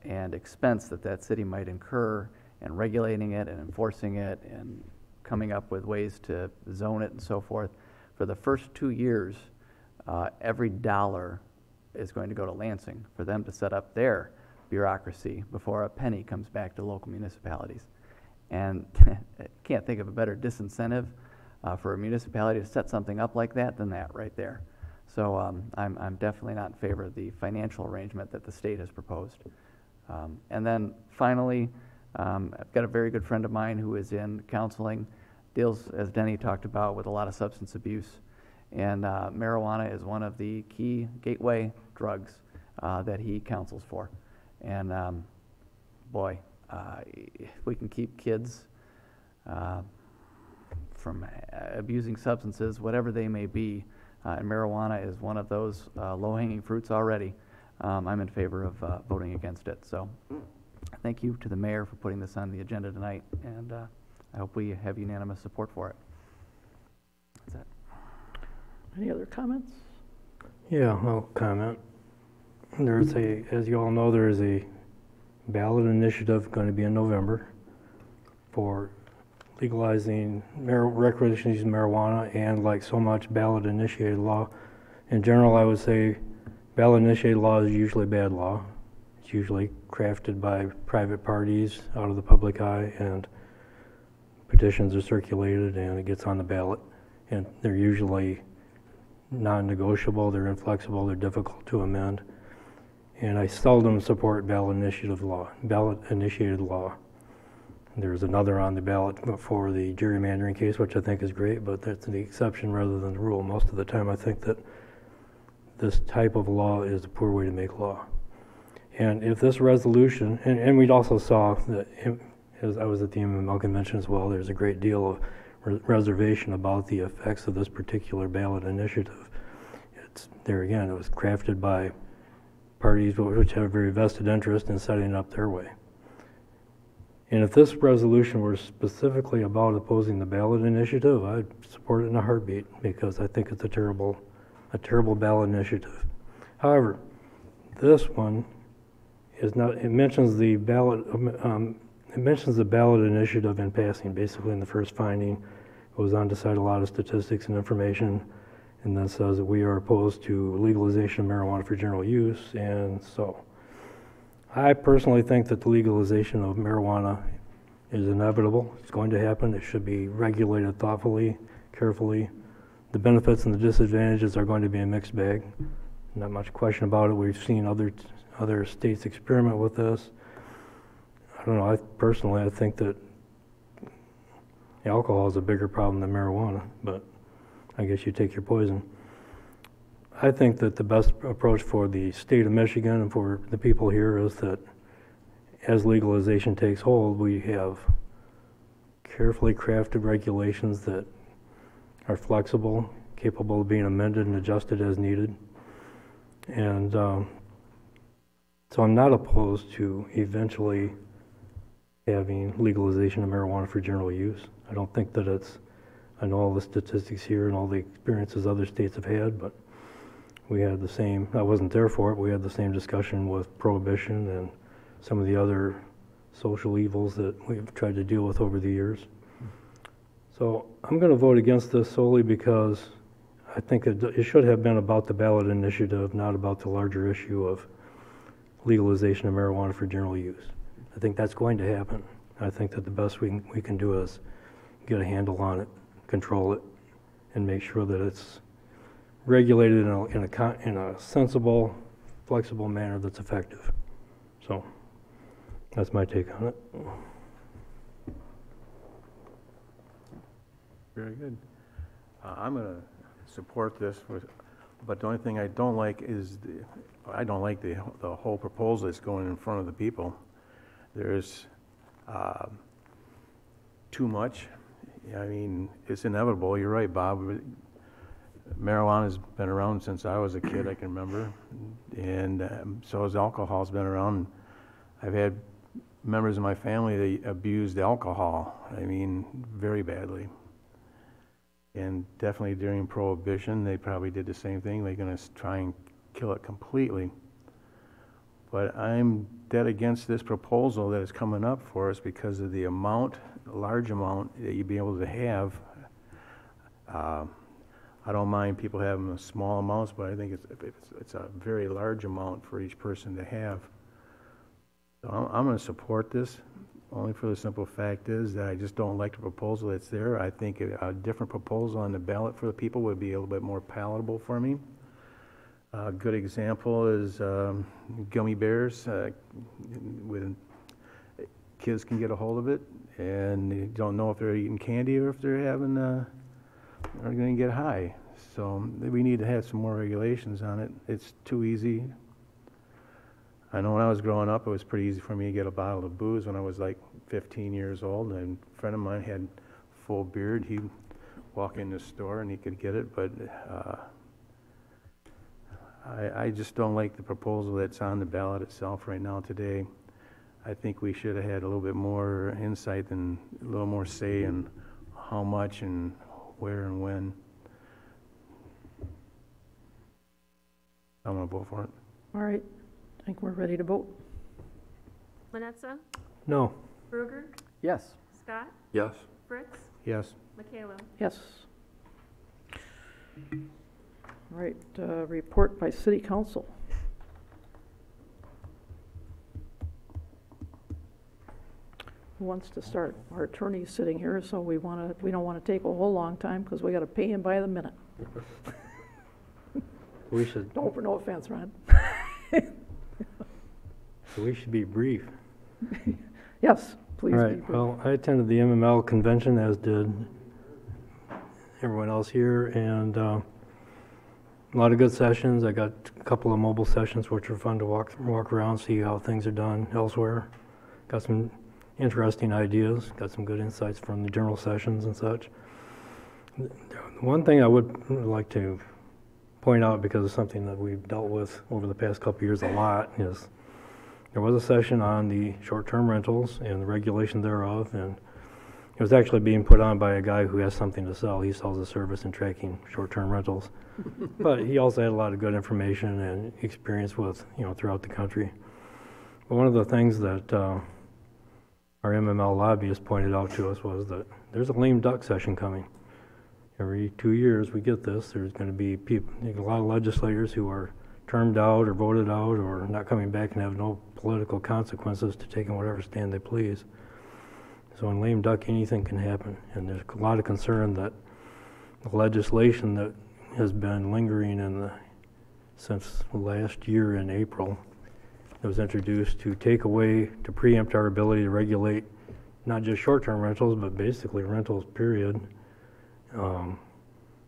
and expense that city might incur in regulating it and enforcing it and coming up with ways to zone it and so forth, for the first 2 years, every dollar is going to go to Lansing for them to set up their bureaucracy before a penny comes back to local municipalities. And I can't think of a better disincentive for a municipality to set something up like that than that right there. So I'm definitely not in favor of the financial arrangement that the state has proposed. And then finally, I've got a very good friend of mine who is in counseling, deals, as Denny talked about, with a lot of substance abuse. And marijuana is one of the key gateway drugs that he counsels for. And boy, if we can keep kids from abusing substances, whatever they may be, and marijuana is one of those low-hanging fruits already, I'm in favor of voting against it. So thank you to the mayor for putting this on the agenda tonight, and I hope we have unanimous support for it. That's it. Any other comments? Yeah, I'll comment. As you all know, there is a ballot initiative going to be in November for legalizing recreational use of marijuana, and like so much ballot initiated law, in general, I would say ballot initiated law is usually bad law. It's usually crafted by private parties out of the public eye, and petitions are circulated and it gets on the ballot, and they're usually non-negotiable, they're inflexible, they're difficult to amend. And I seldom support ballot initiated law. There's another on the ballot for the gerrymandering case, which I think is great, but that's the exception rather than the rule. Most of the time I think that this type of law is a poor way to make law. And if this resolution, and we also saw that, as I was at the MML convention as well, there's a great deal of reservation about the effects of this particular ballot initiative. There again, it was crafted by parties which have a very vested interest in setting it up their way. And if this resolution were specifically about opposing the ballot initiative, I'd support it in a heartbeat, because I think it's a terrible ballot initiative. However, this one is not. It mentions the ballot. It mentions the ballot initiative in passing, basically in the first finding. It goes on to cite a lot of statistics and information, and then says that we are opposed to legalization of marijuana for general use. And so I personally think that the legalization of marijuana is inevitable. It's going to happen. It should be regulated thoughtfully, carefully. The benefits and the disadvantages are going to be a mixed bag. Not much question about it. We've seen other states experiment with this. I don't know, personally, I think that alcohol is a bigger problem than marijuana, but I guess you take your poison. I think that the best approach for the state of Michigan and for the people here is that as legalization takes hold, we have carefully crafted regulations that are flexible, capable of being amended and adjusted as needed. And so I'm not opposed to eventually having legalization of marijuana for general use. I don't think that it's, I know all the statistics here and all the experiences other states have had, but we had the same, I wasn't there for it, but we had the same discussion with prohibition and some of the other social evils that we've tried to deal with over the years. So I'm going to vote against this solely because I think it should have been about the ballot initiative, not about the larger issue of legalization of marijuana for general use. I think that's going to happen. I think that the best we can do is get a handle on it, control it, and make sure that it's regulated in a sensible, flexible manner that's effective. So that's my take on it. Very good. I'm going to support this, but the only thing I don't like is I don't like the whole proposal that's going in front of the people. There's too much. I mean, it's inevitable. You're right, Bob. Marijuana's been around since I was a kid, I can remember, and so has alcohol's been around. I've had members of my family that abused alcohol, I mean, very badly. And definitely during Prohibition, they probably did the same thing. They're going to try and kill it completely. But I'm dead against this proposal that is coming up for us because of the large amount that you'd be able to have. I don't mind people having small amounts, but I think it's a very large amount for each person to have. So I'm going to support this, only for the simple fact is that I just don't like the proposal that's there. I think a different proposal on the ballot for the people would be a little bit more palatable for me. A good example is gummy bears. When kids can get a hold of it, and they don't know if they're eating candy or if they're having, are going to get high. So we need to have some more regulations on it. It's too easy. I know when I was growing up, it was pretty easy for me to get a bottle of booze when I was like 15 years old, and a friend of mine had full beard. He'd walk in the store and he could get it, but I just don't like the proposal that's on the ballot itself right now today. I think we should have had a little bit more insight and a little more say in how much and where and when. I'm going to vote for it. All right. I think we're ready to vote. Manetza? No. Bruger? Yes. Scott? Yes. Fritz? Yes. Michaela? Yes. All right, report by City Council. Who wants to start? Our attorney's sitting here, so we don't want to take a whole long time because we got to pay him by the minute. We should. No offense, Ron. We should be brief. Yes, please. All right. Well, I attended the MML convention, as did everyone else here, and a lot of good sessions. I got a couple of mobile sessions, which were fun to walk around, see how things are done elsewhere. Got some interesting ideas. Got some good insights from the general sessions and such. One thing I would like to point out, because it's something that we've dealt with over the past couple of years a lot, is there was a session on the short-term rentals and the regulation thereof, and it was actually being put on by a guy who has something to sell. He sells a service in tracking short-term rentals, but he also had a lot of good information and experience with, throughout the country. But one of the things that our MML lobbyist pointed out to us was that there's a lame duck session coming. Every 2 years we get this. There's going to be a lot of legislators who are termed out or voted out or not coming back and have no political consequences to taking whatever stand they please. So in lame duck, anything can happen. And there's a lot of concern that the legislation that has been lingering in the since last year in April. It was introduced to take away, to preempt our ability to regulate not just short-term rentals, but basically rentals, period,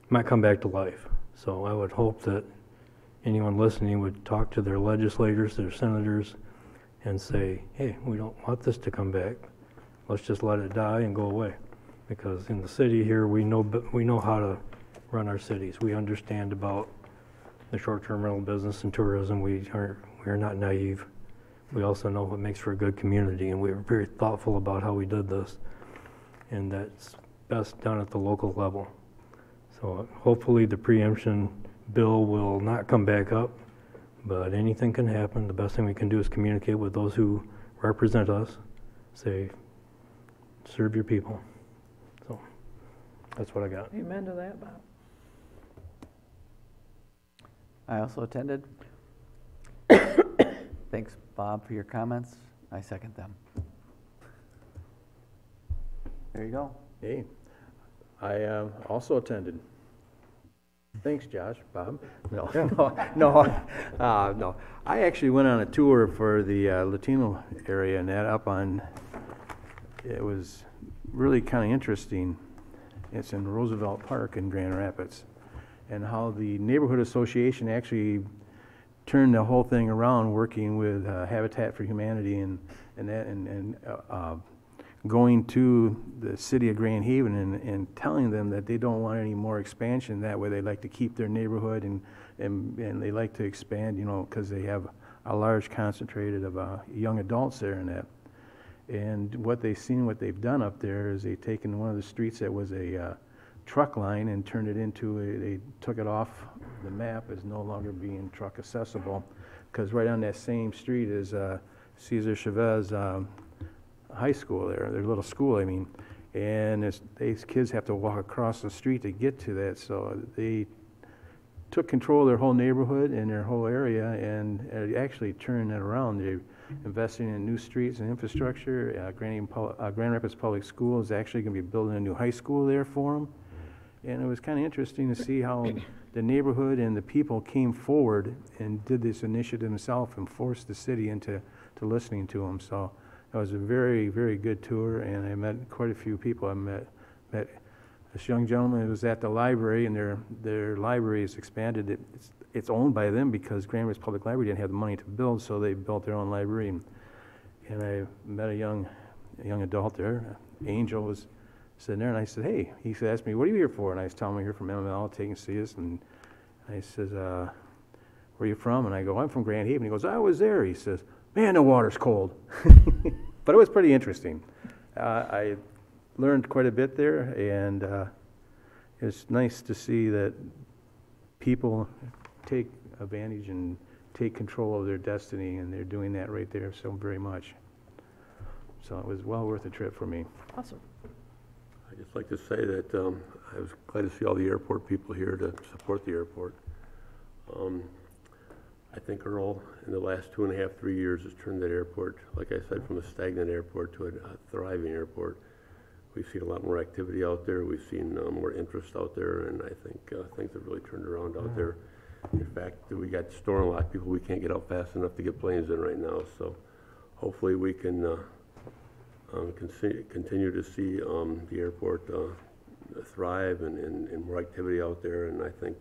might come back to life. So I would hope that anyone listening would talk to their legislators, their senators, and say, hey, we don't want this to come back. Let's just let it die and go away. Because in the city here, we know how to run our cities. We understand about the short-term rental business and tourism. We are not naive. We also know what makes for a good community, and we were very thoughtful about how we did this. And that's best done at the local level. So hopefully the preemption bill will not come back up, but anything can happen. The best thing we can do is communicate with those who represent us, say, serve your people. So that's what I got. Amen to that, Bob. I also attended. Thanks, Bob, for your comments. I second them. There you go. Hey, I also attended. Thanks, Josh. Bob? No, no. I actually went on a tour for the Latino area and that up on, it was really kind of interesting. It's in Roosevelt Park in Grand Rapids, and how the neighborhood association actually turned the whole thing around, working with Habitat for Humanity and going to the city of Grand Haven and telling them that they don't want any more expansion. That way they like to keep their neighborhood and they like to expand, you know, because they have a large concentrated of young adults there and that. And what they've done up there is they've taken one of the streets that was a truck line and turned it into they took it off the map as no longer being truck accessible, because right on that same street is Cesar Chavez high school their little school, I mean, and these kids have to walk across the street to get to that, so they took control of their whole neighborhood and their whole area and actually turned it around. They're investing in new streets and infrastructure. Grand Rapids Public School is actually going to be building a new high school there for them, and it was kind of interesting to see how the neighborhood and the people came forward and did this initiative themselves and forced the city into listening to them. So it was a very, very good tour, and I met quite a few people. I met this young gentleman who was at the library, and their library is expanded. It's owned by them because Grand Rapids Public Library didn't have the money to build, so they built their own library. And I met a young adult there. Angel was sitting there, and I said, hey, he asked me, what are you here for? And I was telling him I'm here from MML, taking CS, and I says, where are you from? And I go, I'm from Grand Haven. He goes, I was there. He says, man, the water's cold. But it was pretty interesting. I learned quite a bit there, and it's nice to see that people take advantage and take control of their destiny, and they're doing that right there so very much. So it was well worth the trip for me. Awesome. I'd just like to say that I was glad to see all the airport people here to support the airport. I think Earl, in the last 2.5, 3 years, has turned that airport, like I said, from a stagnant airport to a thriving airport. We've seen a lot more activity out there. We've seen more interest out there, and I think things have really turned around out there. In fact, we got store and lock people. We can't get out fast enough to get planes in right now. So hopefully we can continue to see the airport thrive and more activity out there. And I think,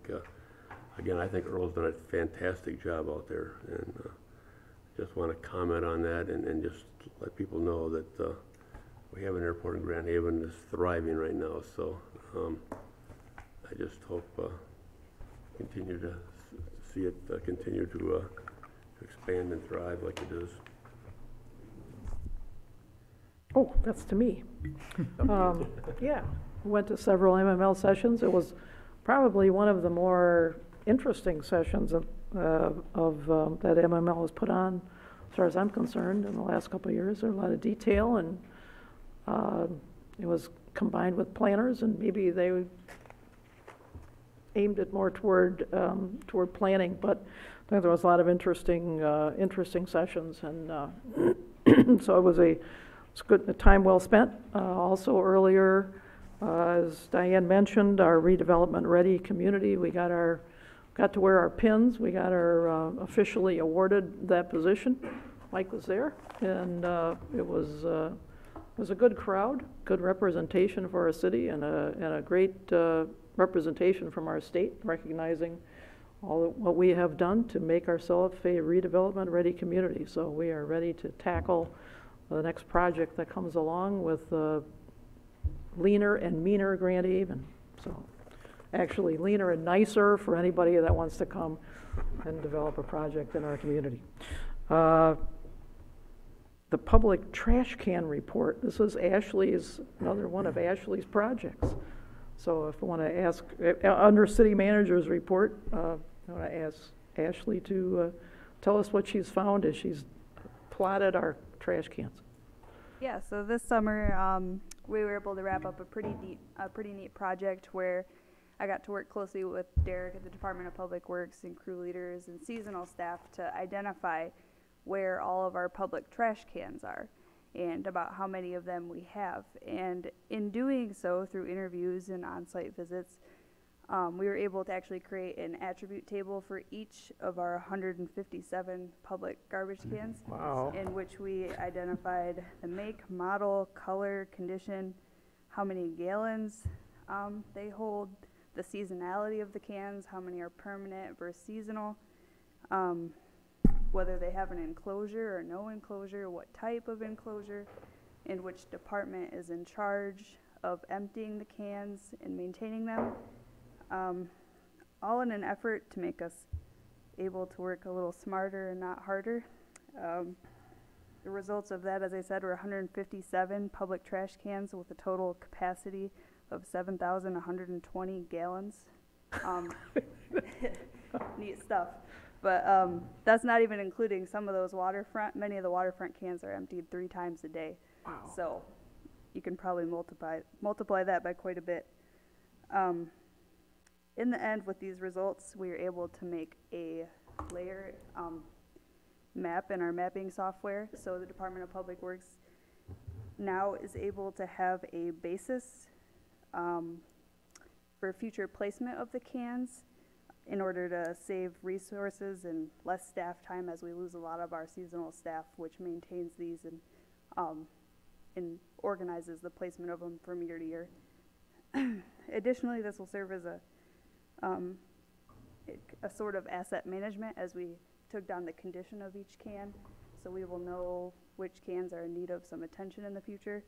again, I think Earl's done a fantastic job out there. And just want to comment on that and just let people know that we have an airport in Grand Haven that's thriving right now. So I just hope continue to see it continue to expand and thrive like it is. Oh, that's to me. Yeah, went to several MML sessions. It was probably one of the more interesting sessions of that MML has put on, as far as I'm concerned, in the last couple of years. There was a lot of detail, and it was combined with planners, and maybe they aimed it more toward planning. But I think there was a lot of interesting sessions, and so it was it's good, a time well spent. Also earlier, as Diane mentioned, our redevelopment ready community. We got got to wear our pins. We got our officially awarded that position. Mike was there, and it was a good crowd, good representation for our city, and a great representation from our state, recognizing all what we have done to make ourselves a redevelopment-ready community. So we are ready to tackle the next project that comes along with leaner and meaner Grand Haven. So actually leaner and nicer for anybody that wants to come and develop a project in our community. The public trash can report. This is another one of Ashley's projects. So if I want to ask, under city manager's report, I want to ask Ashley to tell us what she's found as she's plotted our trash cans. Yeah, so this summer we were able to wrap up a pretty neat project where I got to work closely with Derek at the Department of Public Works and crew leaders and seasonal staff to identify where all of our public trash cans are and about how many of them we have. And in doing so, through interviews and on-site visits, we were able to actually create an attribute table for each of our 157 public garbage cans. Wow. In which we identified the make, model, color, condition, how many gallons they hold, the seasonality of the cans, how many are permanent versus seasonal, whether they have an enclosure or no enclosure, what type of enclosure, and which department is in charge of emptying the cans and maintaining them, all in an effort to make us able to work a little smarter and not harder. The results of that, as I said, were 157 public trash cans with a total capacity of 7,120 gallons. Neat stuff. But that's not even including some of those many of the waterfront cans are emptied 3 times a day. Wow. So you can probably multiply that by quite a bit. In the end, with these results, we were able to make a layer map in our mapping software. So the Department of Public Works now is able to have a basis for future placement of the cans in order to save resources and less staff time, as we lose a lot of our seasonal staff, which maintains these and organizes the placement of them from year to year. Additionally, this will serve as a sort of asset management as we took down the condition of each can, so we will know which cans are in need of some attention in the future,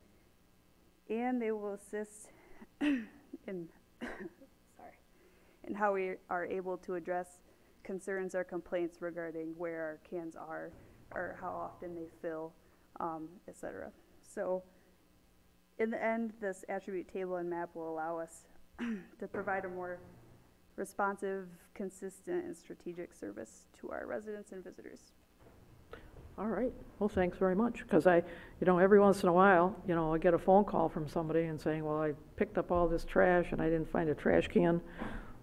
and they will assist in how we are able to address concerns or complaints regarding where our cans are or how often they fill, etc. So in the end, this attribute table and map will allow us to provide a more responsive, consistent, and strategic service to our residents and visitors. All right. Well, thanks very much. Because every once in a while, I get a phone call from somebody and saying, well, I picked up all this trash and I didn't find a trash can.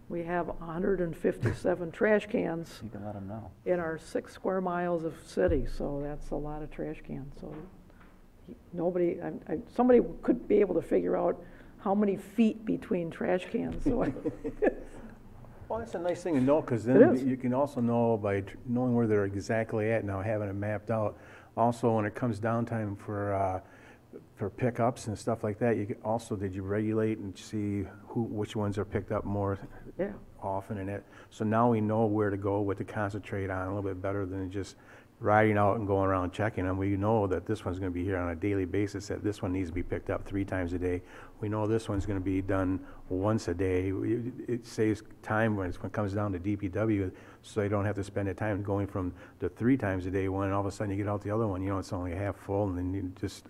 We have 157 trash cans. You can let them know. In our 6 square miles of city, so that's a lot of trash cans. So somebody could be able to figure out how many feet between trash cans. So Well, that's a nice thing to know, because It then is. you can also know by knowing where they're exactly at now, having it mapped out. Also, when it comes downtime for pickups and stuff like that, did you regulate and see which ones are picked up more often? So now we know where to go, what to concentrate on a little bit better than just riding out and going around checking them. We know that this one's going to be here on a daily basis, that this one needs to be picked up 3 times a day. We know this one's going to be done once a day. It saves time when it comes down to DPW, so they don't have to spend the time going from the 3 times a day one, and all of a sudden you get out the other one, it's only half full, and then you just,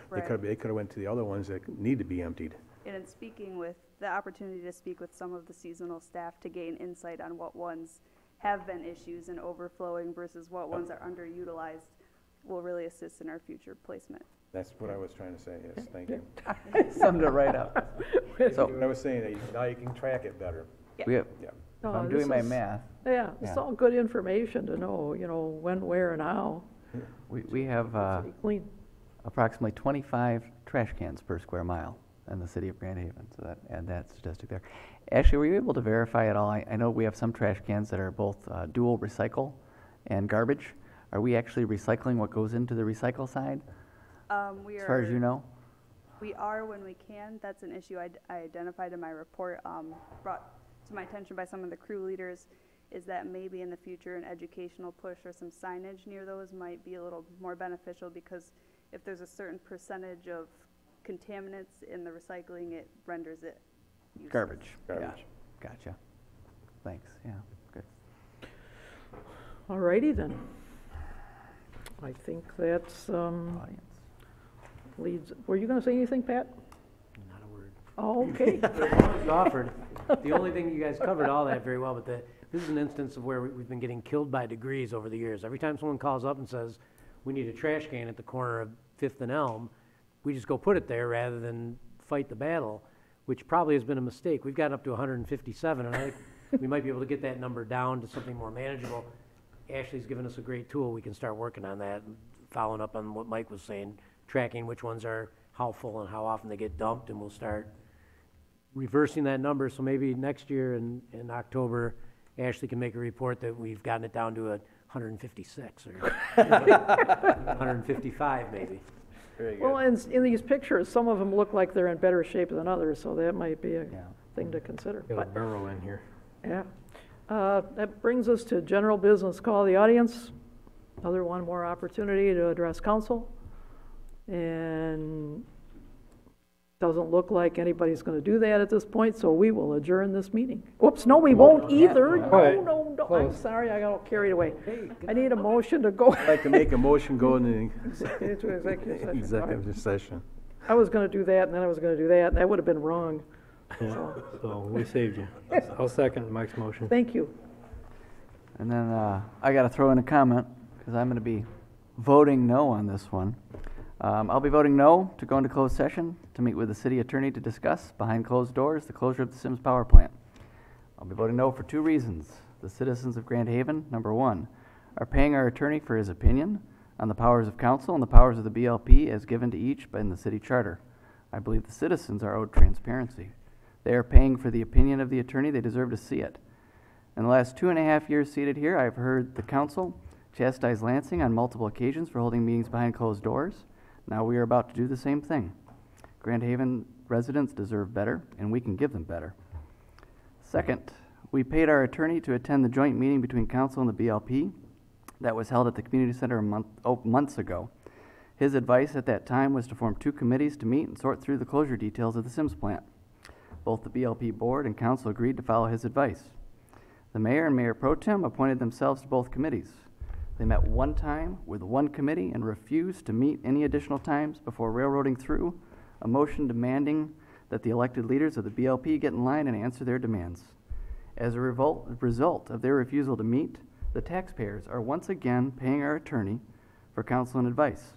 Right. they could have went to the other ones that need to be emptied. And in speaking with the opportunity to speak with some of the seasonal staff to gain insight on what ones have been issues and overflowing versus what ones are underutilized will really assist in our future placement. That's what I was trying to say, yes, thank you. Summed it right up. So What I was saying, that now you can track it better. we have, Yeah. if I'm doing my math. Yeah, it's all good information to know, when, where, and how. We have Clean. approximately 25 trash cans per square mile. in the city of Grand Haven, so that, add that statistic there. Ashley, were you able to verify at all? I know we have some trash cans that are both dual recycle and garbage. Are we actually recycling what goes into the recycle side, as far as you know? We are when we can. That's an issue I identified in my report, brought to my attention by some of the crew leaders, is that maybe in the future an educational push or some signage near those might be a little more beneficial, because if there's a certain percentage of contaminants in the recycling, it renders it useless. Garbage. Yeah. Gotcha. Thanks, yeah, good. All righty then. I think that's, leads, were you gonna say anything, Pat? Not a word. Oh, okay. It's offered. The only thing, you guys covered all that very well, but this is an instance of where we've been getting killed by degrees over the years. Every time someone calls up and says, we need a trash can at the corner of Fifth and Elm, we just go put it there rather than fight the battle, which probably has been a mistake. We've gotten up to 157, and I think we might be able to get that number down to something more manageable. Ashley's given us a great tool. We can start working on that, following up on what Mike was saying, tracking which ones are how full and how often they get dumped, and we'll start reversing that number. So maybe next year in October, Ashley can make a report that we've gotten it down to 156 or 155 maybe. Very good. Well, in these pictures, some of them look like they're in better shape than others, so that might be a thing to consider. Got a barrel in here. Yeah. That brings us to general business. Call the audience. Another one more opportunity to address council. And doesn't look like anybody's going to do that at this point, so we will adjourn this meeting. Whoops, no, we won't either. No, I'm sorry, I got carried away. I need a motion to go. I'd like to make a motion going into executive session. executive session. I was going to do that, and then I was going to do that, and that would have been wrong. Yeah, so we saved you. I'll second Mike's motion. Thank you. And then I got to throw in a comment, because I'm going to be voting no on this one. I'll be voting no to go into closed session to meet with the city attorney to discuss, behind closed doors, the closure of the Sims Power Plant. I'll be voting no for two reasons. The citizens of Grand Haven, number one, are paying our attorney for his opinion on the powers of council and the powers of the BLP as given to each in the city charter. I believe the citizens are owed transparency. They are paying for the opinion of the attorney. They deserve to see it. In the last 2.5 years seated here, I've heard the council chastise Lansing on multiple occasions for holding meetings behind closed doors. Now we are about to do the same thing. Grand Haven residents deserve better, and we can give them better. Second, we paid our attorney to attend the joint meeting between council and the BLP that was held at the community center months ago. His advice at that time was to form two committees to meet and sort through the closure details of the Sims plant. Both the BLP board and council agreed to follow his advice. The mayor and mayor pro tem appointed themselves to both committees. They met one time with one committee and refused to meet any additional times before railroading through a motion demanding that the elected leaders of the BLP get in line and answer their demands. As a result of their refusal to meet, the taxpayers are once again paying our attorney for counsel and advice.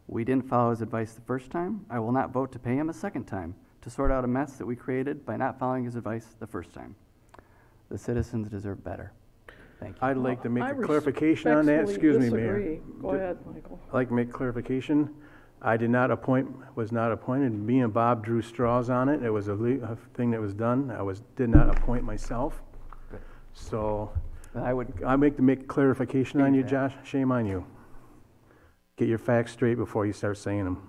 We didn't follow his advice the first time. I will not vote to pay him a second time to sort out a mess that we created by not following his advice the first time. The citizens deserve better. Thank you. I'd like to make a clarification on that. Excuse me, Mayor. Go ahead, Michael. I'd like to make clarification. I was not appointed. Me and Bob drew straws on it. It was a thing that was done. Did not appoint myself. Good. So I make clarification on you, Josh. Shame on you. Get your facts straight before you start saying them.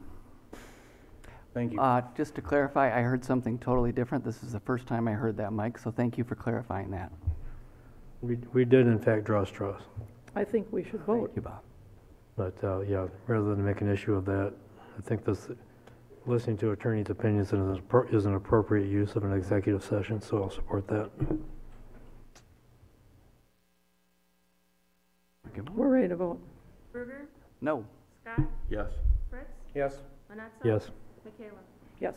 Thank you. Just to clarify, I heard something totally different. This is the first time I heard that, Mike, so thank you for clarifying that. We did in fact draw straws. I think we should vote. Thank you, Bob. But yeah, rather than make an issue of that, I think listening to attorney's opinions is an appropriate use of an executive session, so I'll support that. We're ready to vote. Berger? No. Scott? Yes. Fritz? Yes. Manetza? Yes. Michaela? Yes.